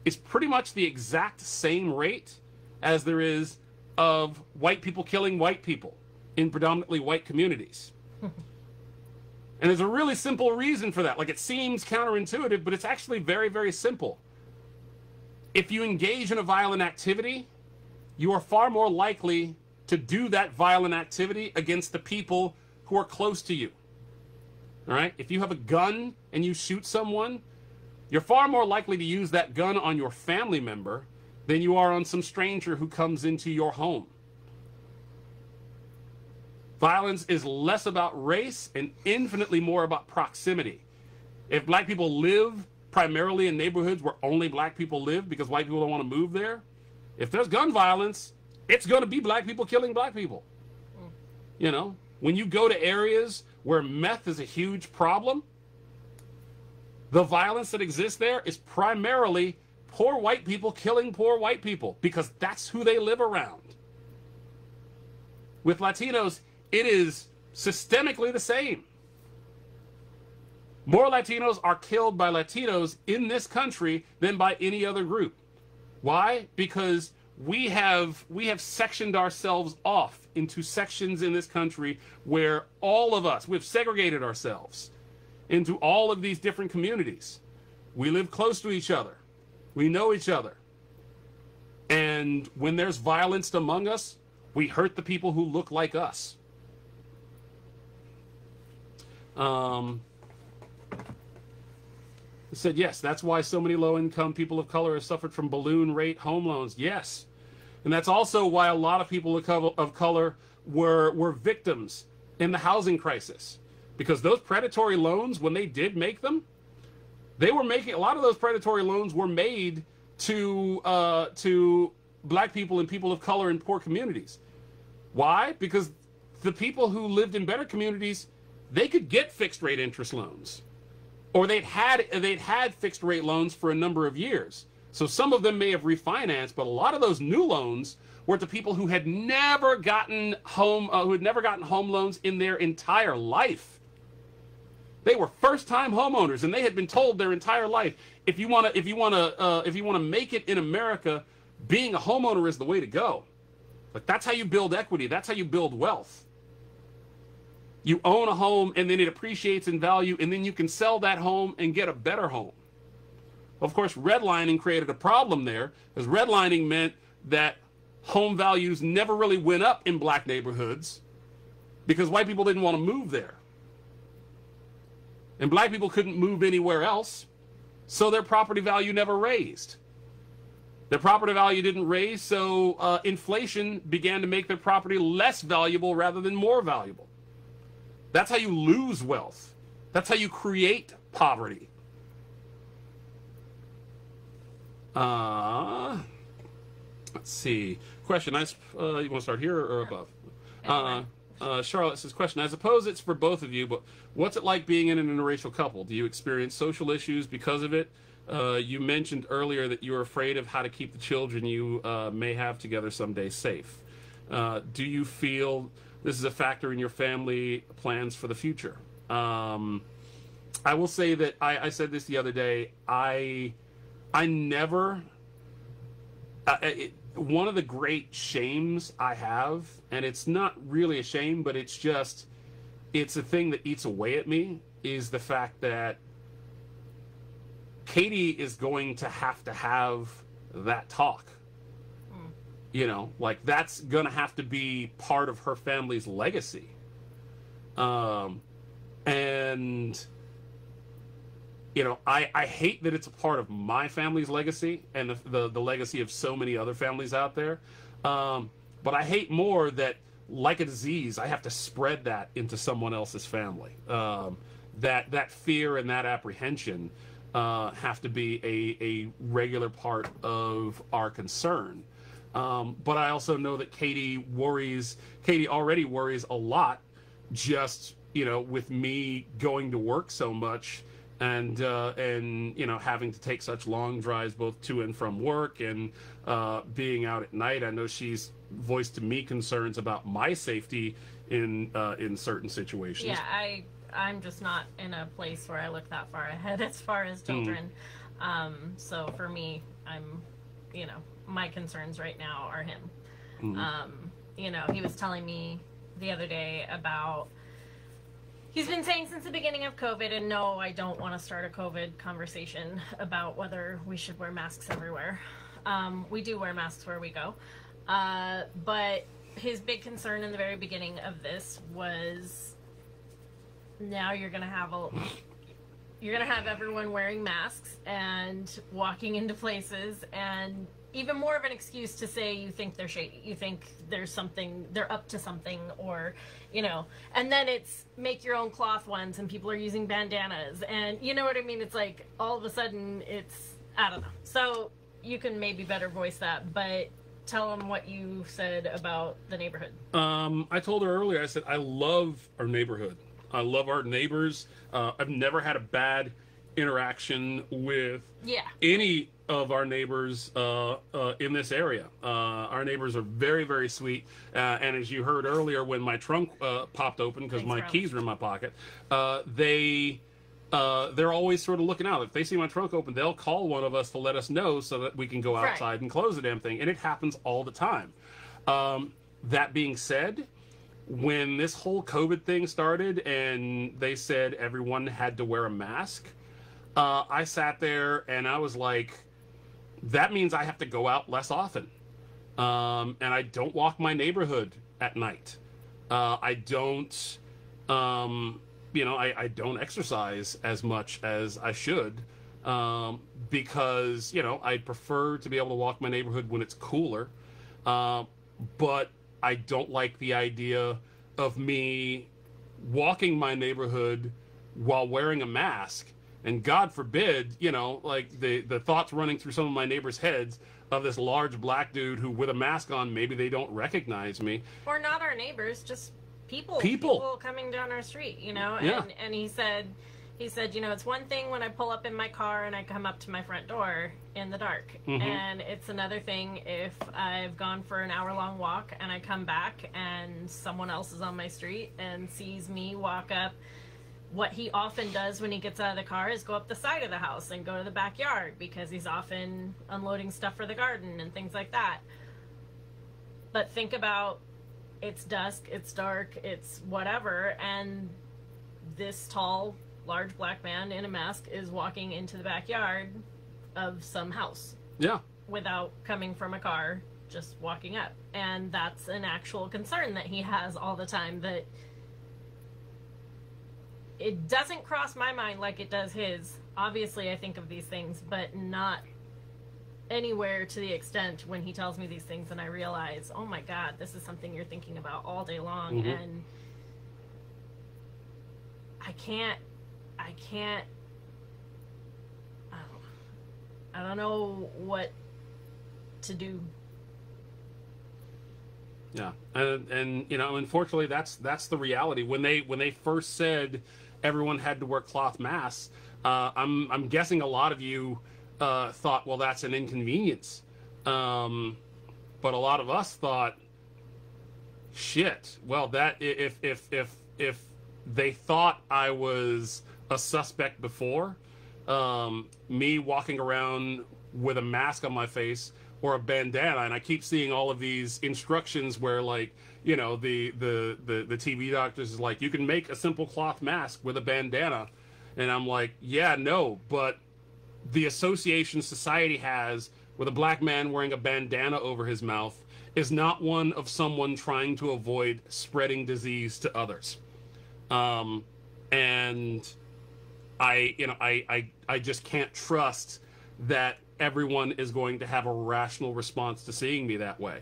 is pretty much the exact same rate as there is of white people killing white people in predominantly white communities. And there's a really simple reason for that. Like, it seems counterintuitive, but it's actually very, very simple. If you engage in a violent activity, you are far more likely to do that violent activity against the people who are close to you. All right? If you have a gun and you shoot someone, you're far more likely to use that gun on your family member than you are on some stranger who comes into your home. Violence is less about race and infinitely more about proximity. If black people live primarily in neighborhoods where only black people live because white people don't want to move there, if there's gun violence, it's going to be black people killing black people. You know, when you go to areas where meth is a huge problem, the violence that exists there is primarily poor white people killing poor white people because that's who they live around. With Latinos, it is systemically the same. More Latinos are killed by Latinos in this country than by any other group. Why? Because we have sectioned ourselves off into sections in this country where all of us, we've segregated ourselves into all of these different communities. We live close to each other. We know each other. And when there's violence among us, we hurt the people who look like us. It said, yes, that's why so many low-income people of color have suffered from balloon rate home loans. Yes. And that's also why a lot of people of color were victims in the housing crisis. Because those predatory loans, when they did make them, they were making, a lot of those predatory loans were made to black people and people of color in poor communities. Why? Because the people who lived in better communities, they could get fixed rate interest loans, or they'd had fixed rate loans for a number of years. So some of them may have refinanced, but a lot of those new loans were to people who had never gotten home loans in their entire life. They were first-time homeowners, and they had been told their entire life, if you want to make it in America, being a homeowner is the way to go. Like, that's how you build equity. That's how you build wealth. You own a home, and then it appreciates in value, and then you can sell that home and get a better home. Of course, redlining created a problem there, because redlining meant that home values never really went up in black neighborhoods because white people didn't want to move there. And black people couldn't move anywhere else, so their property value never raised. Their property value didn't raise, so inflation began to make their property less valuable rather than more valuable. That's how you lose wealth. That's how you create poverty. Let's see. Question. You want to start here or above? Charlotte says, question, I suppose it's for both of you, but what's it like being in an interracial couple? Do you experience social issues because of it? You mentioned earlier that you were afraid of how to keep the children you may have together someday safe. Do you feel this is a factor in your family plans for the future? I will say that I said this the other day. I never... one of the great shames I have, and it's not really a shame, but it's a thing that eats away at me, is the fact that Katie is going to have that talk. You know, like, that's going to have to be part of her family's legacy. And, you know, I hate that it's a part of my family's legacy and the legacy of so many other families out there. But I hate more that, like a disease, I have to spread that into someone else's family. That fear and that apprehension have to be a regular part of our concern. But I also know that Katie already worries a lot, just, you know, with me going to work so much and you know, having to take such long drives both to and from work and being out at night. I know she's voiced to me concerns about my safety in certain situations. Yeah, I'm just not in a place where I look that far ahead as far as children. So for me, you know, my concerns right now are him. You know, he was telling me the other day about, he's been saying since the beginning of COVID, and no, I don't want to start a COVID conversation about whether we should wear masks everywhere. We do wear masks where we go. But his big concern in the very beginning of this was, now you're going to have everyone wearing masks and walking into places, and even more of an excuse to say you think they're shady, you think there's something, they're up to something, or, you know, and then it's make your own cloth ones and people are using bandanas, and you know what I mean? It's like all of a sudden it's, I don't know. So you can maybe better voice that, but tell them what you said about the neighborhood. I told her earlier, I said, I love our neighborhood. I love our neighbors. I've never had a bad interaction with any of our neighbors in this area. Our neighbors are very, very sweet. And as you heard earlier, when my trunk popped open because my keys were in my pocket, they're always sort of looking out. If they see my trunk open, they'll call one of us to let us know so that we can go outside and close the damn thing. And it happens all the time. That being said, when this whole COVID thing started and they said everyone had to wear a mask, I sat there and I was like, that means I have to go out less often. And I don't walk my neighborhood at night. I don't, you know, I don't exercise as much as I should, because, you know, I prefer to be able to walk my neighborhood when it's cooler. But I don't like the idea of me walking my neighborhood while wearing a mask. And God forbid, you know, like the thoughts running through some of my neighbors' heads of this large black dude who, with a mask on, maybe they don't recognize me. Or not our neighbors, just people coming down our street, you know? And he said, you know, it's one thing when I pull up in my car and I come up to my front door in the dark. And it's another thing if I've gone for an hour-long walk and I come back and someone else is on my street and sees me walk up. What he often does when he gets out of the car is go up the side of the house and go to the backyard because he's often unloading stuff for the garden and things like that. But think about, it's dusk, it's dark, it's whatever, and this tall, large black man in a mask is walking into the backyard of some house. Yeah. Without coming from a car, just walking up. And that's an actual concern that he has all the time, that it doesn't cross my mind like it does his. Obviously, I think of these things, but not anywhere to the extent when he tells me these things and I realize, oh my God, this is something you're thinking about all day long. Mm-hmm. And I can't, I don't know what to do. Yeah, and you know, unfortunately, that's the reality. When they first said everyone had to wear cloth masks, I'm guessing a lot of you thought, well, that's an inconvenience, but a lot of us thought, shit. Well, that if they thought I was a suspect before, me walking around with a mask on my face or a bandana, and I keep seeing all of these instructions where, like, you know, the TV doctors is like, you can make a simple cloth mask with a bandana, and I'm like, yeah, no, but the association society has with a black man wearing a bandana over his mouth is not one of someone trying to avoid spreading disease to others. And I just can't trust that everyone is going to have a rational response to seeing me that way.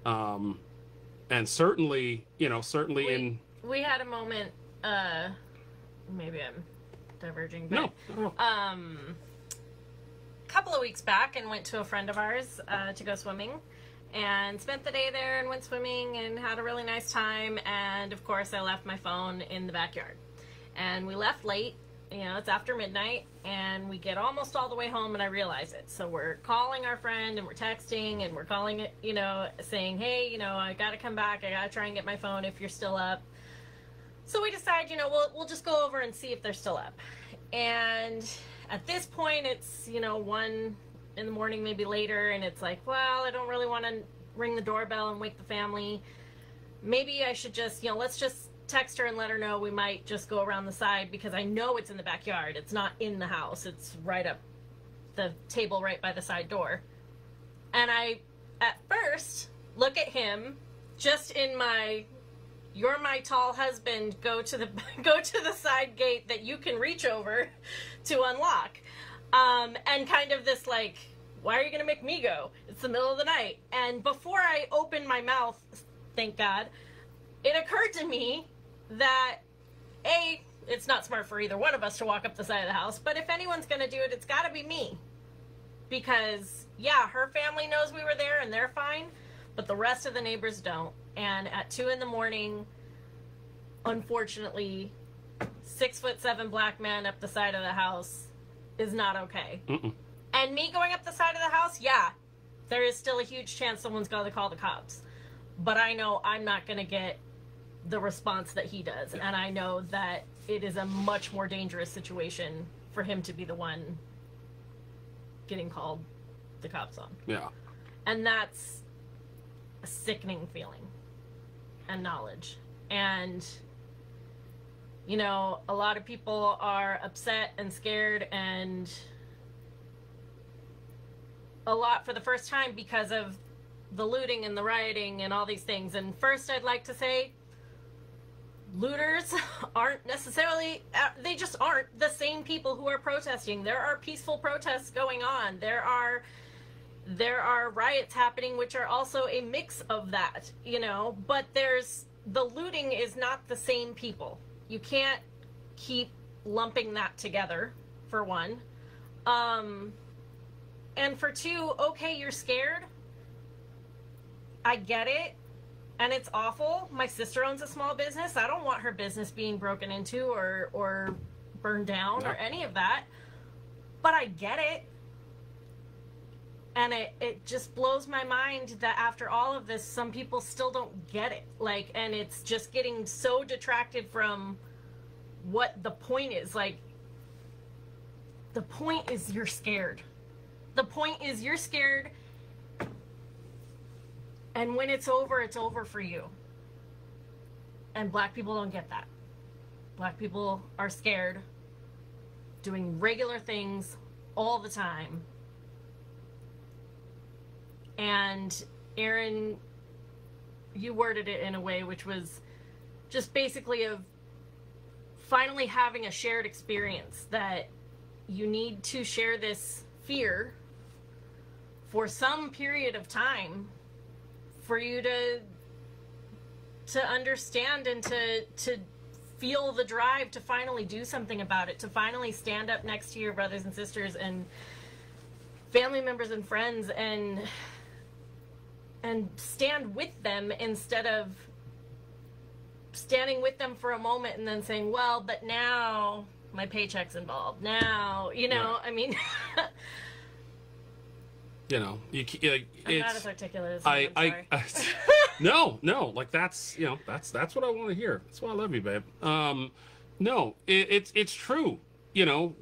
And certainly, we had a moment, maybe I'm diverging, but no. a couple of weeks back, and went to a friend of ours to go swimming, and spent the day there and went swimming and had a really nice time. And of course I left my phone in the backyard, and we left late. You know, it's after midnight, and we get almost all the way home, and I realize it. So we're calling our friend, and we're texting, and we're calling it, you know, saying, hey, you know, I gotta come back. I gotta try and get my phone if you're still up. So we decide, you know, we'll just go over and see if they're still up. And at this point, it's, you know, 1 in the morning, maybe later, and it's like, well, I don't really want to ring the doorbell and wake the family. Maybe I should just, you know, let's just text her and let her know we might just go around the side, because I know it's in the backyard. It's not in the house. It's right up the table right by the side door. And I, at first, look at him just in my, you're my tall husband, go to the side gate that you can reach over to unlock. And kind of this like, why are you going to make me go? It's the middle of the night. And before I opened my mouth, thank God, it occurred to me that, A, it's not smart for either one of us to walk up the side of the house, but if anyone's going to do it, it's got to be me. Because, yeah, her family knows we were there and they're fine, but the rest of the neighbors don't. And at 2 in the morning, unfortunately, 6'7" black man up the side of the house is not okay. Mm-mm. And me going up the side of the house, yeah, there is still a huge chance someone's going to call the cops. But I know I'm not going to get the response that he does. And I know that it is a much more dangerous situation for him to be the one getting called the cops on. Yeah. And that's a sickening feeling and knowledge. And, you know, a lot of people are upset and scared and a lot for the first time because of the looting and the rioting and all these things. And first, I'd like to say, looters aren't necessarily, they just aren't the same people who are protesting. There are peaceful protests going on. There are riots happening, which are also a mix of that, you know, but the looting is not the same people. You can't keep lumping that together, for one. And for two, okay, you're scared. I get it. And it's awful. My sister owns a small business. I don't want her business being broken into or burned down or any of that. But I get it. And it just blows my mind that after all of this, some people still don't get it. Like, and it's just getting so detracted from what the point is. Like, the point is you're scared. The point is you're scared. And when it's over for you. And black people don't get that. Black people are scared, doing regular things all the time. And Aaron, you worded it in a way which was just basically of finally having a shared experience that you need to share this fear for some period of time for you to understand and to feel the drive to finally do something about it, to finally stand up next to your brothers and sisters and family members and friends and stand with them instead of standing with them for a moment and then saying, well, but now my paycheck's involved. Now, you know, Right. I mean, You know, I'm not as articulate as you, I'm sorry. No, like that's, you know, that's what I want to hear. That's why I love you, babe. No, it's true. You know,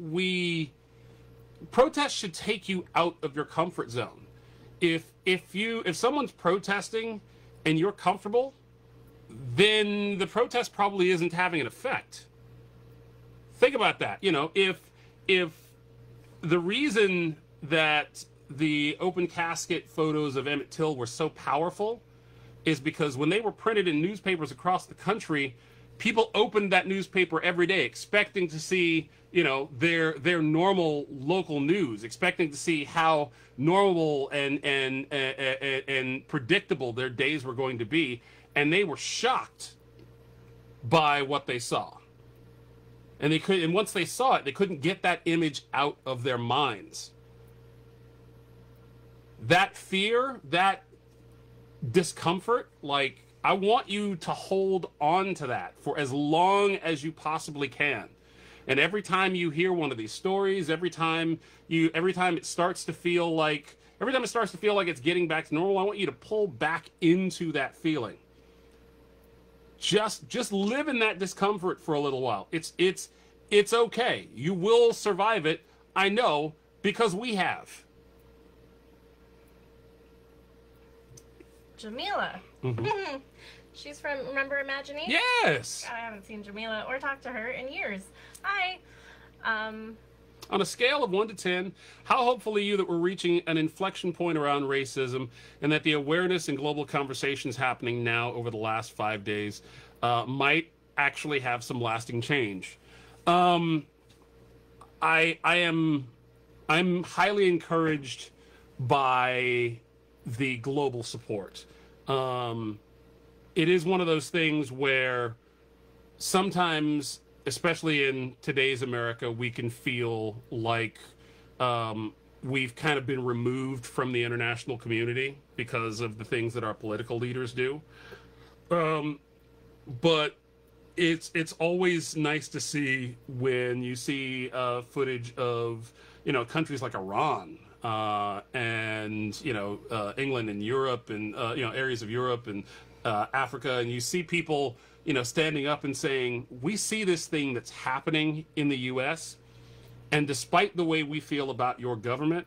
protests should take you out of your comfort zone. If someone's protesting and you're comfortable, then the protest probably isn't having an effect. Think about that. You know, if the reason that the open casket photos of Emmett Till were so powerful is because when they were printed in newspapers across the country, people opened that newspaper every day expecting to see, you know, their normal local news, expecting to see how normal and predictable their days were going to be, and they were shocked by what they saw. And once they saw it, they couldn't get that image out of their minds. That fear, that discomfort, like, I want you to hold on to that for as long as you possibly can. And every time you hear one of these stories, every time it starts to feel like it's getting back to normal, I want you to pull back into that feeling. Just live in that discomfort for a little while. It's okay. You will survive it. I know, because we have. Jamila. Mm-hmm. She's from Remember Imagination? Yes. God, I haven't seen Jamila or talked to her in years. Hi. On a scale of 1 to 10, how hopeful are you that we're reaching an inflection point around racism and that the awareness and global conversations happening now over the last 5 days might actually have some lasting change? I'm highly encouraged by the global support. It is one of those things where sometimes, especially in today's America, we can feel like we've kind of been removed from the international community because of the things that our political leaders do. But it's always nice to see when you see footage of, you know, countries like Iran and, you know, England and Europe and, you know, areas of Europe and Africa, and you see people, you know, standing up and saying, we see this thing that's happening in the U.S., and despite the way we feel about your government,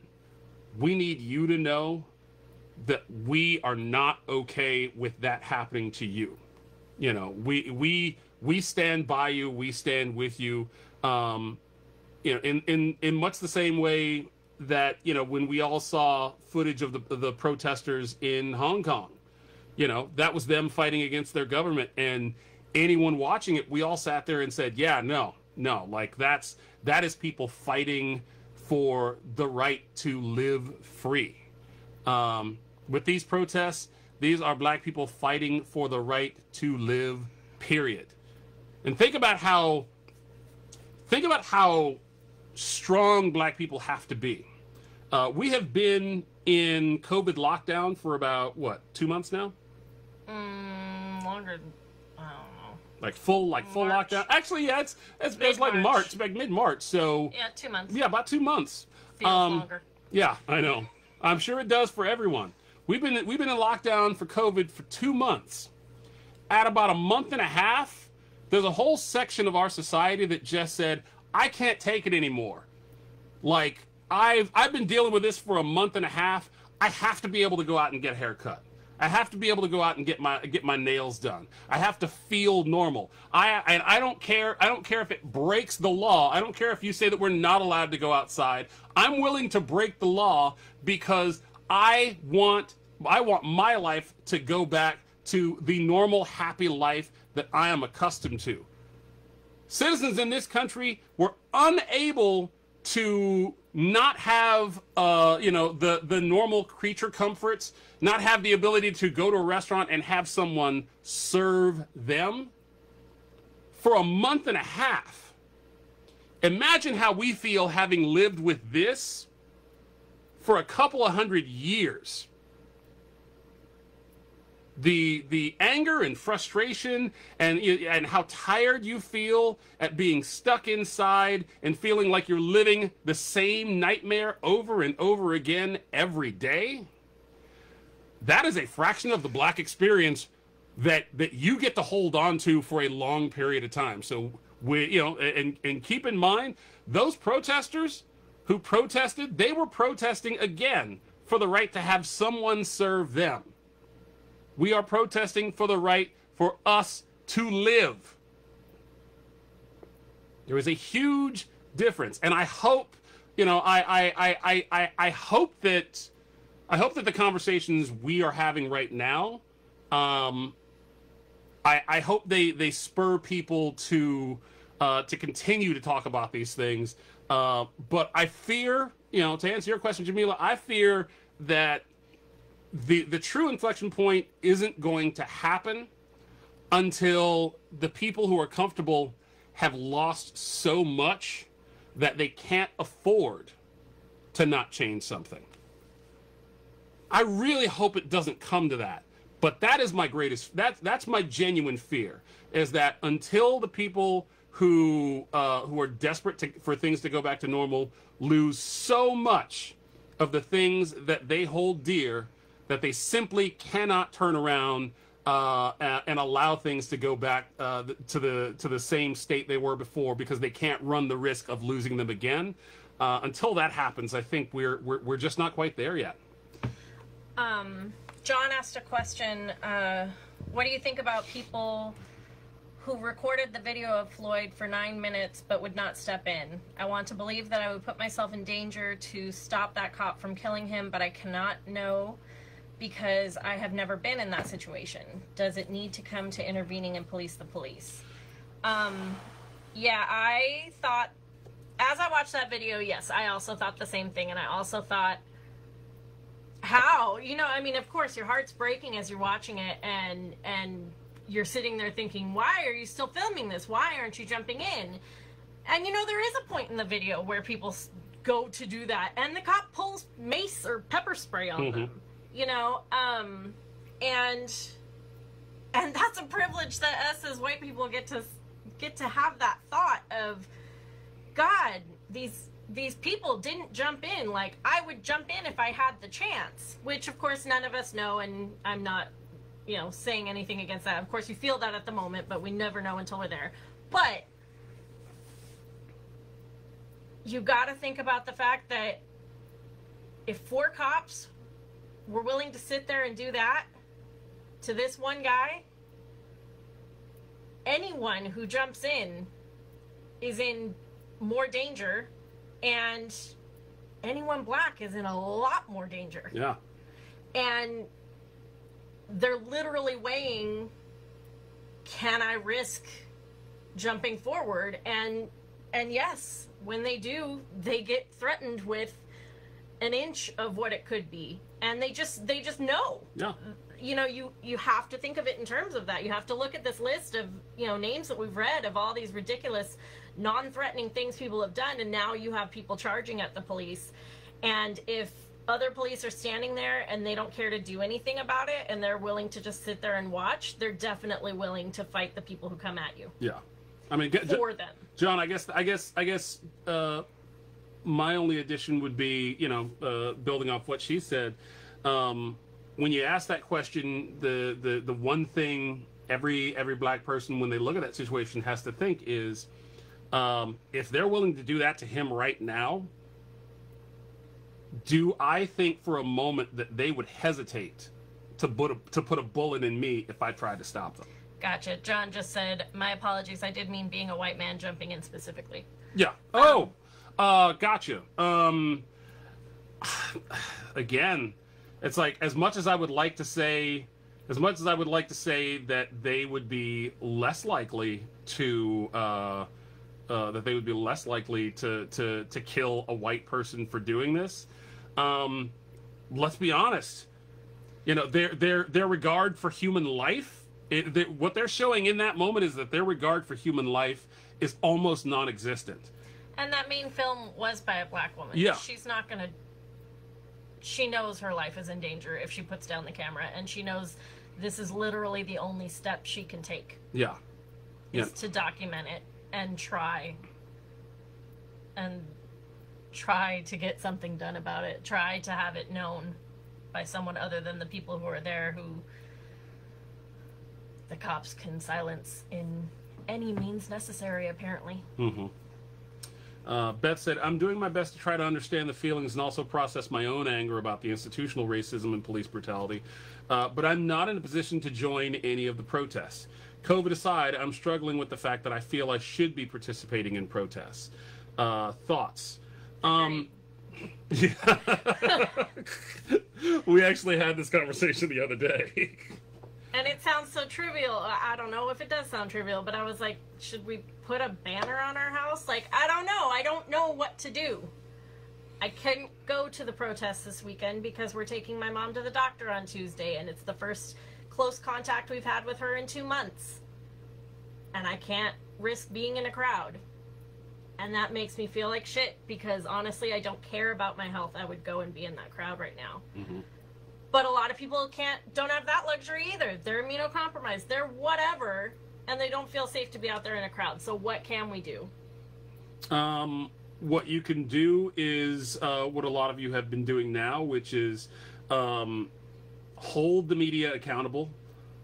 we need you to know that we are not okay with that happening to you. You know, we stand by you, we stand with you. You know, in much the same way that, you know, when we all saw footage of the protesters in Hong Kong, you know, that was them fighting against their government, and anyone watching it, we all sat there and said, yeah, no, like that is people fighting for the right to live free. With these protests, these are black people fighting for the right to live, period. And think about how strong black people have to be. We have been in COVID lockdown for about, what, 2 months now? Longer. I don't know. Like full March. lockdown. Actually, yeah, it's like March, like mid-March. So Yeah, 2 months. yeah, about 2 months. Feels longer. Yeah, I know. I'm sure it does for everyone. We've been in lockdown for COVID for 2 months. At about a month and a half, there's a whole section of our society that just said, I can't take it anymore. Like, I've been dealing with this for a month and a half. I have to be able to go out and get a haircut. I have to be able to go out and get my nails done. I have to feel normal. I don't care. I don't care if it breaks the law. I don't care if you say that we're not allowed to go outside. I'm willing to break the law because I want my life to go back to the normal, happy life that I am accustomed to. Citizens in this country were unable to not have, the normal creature comforts, not have the ability to go to a restaurant and have someone serve them for a month and a half. Imagine how we feel having lived with this for a couple of 100 years. The anger and frustration and how tired you feel at being stuck inside and feeling like you're living the same nightmare over and over again every day. That is a fraction of the black experience that you get to hold on to for a long period of time. So and keep in mind, those protesters who protested, they were protesting again for the right to have someone serve them. We are protesting for the right for us to live. There is a huge difference, and I hope, I hope that the conversations we are having right now, I hope they spur people to continue to talk about these things. But I fear, to answer your question, Jamila, I fear that the true inflection point isn't going to happen until the people who are comfortable have lost so much that they can't afford to not change something. I really hope it doesn't come to that. But that is my greatest, that's my genuine fear, is that until the people who are desperate for things to go back to normal lose so much of the things that they hold dear, that they simply cannot turn around and allow things to go back to the same state they were before, because they can't run the risk of losing them again. Until that happens, I think we're just not quite there yet. John asked a question. What do you think about people who recorded the video of Floyd for 9 minutes but would not step in? I want to believe that I would put myself in danger to stop that cop from killing him, but I cannot know because I have never been in that situation. Does it need to come to intervening and police the police? Yeah, I thought, as I watched that video, yes, I also thought the same thing. And I also thought, how? Of course, your heart's breaking as you're watching it, and you're sitting there thinking, why are you still filming this? Why aren't you jumping in? And, there is a point in the video where people go to do that, and the cop pulls mace or pepper spray on them. And that's a privilege that us as white people get to have that thought of, God, these people didn't jump in. Like, I would jump in if I had the chance, which of course none of us know, and I'm not, saying anything against that. Of course you feel that at the moment, but we never know until we're there. But you got to think about the fact that if 4 cops were willing to sit there and do that to this one guy, anyone who jumps in is in more danger, and anyone black is in a lot more danger. Yeah. And they're literally weighing, can I risk jumping forward? And yes, when they do, they get threatened with an inch of what it could be. And they just know. Yeah. You have to think of it in terms of that. You have to look at this list of, names that we've read of all these ridiculous, non-threatening things people have done, and now you have people charging at the police. And if other police are standing there and they don't care to do anything about it, and they're willing to just sit there and watch, they're definitely willing to fight the people who come at you. Yeah. For them. John, I guess my only addition would be, building off what she said, when you ask that question, the one thing every black person, when they look at that situation, has to think is, if they're willing to do that to him right now, do I think for a moment that they would hesitate to put a bullet in me if I tried to stop them? Gotcha. John just said, my apologies, I did mean being a white man jumping in specifically. Yeah. Gotcha. Again, it's like, as much as I would like to say that they would be less likely to less likely to kill a white person for doing this. Let's be honest. You know, their regard for human life, what they're showing in that moment is that their regard for human life is almost non-existent. And that main film was by a black woman. Yeah. She's not going to... She knows her life is in danger if she puts down the camera, and she knows this is literally the only step she can take. Yeah. Is to document it and try to get something done about it. Try to have it known by someone other than the people who are there, who the cops can silence in any means necessary, apparently. Mm-hmm. Beth said, I'm doing my best to try to understand the feelings and also process my own anger about the institutional racism and police brutality, but I'm not in a position to join any of the protests. COVID aside, I'm struggling with the fact that I feel I should be participating in protests. Thoughts? Yeah. We actually had this conversation the other day. And it sounds so trivial. I don't know if it does sound trivial, but I was like, should we put a banner on our house? Like, I don't know. I don't know what to do. I couldn't go to the protest this weekend because we're taking my mom to the doctor on Tuesday, and it's the first close contact we've had with her in 2 months. And I can't risk being in a crowd. And that makes me feel like shit because, honestly, I don't care about my health. I would go and be in that crowd right now. Mm-hmm. But a lot of people don't have that luxury either. They're immunocompromised. They're whatever, and they don't feel safe to be out there in a crowd. So what can we do? What you can do is what a lot of you have been doing now, which is hold the media accountable,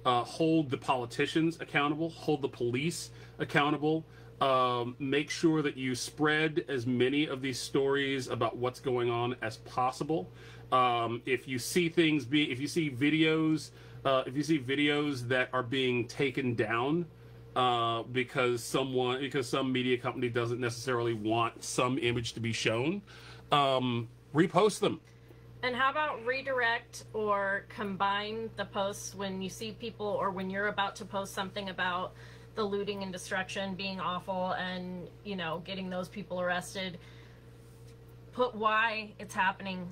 hold the politicians accountable, hold the police accountable. Make sure that you spread as many of these stories about what's going on as possible. If you see videos that are being taken down because some media company doesn't necessarily want some image to be shown, repost them. And how about redirect or combine the posts when you see people, or when you're about to post something about the looting and destruction being awful and, you know, getting those people arrested, put why it's happening.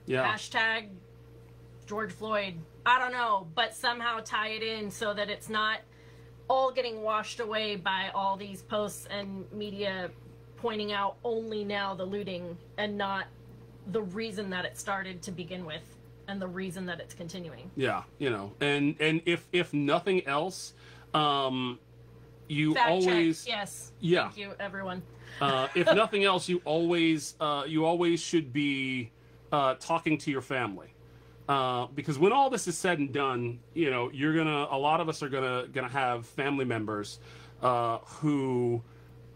Yeah. Hashtag George Floyd. I don't know, but somehow tie it in so that it's not all getting washed away by all these posts and media pointing out only now the looting and not the reason that it started to begin with and the reason that it's continuing. Yeah, you know, and if nothing else, you Fact always check. Yes. Yeah. Thank you, everyone. If nothing else, you always should be talking to your family, because when all this is said and done, you know, a lot of us are gonna have family members who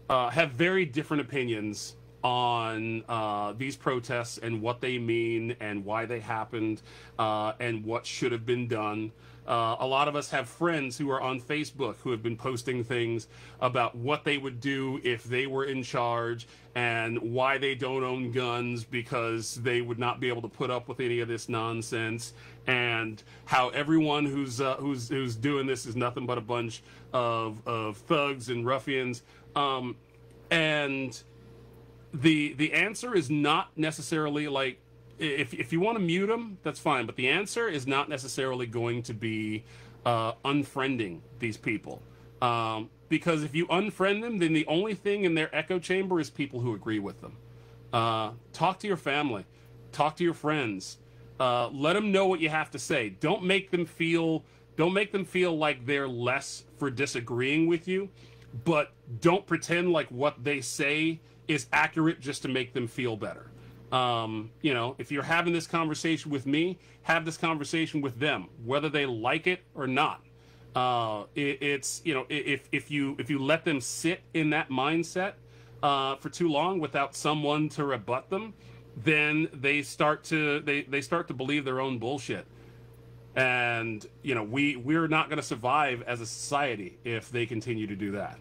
have very different opinions on these protests and what they mean and why they happened and what should have been done. A lot of us have friends who are on Facebook who have been posting things about what they would do if they were in charge and why they don't own guns because they would not be able to put up with any of this nonsense, and how everyone who's doing this is nothing but a bunch of thugs and ruffians. And the answer is not necessarily like, if you want to mute them, that's fine. But the answer is not necessarily going to be unfriending these people. Because if you unfriend them, then the only thing in their echo chamber is people who agree with them. Talk to your family. Talk to your friends. Let them know what you have to say. Don't make them feel like they're less for disagreeing with you. But don't pretend like what they say is accurate just to make them feel better. You know, if you're having this conversation with me, have this conversation with them, whether they like it or not. It's, you know, if you let them sit in that mindset for too long without someone to rebut them, then they start to believe their own bullshit. And, you know, we're not going to survive as a society if they continue to do that.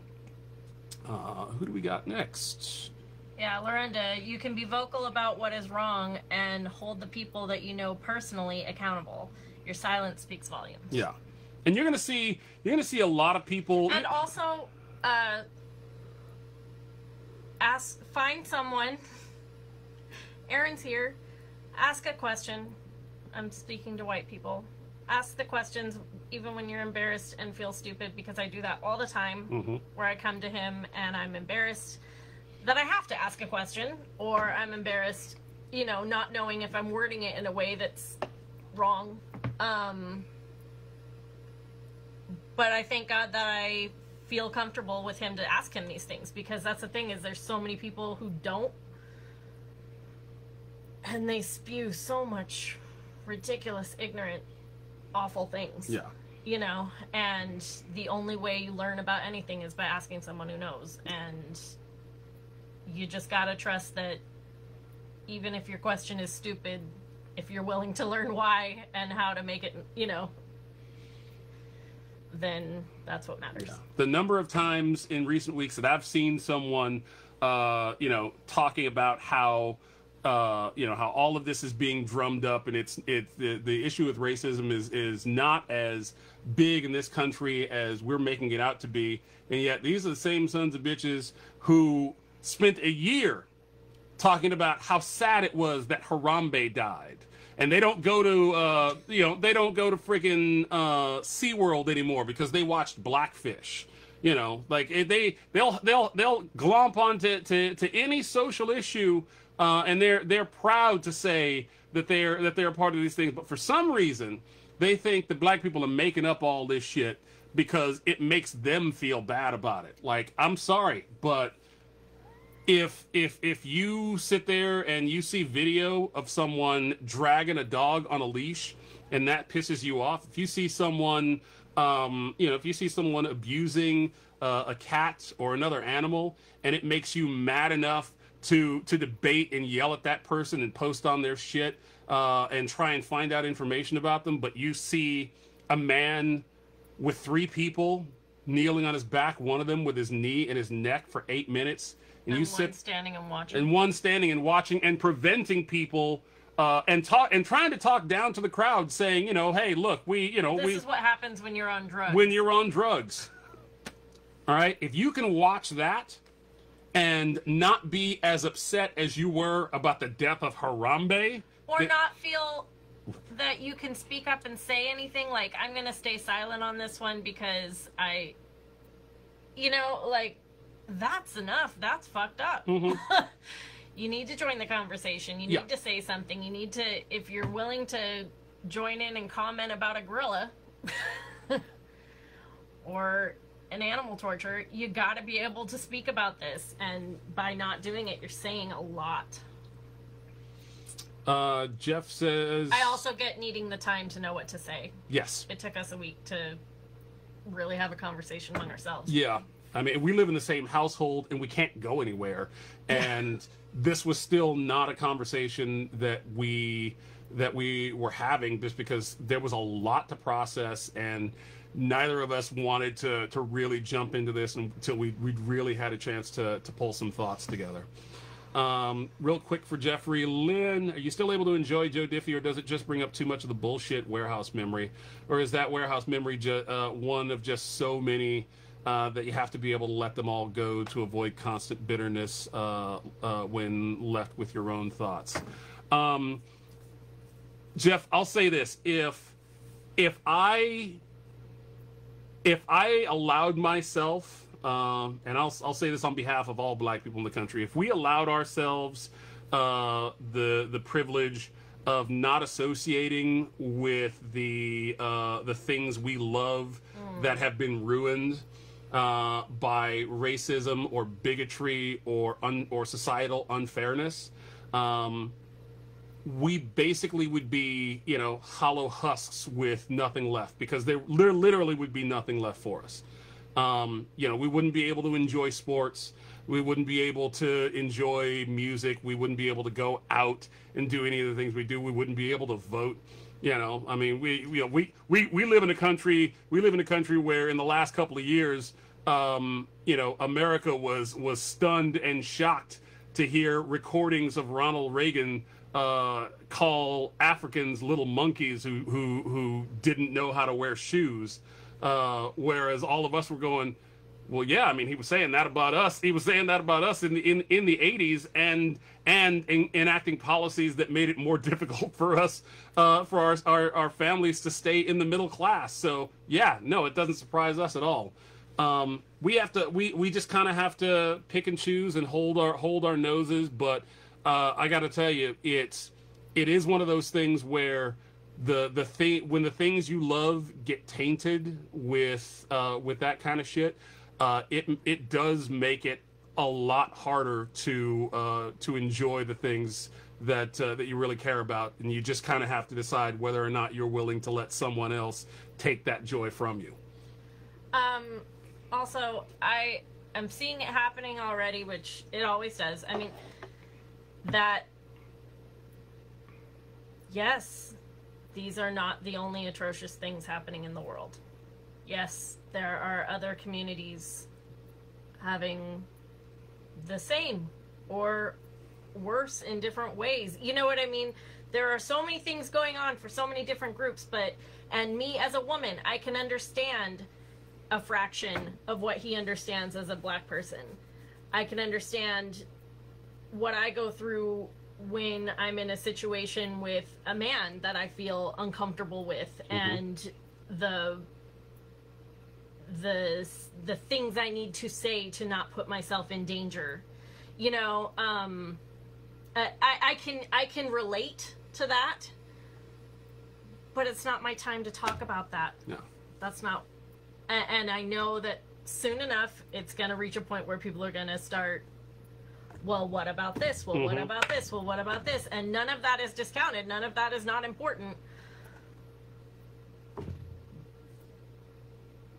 Who do we got next? Yeah, Lorinda, you can be vocal about what is wrong and hold the people that you know personally accountable. Your silence speaks volumes. Yeah. And you're gonna see a lot of people. And also, find someone. Erin's here. Ask a question. I'm speaking to white people. Ask the questions even when you're embarrassed and feel stupid, because I do that all the time, where I come to him and I'm embarrassed that I have to ask a question, or I'm embarrassed, you know, not knowing if I'm wording it in a way that's wrong. But I thank God that I feel comfortable with him to ask him these things, because that's the thing, is there's so many people who don't, and they spew so much ridiculous, ignorant, awful things. Yeah. You know, and the only way you learn about anything is by asking someone who knows. And you just gotta trust that even if your question is stupid, if you're willing to learn why and how to make it, you know, then that's what matters. Yeah. The number of times in recent weeks that I've seen someone, you know, talking about how, you know, how all of this is being drummed up, and it's the issue with racism is not as big in this country as we're making it out to be, and yet these are the same sons of bitches who spent a year talking about how sad it was that Harambe died. And they don't go to, you know, they don't go to freaking SeaWorld anymore because they watched Blackfish. You know, like they'll glomp onto to any social issue, and they're proud to say that they're part of these things. But for some reason, they think that black people are making up all this shit because it makes them feel bad about it. Like, I'm sorry, but if you sit there and you see video of someone dragging a dog on a leash and that pisses you off, if you see someone, you know, if you see someone abusing a cat or another animal and it makes you mad enough to debate and yell at that person and post on their shit and try and find out information about them, but you see a man with 3 people kneeling on his back, one of them with his knee and his neck for 8 minutes, and you sit standing and watching, and one standing and watching and preventing people and trying to talk down to the crowd, saying, you know, hey, look, this is what happens when you're on drugs. When you're on drugs, all right. If you can watch that and not be as upset as you were about the death of Harambe, or not feel that you can speak up and say anything, like, I'm gonna stay silent on this one because you know, like, that's enough. That's fucked up. You need to join the conversation. You need to say something. You need to, if you're willing to join in and comment about a gorilla or an animal torture, you got to be able to speak about this. And by not doing it, you're saying a lot. Jeff says, I also get needing the time to know what to say. Yes. It took us a week to really have a conversation among ourselves. Yeah. I mean, we live in the same household and we can't go anywhere. And this was still not a conversation that we were having, just because there was a lot to process, and neither of us wanted to really jump into this until we really had a chance to pull some thoughts together. Real quick for Jeffrey Lynn, are you still able to enjoy Joe Diffie, or does it just bring up too much of the bullshit warehouse memory? Or is that warehouse memory one of just so many that you have to be able to let them all go to avoid constant bitterness when left with your own thoughts? Jeff, I'll say this: if I allowed myself, and I'll say this on behalf of all black people in the country, if we allowed ourselves the privilege of not associating with the things we love that have been ruined by racism or bigotry or societal unfairness, we basically would be, you know, hollow husks with nothing left, because there literally would be nothing left for us. You know, we wouldn't be able to enjoy sports. We wouldn't be able to enjoy music. We wouldn't be able to go out and do any of the things we do. We wouldn't be able to vote. You know, I mean, we live in a country. We live in a country where in the last couple of years, you know, America was stunned and shocked to hear recordings of Ronald Reagan call Africans little monkeys who didn't know how to wear shoes, whereas all of us were going, Well, yeah, I mean, he was saying that about us. He was saying that about us in the 80s, and enacting policies that made it more difficult for us, for our families to stay in the middle class. So yeah, no, it doesn't surprise us at all. We just kind of have to pick and choose and hold our noses. But I got to tell you, it is one of those things where when the things you love get tainted with that kind of shit, it does make it a lot harder to enjoy the things that you really care about, and you just kind of have to decide whether or not you're willing to let someone else take that joy from you. Also, I am seeing it happening already, which it always does. I mean, that, yes, these are not the only atrocious things happening in the world. Yes, there are other communities having the same or worse in different ways. You know what I mean? There are so many things going on for so many different groups, and me as a woman, I can understand a fraction of what he understands as a black person. I can understand what I go through when I'm in a situation with a man that I feel uncomfortable with, and the things I need to say to not put myself in danger. You know, I can relate to that, but it's not my time to talk about that. No. That's not, and I know that soon enough it's going to reach a point where people are going to start, well, what about this? Well, what about this? Well, what about this? And none of that is discounted. None of that is not important.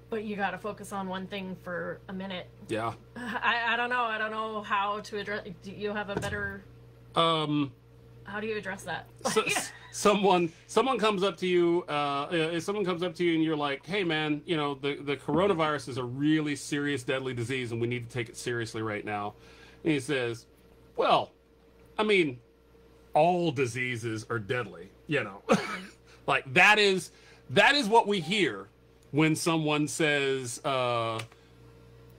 But you got to focus on one thing for a minute. Yeah. I don't know. I don't know how to address. Do you have a better? How do you address that? Someone comes up to you. If someone comes up to you and you're like, "Hey, man, you know the coronavirus is a really serious, deadly disease, and we need to take it seriously right now." And he says, "Well, I mean, all diseases are deadly, you know." Like that is what we hear when someone says.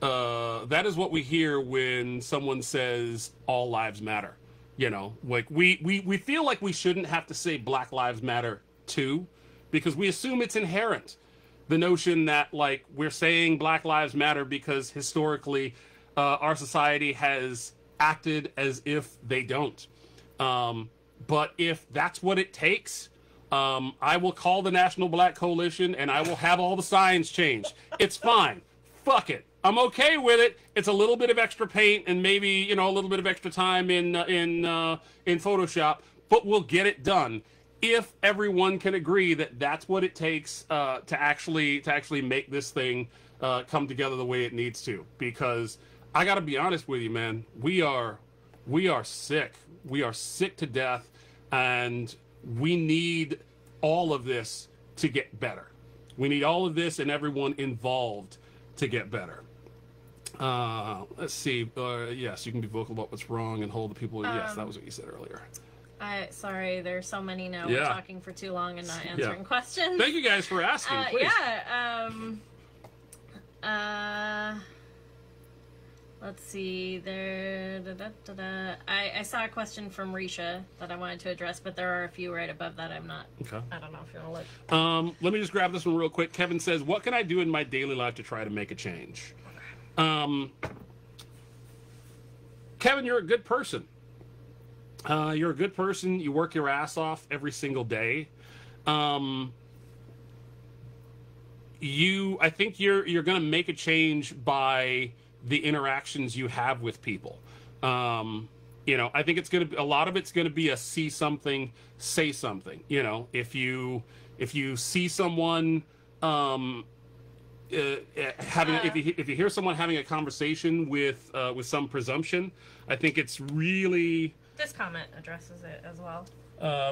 That is what we hear when someone says all lives matter. You know, like we feel like we shouldn't have to say Black Lives Matter too, because we assume it's inherent. The notion that like we're saying Black Lives Matter because historically our society has acted as if they don't. But if that's what it takes, I will call the National Black Coalition and I will have all the signs changed. It's fine. Fuck it. I'm okay with it. It's a little bit of extra paint and maybe, you know, a little bit of extra time in Photoshop, but we'll get it done if everyone can agree that that's what it takes to actually make this thing come together the way it needs to. Because I got to be honest with you, man, we are sick. We are sick to death, and we need all of this to get better. We need all of this and everyone involved to get better. Let's see. Yes, you can be vocal about what's wrong and hold the people. Yes, that was what you said earlier. Sorry, there's so many now. We're talking for too long and not answering questions. Thank you guys for asking. Please. Let's see. There. I saw a question from Risha that I wanted to address, but there are a few right above that I'm not. Okay. I don't know if you want to look. Let me just grab this one real quick. Kevin says, "What can I do in my daily life to try to make a change?" Kevin, you're a good person. You're a good person. You work your ass off every single day. I think you're going to make a change by the interactions you have with people. You know, I think it's going to be, a lot of it's going to be a see something, say something. You know, if you see someone, if you hear someone having a conversation with some presumption, I think it's really. This comment addresses it as well.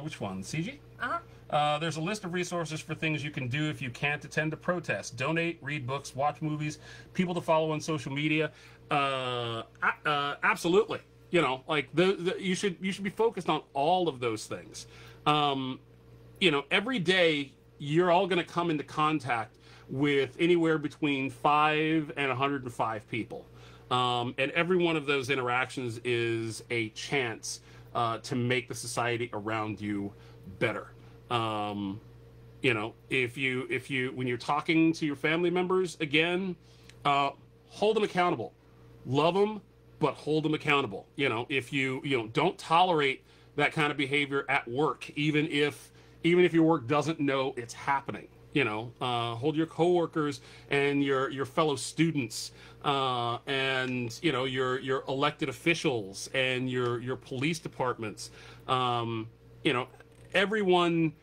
Which one? CG? There's a list of resources for things you can do if you can't attend a protest. Donate, read books, watch movies, people to follow on social media. Absolutely. You know, like you should be focused on all of those things. You know, every day you're all going to come into contact with anywhere between 5 and 105 people. And every one of those interactions is a chance to make the society around you better. You know, if you when you're talking to your family members again, hold them accountable, love them, but hold them accountable. You know, if you don't tolerate that kind of behavior at work, even if your work doesn't know it's happening. You know, hold your coworkers and your fellow students, and you know your elected officials and your police departments. You know, everyone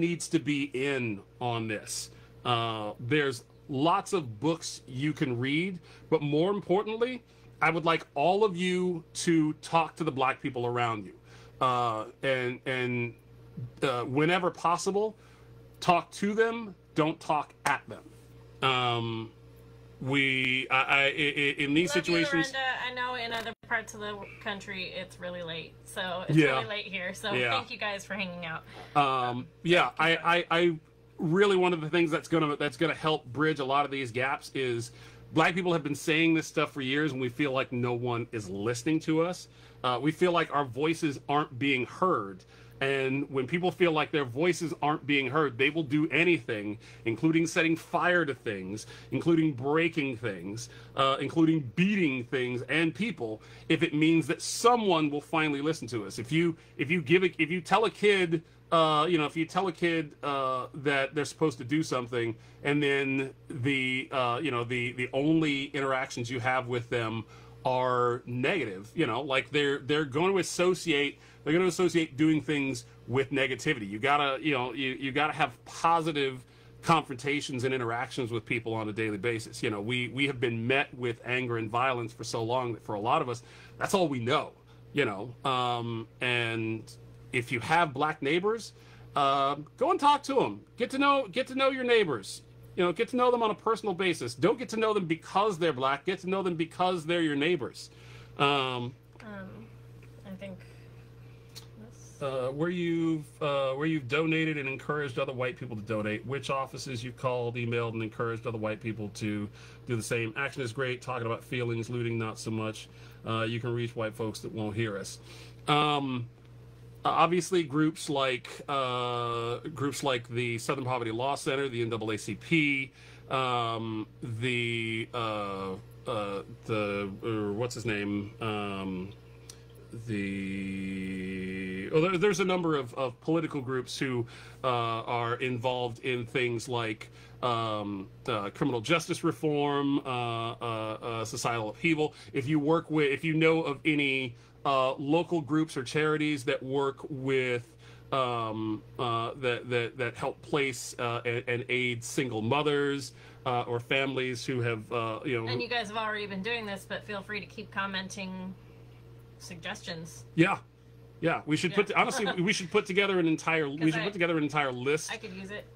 needs to be in on this. There's lots of books you can read, but more importantly, I would like all of you to talk to the black people around you, and whenever possible, talk to them. Don't talk at them. In these situations, you, I know in other parts of the country it's really late, so it's Yeah. really late here. So Yeah. thank you guys for hanging out. Yeah, I really, one of the things that's gonna help bridge a lot of these gaps is black people have been saying this stuff for years, and we feel like no one is listening to us. We feel like our voices aren't being heard. And when people feel like their voices aren't being heard, they will do anything, including setting fire to things, including breaking things, including beating things and people, if it means that someone will finally listen to us. If you tell a kid, that they're supposed to do something, and then the only interactions you have with them are negative, you know, like they're going to associate doing things with negativity. You gotta have positive confrontations and interactions with people on a daily basis. You know, we have been met with anger and violence for so long that for a lot of us, that's all we know. You know, and if you have black neighbors, go and talk to them. Get to know your neighbors. You know, get to know them on a personal basis. Don't get to know them because they're black. Get to know them because they're your neighbors. I think where you've donated and encouraged other white people to donate, which offices you've called, emailed, and encouraged other white people to do the same. Action is great. Talking about feelings, looting, not so much. You can reach white folks that won't hear us. Obviously, groups like the Southern Poverty Law Center, the NAACP, what's his name? There's a number of political groups who are involved in things like criminal justice reform, societal upheaval. If you know of any local groups or charities that work with that help place and aid single mothers or families who have and you guys have already been doing this, but feel free to keep commenting suggestions. Yeah, we should we should put together an entire list. I could use it.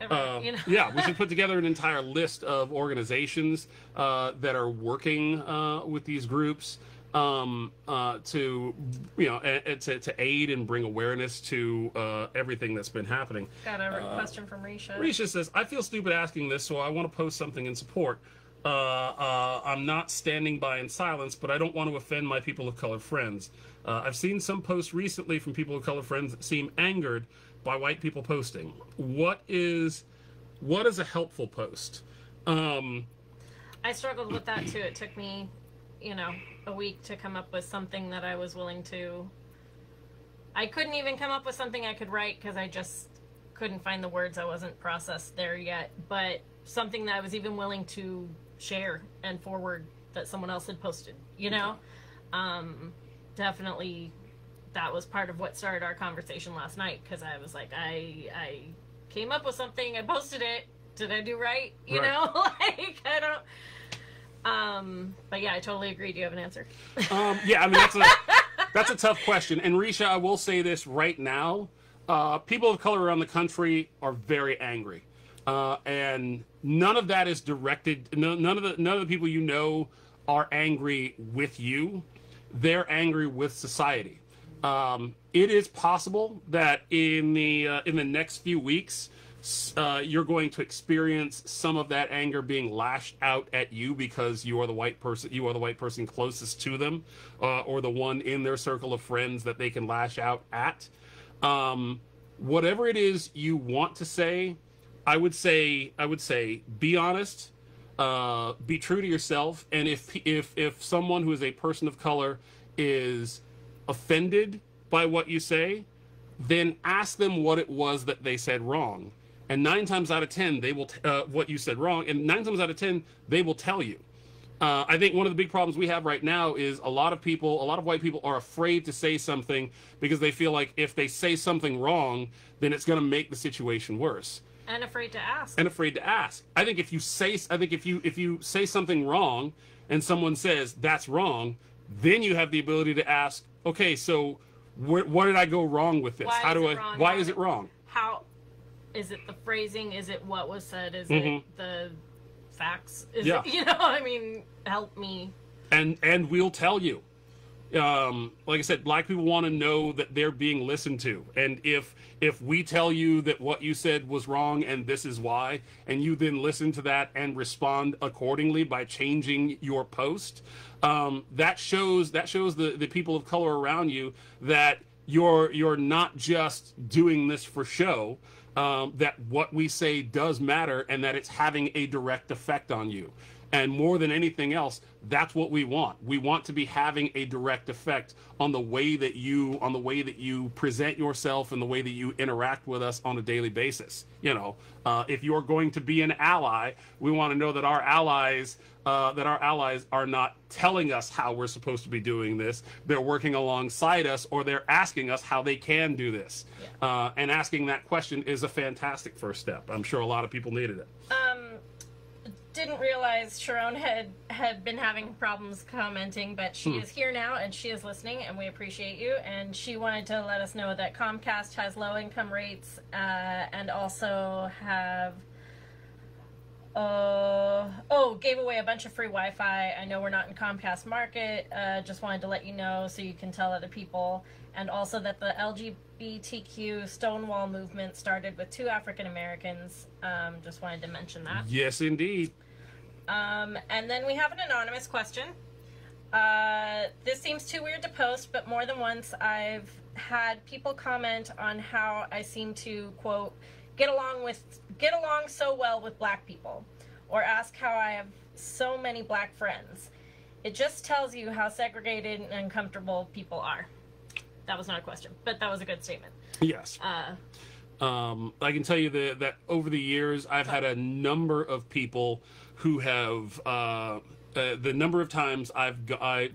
Yeah, we should put together an entire list of organizations that are working with these groups to aid and bring awareness to everything that's been happening. Got a question from Risha. Risha says, I feel stupid asking this, so I want to post something in support. I'm not standing by in silence, but I don't want to offend my people of color friends. I've seen some posts recently from people of color friends that seem angered by white people posting. What is a helpful post? I struggled with that too. It took me, a week to come up with something that I was willing to. I couldn't even come up with something I could write because I just couldn't find the words. I wasn't processed there yet, but something that I was even willing to share and forward that someone else had posted, definitely that was part of what started our conversation last night, because I was like, I came up with something, I posted it, did I do right? You know, like, I don't, but yeah, I totally agree. Do you have an answer? Yeah, I mean, that's a tough question. And Risha, I will say this right now, people of color around the country are very angry. And none of that is directed. None of the people you know are angry with you. They're angry with society. It is possible that in the next few weeks, you're going to experience some of that anger being lashed out at you because you are the white person closest to them, or the one in their circle of friends that they can lash out at. Whatever it is you want to say, I would say be honest, be true to yourself, and if someone who is a person of color is offended by what you say, then ask them what it was that they said wrong. And 9 times out of 10, they will what you said wrong, and 9 times out of 10, they will tell you. I think one of the big problems we have right now is a lot of white people are afraid to say something because they feel like if they say something wrong, then it's going to make the situation worse. And afraid to ask. And afraid to ask. I think if you say something wrong, and someone says that's wrong, then you have the ability to ask, okay, so what did I go wrong with this? Why is it wrong? How is it the phrasing? Is it what was said? Is Mm-hmm. it the facts? Is Yeah. it, I mean, help me. And we'll tell you. Like I said, black people want to know that they're being listened to. And if we tell you that what you said was wrong and this is why, and you then listen to that and respond accordingly by changing your post, that shows the people of color around you that you're not just doing this for show, that what we say does matter and that it's having a direct effect on you. And more than anything else, that's what we want. We want to be having a direct effect on the way that you present yourself and the way that you interact with us on a daily basis. If you're going to be an ally, we want to know that our allies are not telling us how we're supposed to be doing this. They're working alongside us, or they're asking us how they can do this. Yeah. And asking that question is a fantastic first step. I'm sure a lot of people needed it. Didn't realize Sharon had been having problems commenting, but she is here now and she is listening, and we appreciate you. And she wanted to let us know that Comcast has low income rates, and also have gave away a bunch of free Wi-Fi. I know we're not in Comcast market. Just wanted to let you know so you can tell other people. And also that the LGBTQ Stonewall movement started with 2 African Americans. Just wanted to mention that. Yes, indeed. And then we have an anonymous question. This seems too weird to post, but more than once I've had people comment on how I seem to, quote, get along so well with black people, or ask how I have so many black friends. It just tells you how segregated and uncomfortable people are. That was not a question, but that was a good statement. Yes. I can tell you that over the years, I've had a number of people who have, the number of times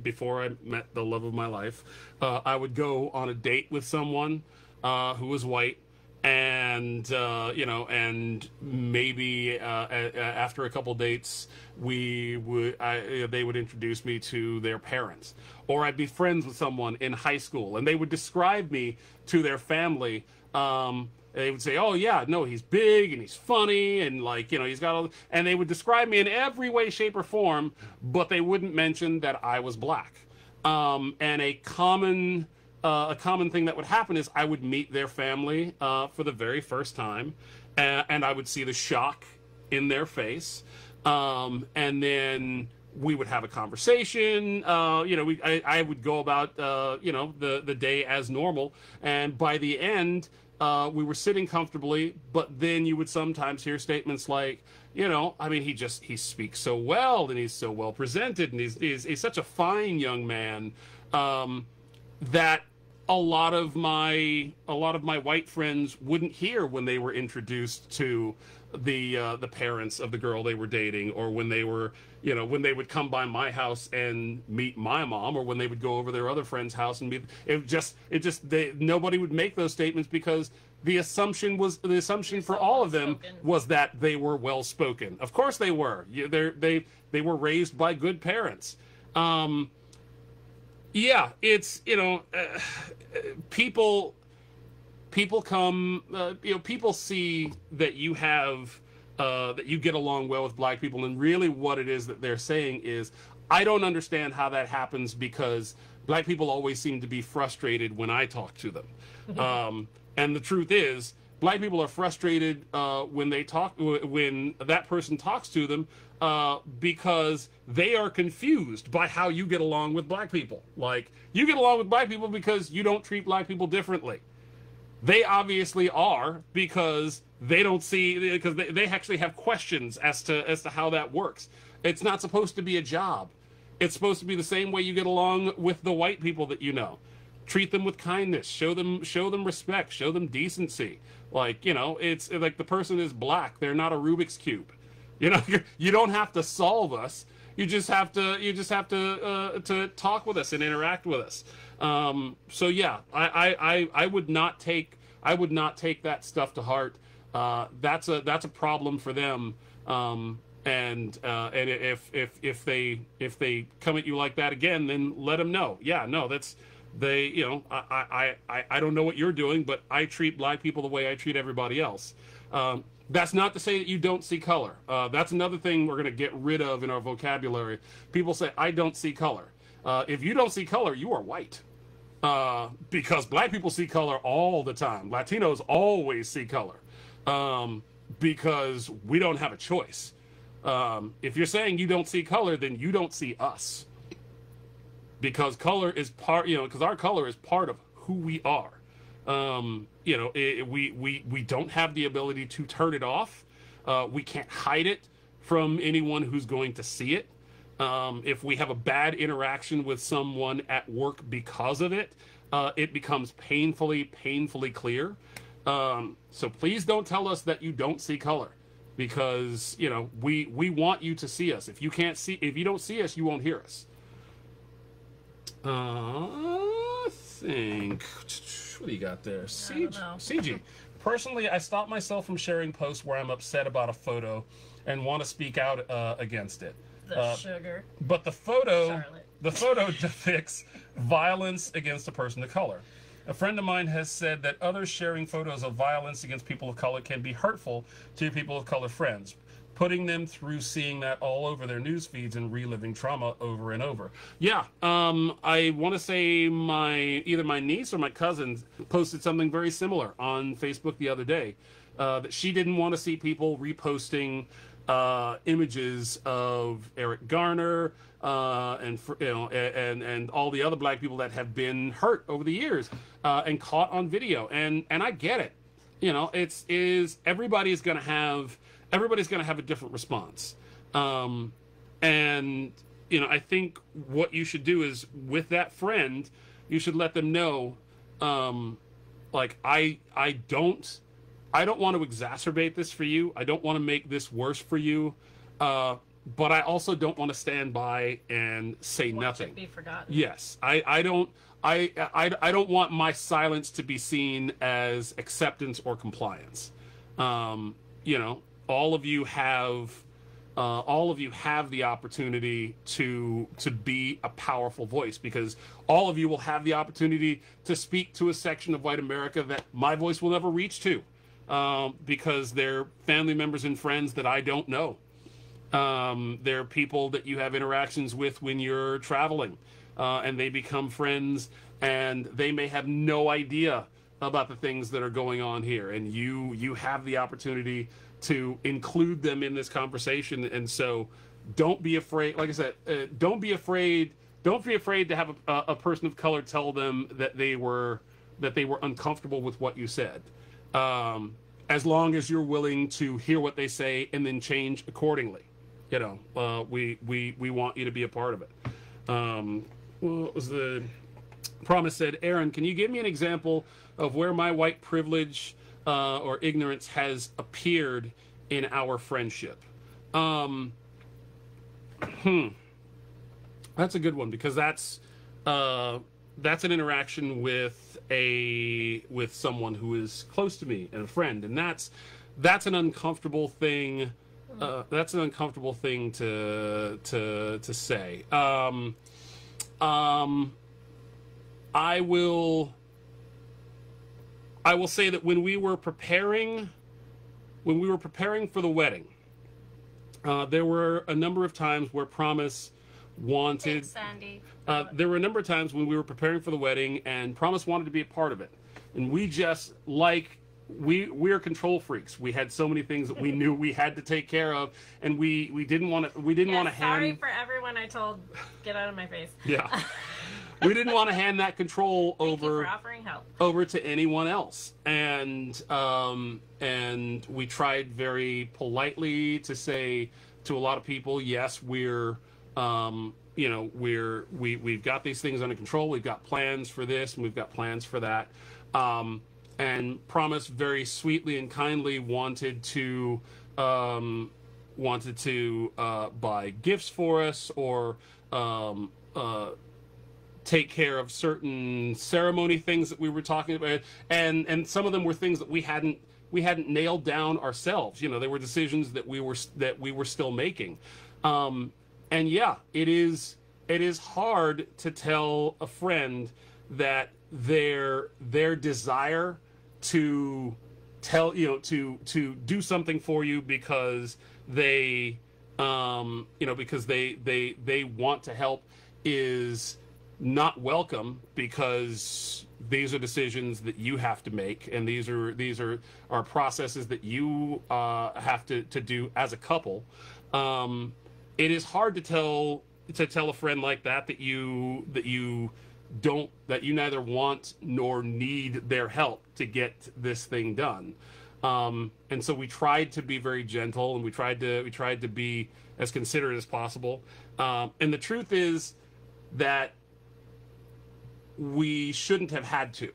before I met the love of my life, I would go on a date with someone who was white, and and maybe after a couple dates, they would introduce me to their parents, or I'd be friends with someone in high school, and they would describe me to their family. They would say, "Oh yeah, no, he's big and he's funny and he's got all," and they would describe me in every way, shape, or form, but they wouldn't mention that I was black. And a common thing that would happen is I would meet their family for the very first time, and I would see the shock in their face, and then we would have a conversation. I would go about the day as normal, and by the end, we were sitting comfortably. But then you would sometimes hear statements like, he speaks so well, and he's so well presented, and he's such a fine young man, that a lot of my white friends wouldn't hear when they were introduced to the parents of the girl they were dating, or when they were when they would come by my house and meet my mom, or when they would go over their other friend's house and meet. Nobody would make those statements because the assumption for all of them was that they were well spoken. Of course they were. They were raised by good parents. Yeah, it's people come, people see that you have that you get along well with black people, and really what it is that they're saying is, I don't understand how that happens because black people always seem to be frustrated when I talk to them. And the truth is Black people are frustrated when that person talks to them because they are confused by how you get along with black people. Like, you get along with black people because you don't treat black people differently. They obviously are, because they don't see, because they actually have questions as to how that works. It's not supposed to be a job. It's supposed to be the same way you get along with the white people that you know. Treat them with kindness, show them respect, show them decency. Like, you know, it's like the person is black, they're not a Rubik's Cube. You know, you don't have to solve us. You just have to talk with us and interact with us. So yeah, I would not take that stuff to heart. That's a problem for them. And if they come at you like that again, then let them know. Yeah, no, you know, I don't know what you're doing, but I treat black people the way I treat everybody else. That's not to say that you don't see color. That's another thing we're going to get rid of in our vocabulary. People say, I don't see color. If you don't see color, you are white. Because black people see color all the time. Latinos always see color. Because we don't have a choice. If you're saying you don't see color, then you don't see us. Because color is part, you know, because our color is part of who we are. You know, we don't have the ability to turn it off. We can't hide it from anyone who's going to see it. If we have a bad interaction with someone at work because of it, it becomes painfully clear. So please don't tell us that you don't see color, because, you know, we want you to see us. If you don't see us, you won't hear us. I think, what do you got there? CG. Personally, I stop myself from sharing posts where I'm upset about a photo and want to speak out against it. Sugar. But the photo Charlotte. depicts violence against a person of color. A friend of mine has said that others sharing photos of violence against people of color can be hurtful to your people of color friends, putting them through seeing that all over their news feeds and reliving trauma over and over. Yeah, I want to say either my niece or my cousin posted something very similar on Facebook the other day, that she didn't want to see people reposting images of Eric Garner and all the other black people that have been hurt over the years and caught on video. And I get it. You know, everybody's going to have a different response. And, you know, I think what you should do is, with that friend, you should let them know, like, I don't want to exacerbate this for you. I don't want to make this worse for you. But I also don't want to stand by and say nothing. It be forgotten. Yes. I don't want my silence to be seen as acceptance or compliance. You know, all of you have the opportunity to be a powerful voice, because all of you will have the opportunity to speak to a section of white America that my voice will never reach to, because they're family members and friends that I don't know. They're people that you have interactions with when you're traveling, and they become friends, and they may have no idea about the things that are going on here, and you have the opportunity to include them in this conversation. And so don't be afraid. Like I said, don't be afraid to have a person of color tell them that they were uncomfortable with what you said, as long as you're willing to hear what they say and then change accordingly. You know, we want you to be a part of it. What was the promise said? Aaron, can you give me an example of where my white privilege or ignorance has appeared in our friendship? That's a good one, because that's an interaction with someone who is close to me and a friend, and that's an uncomfortable thing. That's an uncomfortable thing to say. I will say that when we were preparing for the wedding, there were a number of times where Promise wanted. Thanks, Sandy. There were a number of times when we were preparing for the wedding, and Promise wanted to be a part of it, and we just, like we're control freaks. We had so many things that we knew we had to take care of, and we didn't want to hand. Sorry for everyone I told, get out of my face. Yeah. We didn't want to hand that control Thank you for offering help. over to anyone else, and we tried very politely to say to a lot of people, yes, we've got these things under control. We've got plans for this, and we've got plans for that. And Promise very sweetly and kindly wanted to buy gifts for us, or take care of certain ceremony things that we were talking about, and some of them were things that we hadn't nailed down ourselves. You know, they were decisions that we were still making. And yeah, it is hard to tell a friend that their desire to to do something for you because they because they want to help is not welcome, because these are decisions that you have to make, and these are processes that you have to do as a couple. It is hard to tell a friend like that you neither want nor need their help to get this thing done. And so we tried to be very gentle, and we tried to be as considerate as possible. And the truth is that we shouldn't have had to.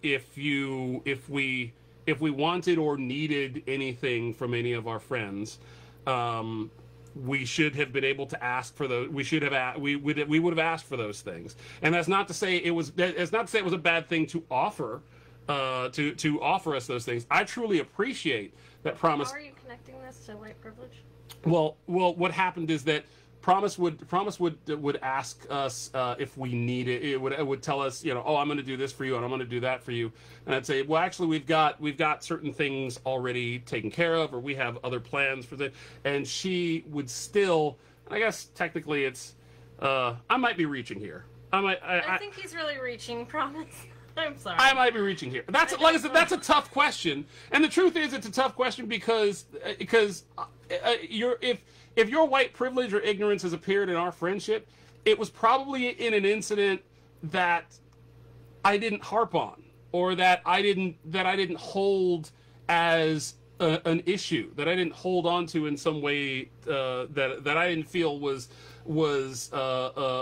If we wanted or needed anything from any of our friends, we should have been able to ask for those. We would have asked for those things. And that's not to say it was a bad thing to offer to offer us those things. I truly appreciate that Promise. How are you connecting this to white privilege? Well, what happened is that Promise would ask us if we need it. It would tell us, oh, I'm going to do this for you, and I'm going to do that for you. And I'd say, well, actually, we've got certain things already taken care of, or we have other plans for that. And she would still, I guess technically it's, I might be reaching here. I think he's really reaching, Promise. I'm sorry. I might be reaching here. Like I said, that's a tough question, and the truth is, it's a tough question because if your white privilege or ignorance has appeared in our friendship, it was probably in an incident that I didn't harp on, or that I didn't hold as an issue, that I didn't hold on to in some way that I didn't feel was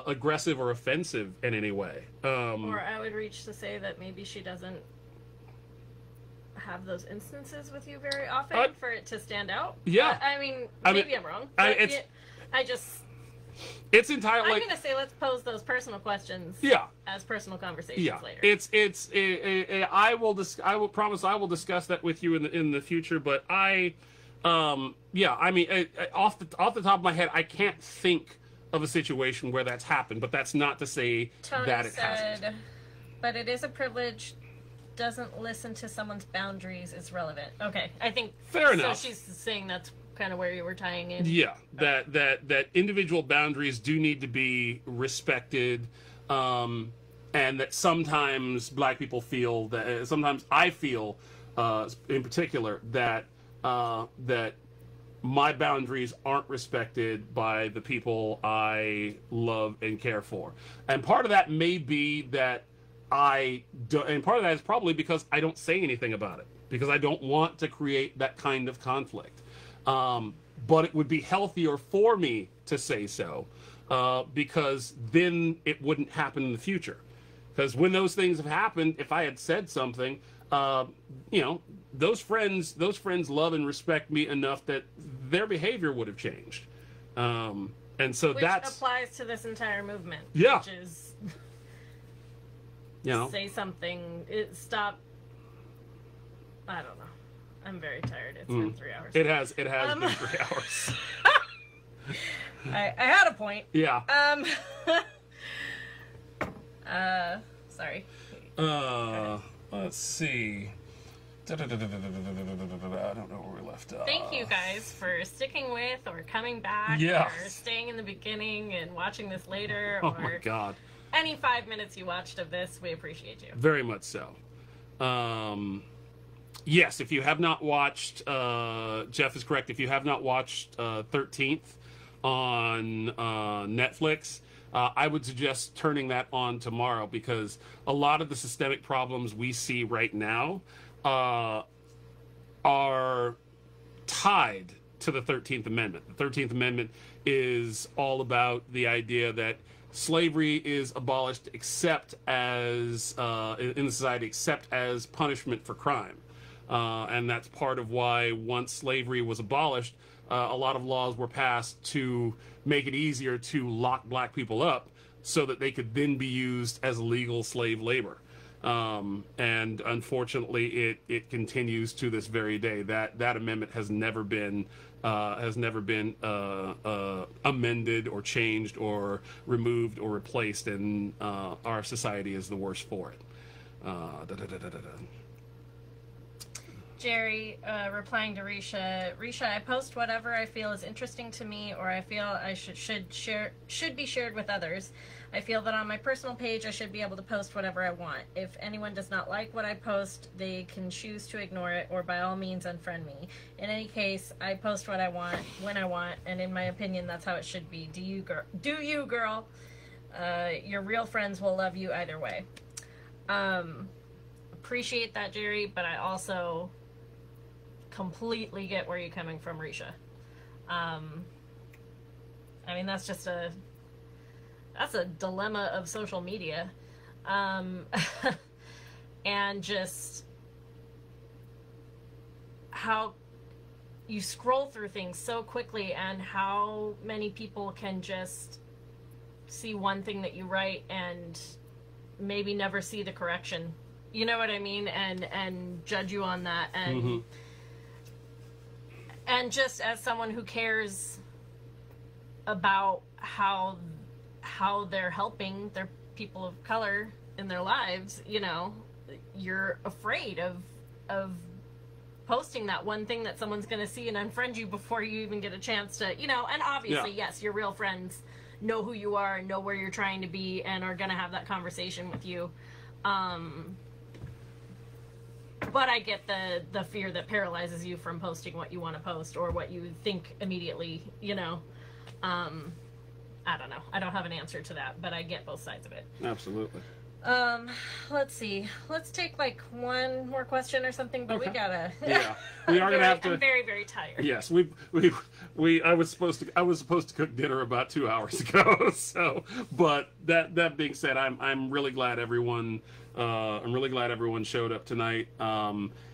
aggressive or offensive in any way. Or I would reach to say that maybe she doesn't have those instances with you very often for it to stand out. Yeah. Maybe I'm wrong. It's entirely. I'm gonna say let's pose those personal questions. Yeah. As personal conversations later. I will promise I will discuss that with you in the future. But off the top of my head, I can't think of a situation where that's happened. But that's not to say Tony that it hasn't. But it is a privilege. Doesn't listen to someone's boundaries is relevant. Okay, I think fair enough. So she's saying that's kind of where you were tying in. Yeah, that individual boundaries do need to be respected, and that sometimes Black people feel that. Sometimes I feel, in particular, that that my boundaries aren't respected by the people I love and care for, and part of that may be that. And part of that is probably because I don't say anything about it, because I don't want to create that kind of conflict. But it would be healthier for me to say so, because then it wouldn't happen in the future. Because when those things have happened, if I had said something, those friends love and respect me enough that their behavior would have changed. And so which applies to this entire movement. Yeah. Which is. Say something. Stop. I don't know. I'm very tired. It's been 3 hours. It has been 3 hours. I had a point. Yeah. Sorry. Let's see. I don't know where we left off. Thank you guys for sticking with or coming back Yeah. or staying in the beginning and watching this later. Oh my God. Any 5 minutes you watched of this, we appreciate you. Very much so. Yes, if you have not watched, Jeff is correct. If you have not watched 13th on Netflix, I would suggest turning that on tomorrow, because a lot of the systemic problems we see right now are tied to the 13th Amendment. The 13th Amendment is all about the idea that slavery is abolished except as in the society, except as punishment for crime. And that's part of why, once slavery was abolished, a lot of laws were passed to make it easier to lock black people up so that they could then be used as legal slave labor. And unfortunately, it continues to this very day. That amendment has never been amended or changed or removed or replaced, and our society is the worse for it. Jerry, replying to Risha, I post whatever I feel is interesting to me, or I feel I should be shared with others. I feel that on my personal page I should be able to post whatever I want. If anyone does not like what I post, they can choose to ignore it, or by all means unfriend me. In any case, I post what I want, when I want, and in my opinion that's how it should be. Do you, girl? Your real friends will love you either way. Appreciate that, Jerry, but I also completely get where you're coming from, Risha. I mean, that's a dilemma of social media. And just how you scroll through things so quickly, and how many people can just see one thing that you write and maybe never see the correction. You know what I mean? And judge you on that. And and just as someone who cares about how they're helping their people of color in their lives, you know, you're afraid of posting that one thing that someone's going to see and unfriend you before you even get a chance to, you know. And obviously, yes, your real friends know who you are, know where you're trying to be, and are going to have that conversation with you. But I get the fear that paralyzes you from posting what you want to post, or what you think immediately, you know. I don't know. I don't have an answer to that, but I get both sides of it. Absolutely. Let's see. Let's take like one more question or something, but okay. We gotta. Yeah, we are gonna have to. I'm very, very tired. Yes, I was supposed to cook dinner about 2 hours ago. So, but that being said, I'm really glad everyone. I'm really glad everyone showed up tonight.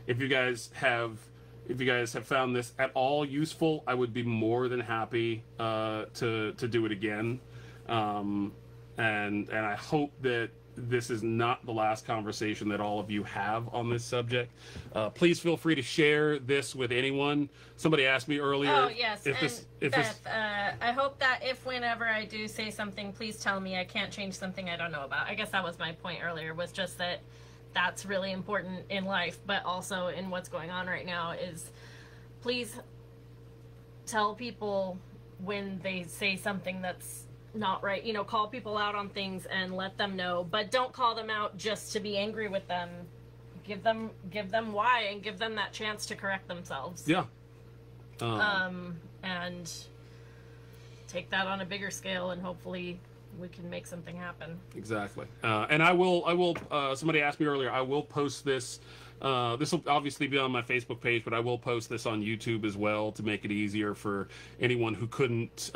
If you guys have found this at all useful, I would be more than happy to do it again. And I hope that this is not the last conversation that all of you have on this subject. Please feel free to share this with anyone. Somebody asked me earlier. Oh, yes. Beth, I hope that whenever I do say something, please tell me. I can't change something I don't know about. I guess that was my point earlier, was just that that's really important in life, but also in what's going on right now, is please tell people when they say something that's not right. You know, call people out on things and let them know, but don't call them out just to be angry with them. Give them why, and give them that chance to correct themselves. Yeah. And take that on a bigger scale, and hopefully we can make something happen. Exactly. And I will somebody asked me earlier, I will post this. This will obviously be on my Facebook page, but I will post this on YouTube as well, to make it easier for anyone who couldn't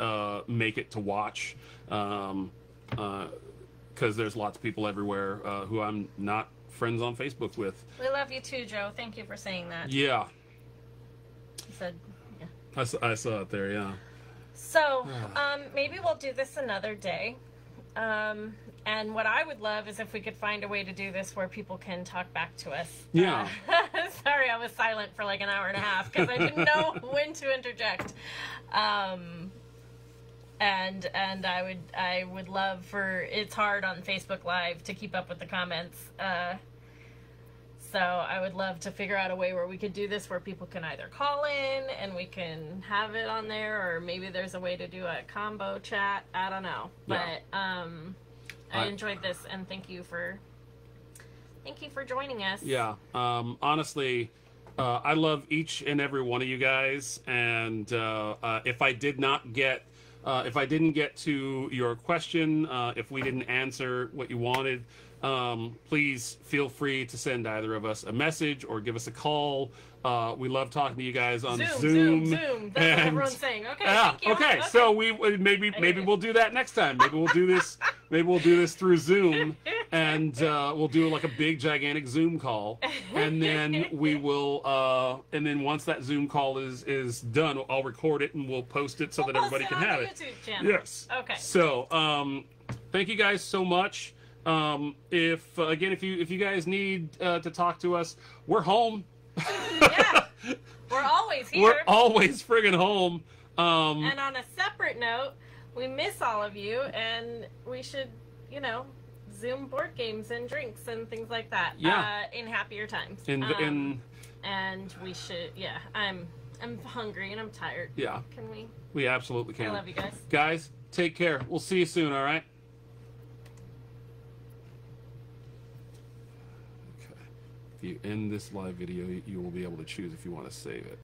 make it to watch. Because there's lots of people everywhere who I'm not friends on Facebook with. We love you too, Joe. Thank you for saying that. Yeah. He said, yeah. I saw it there, yeah. So, maybe we'll do this another day. And what I would love is if we could find a way to do this where people can talk back to us. Yeah. Sorry, I was silent for like an hour and a half because I didn't know when to interject. And I would love for, it's hard on Facebook Live to keep up with the comments. So I would love to figure out a way where we could do this, where people can either call in and we can have it on there, or maybe there's a way to do a combo chat. I don't know. Yeah. But I enjoyed this, and thank you for joining us. Yeah. Honestly, I love each and every one of you guys, and if I did not get, if I didn't get to your question, if we didn't answer what you wanted, please feel free to send either of us a message or give us a call. We love talking to you guys on Zoom. Zoom. That's what everyone's saying. Okay, thank you. Okay. So maybe we'll do that next time. Maybe we'll do this. Maybe we'll do this through Zoom, and we'll do like a big gigantic Zoom call, and then we will. And then once that Zoom call is done, I'll record it and we'll post it so that everybody can have it. YouTube channel. Yes. Okay. So thank you guys so much. If you guys need to talk to us, we're home. Yeah, we're always here. We're always friggin' home. And on a separate note, we miss all of you, and we should, Zoom board games and drinks and things like that. Yeah. In happier times. And we should. Yeah, I'm hungry and I'm tired. Yeah. Can we? We absolutely can. I love you guys. Guys, take care. We'll see you soon. All right. If you end this live video, you will be able to choose if you want to save it.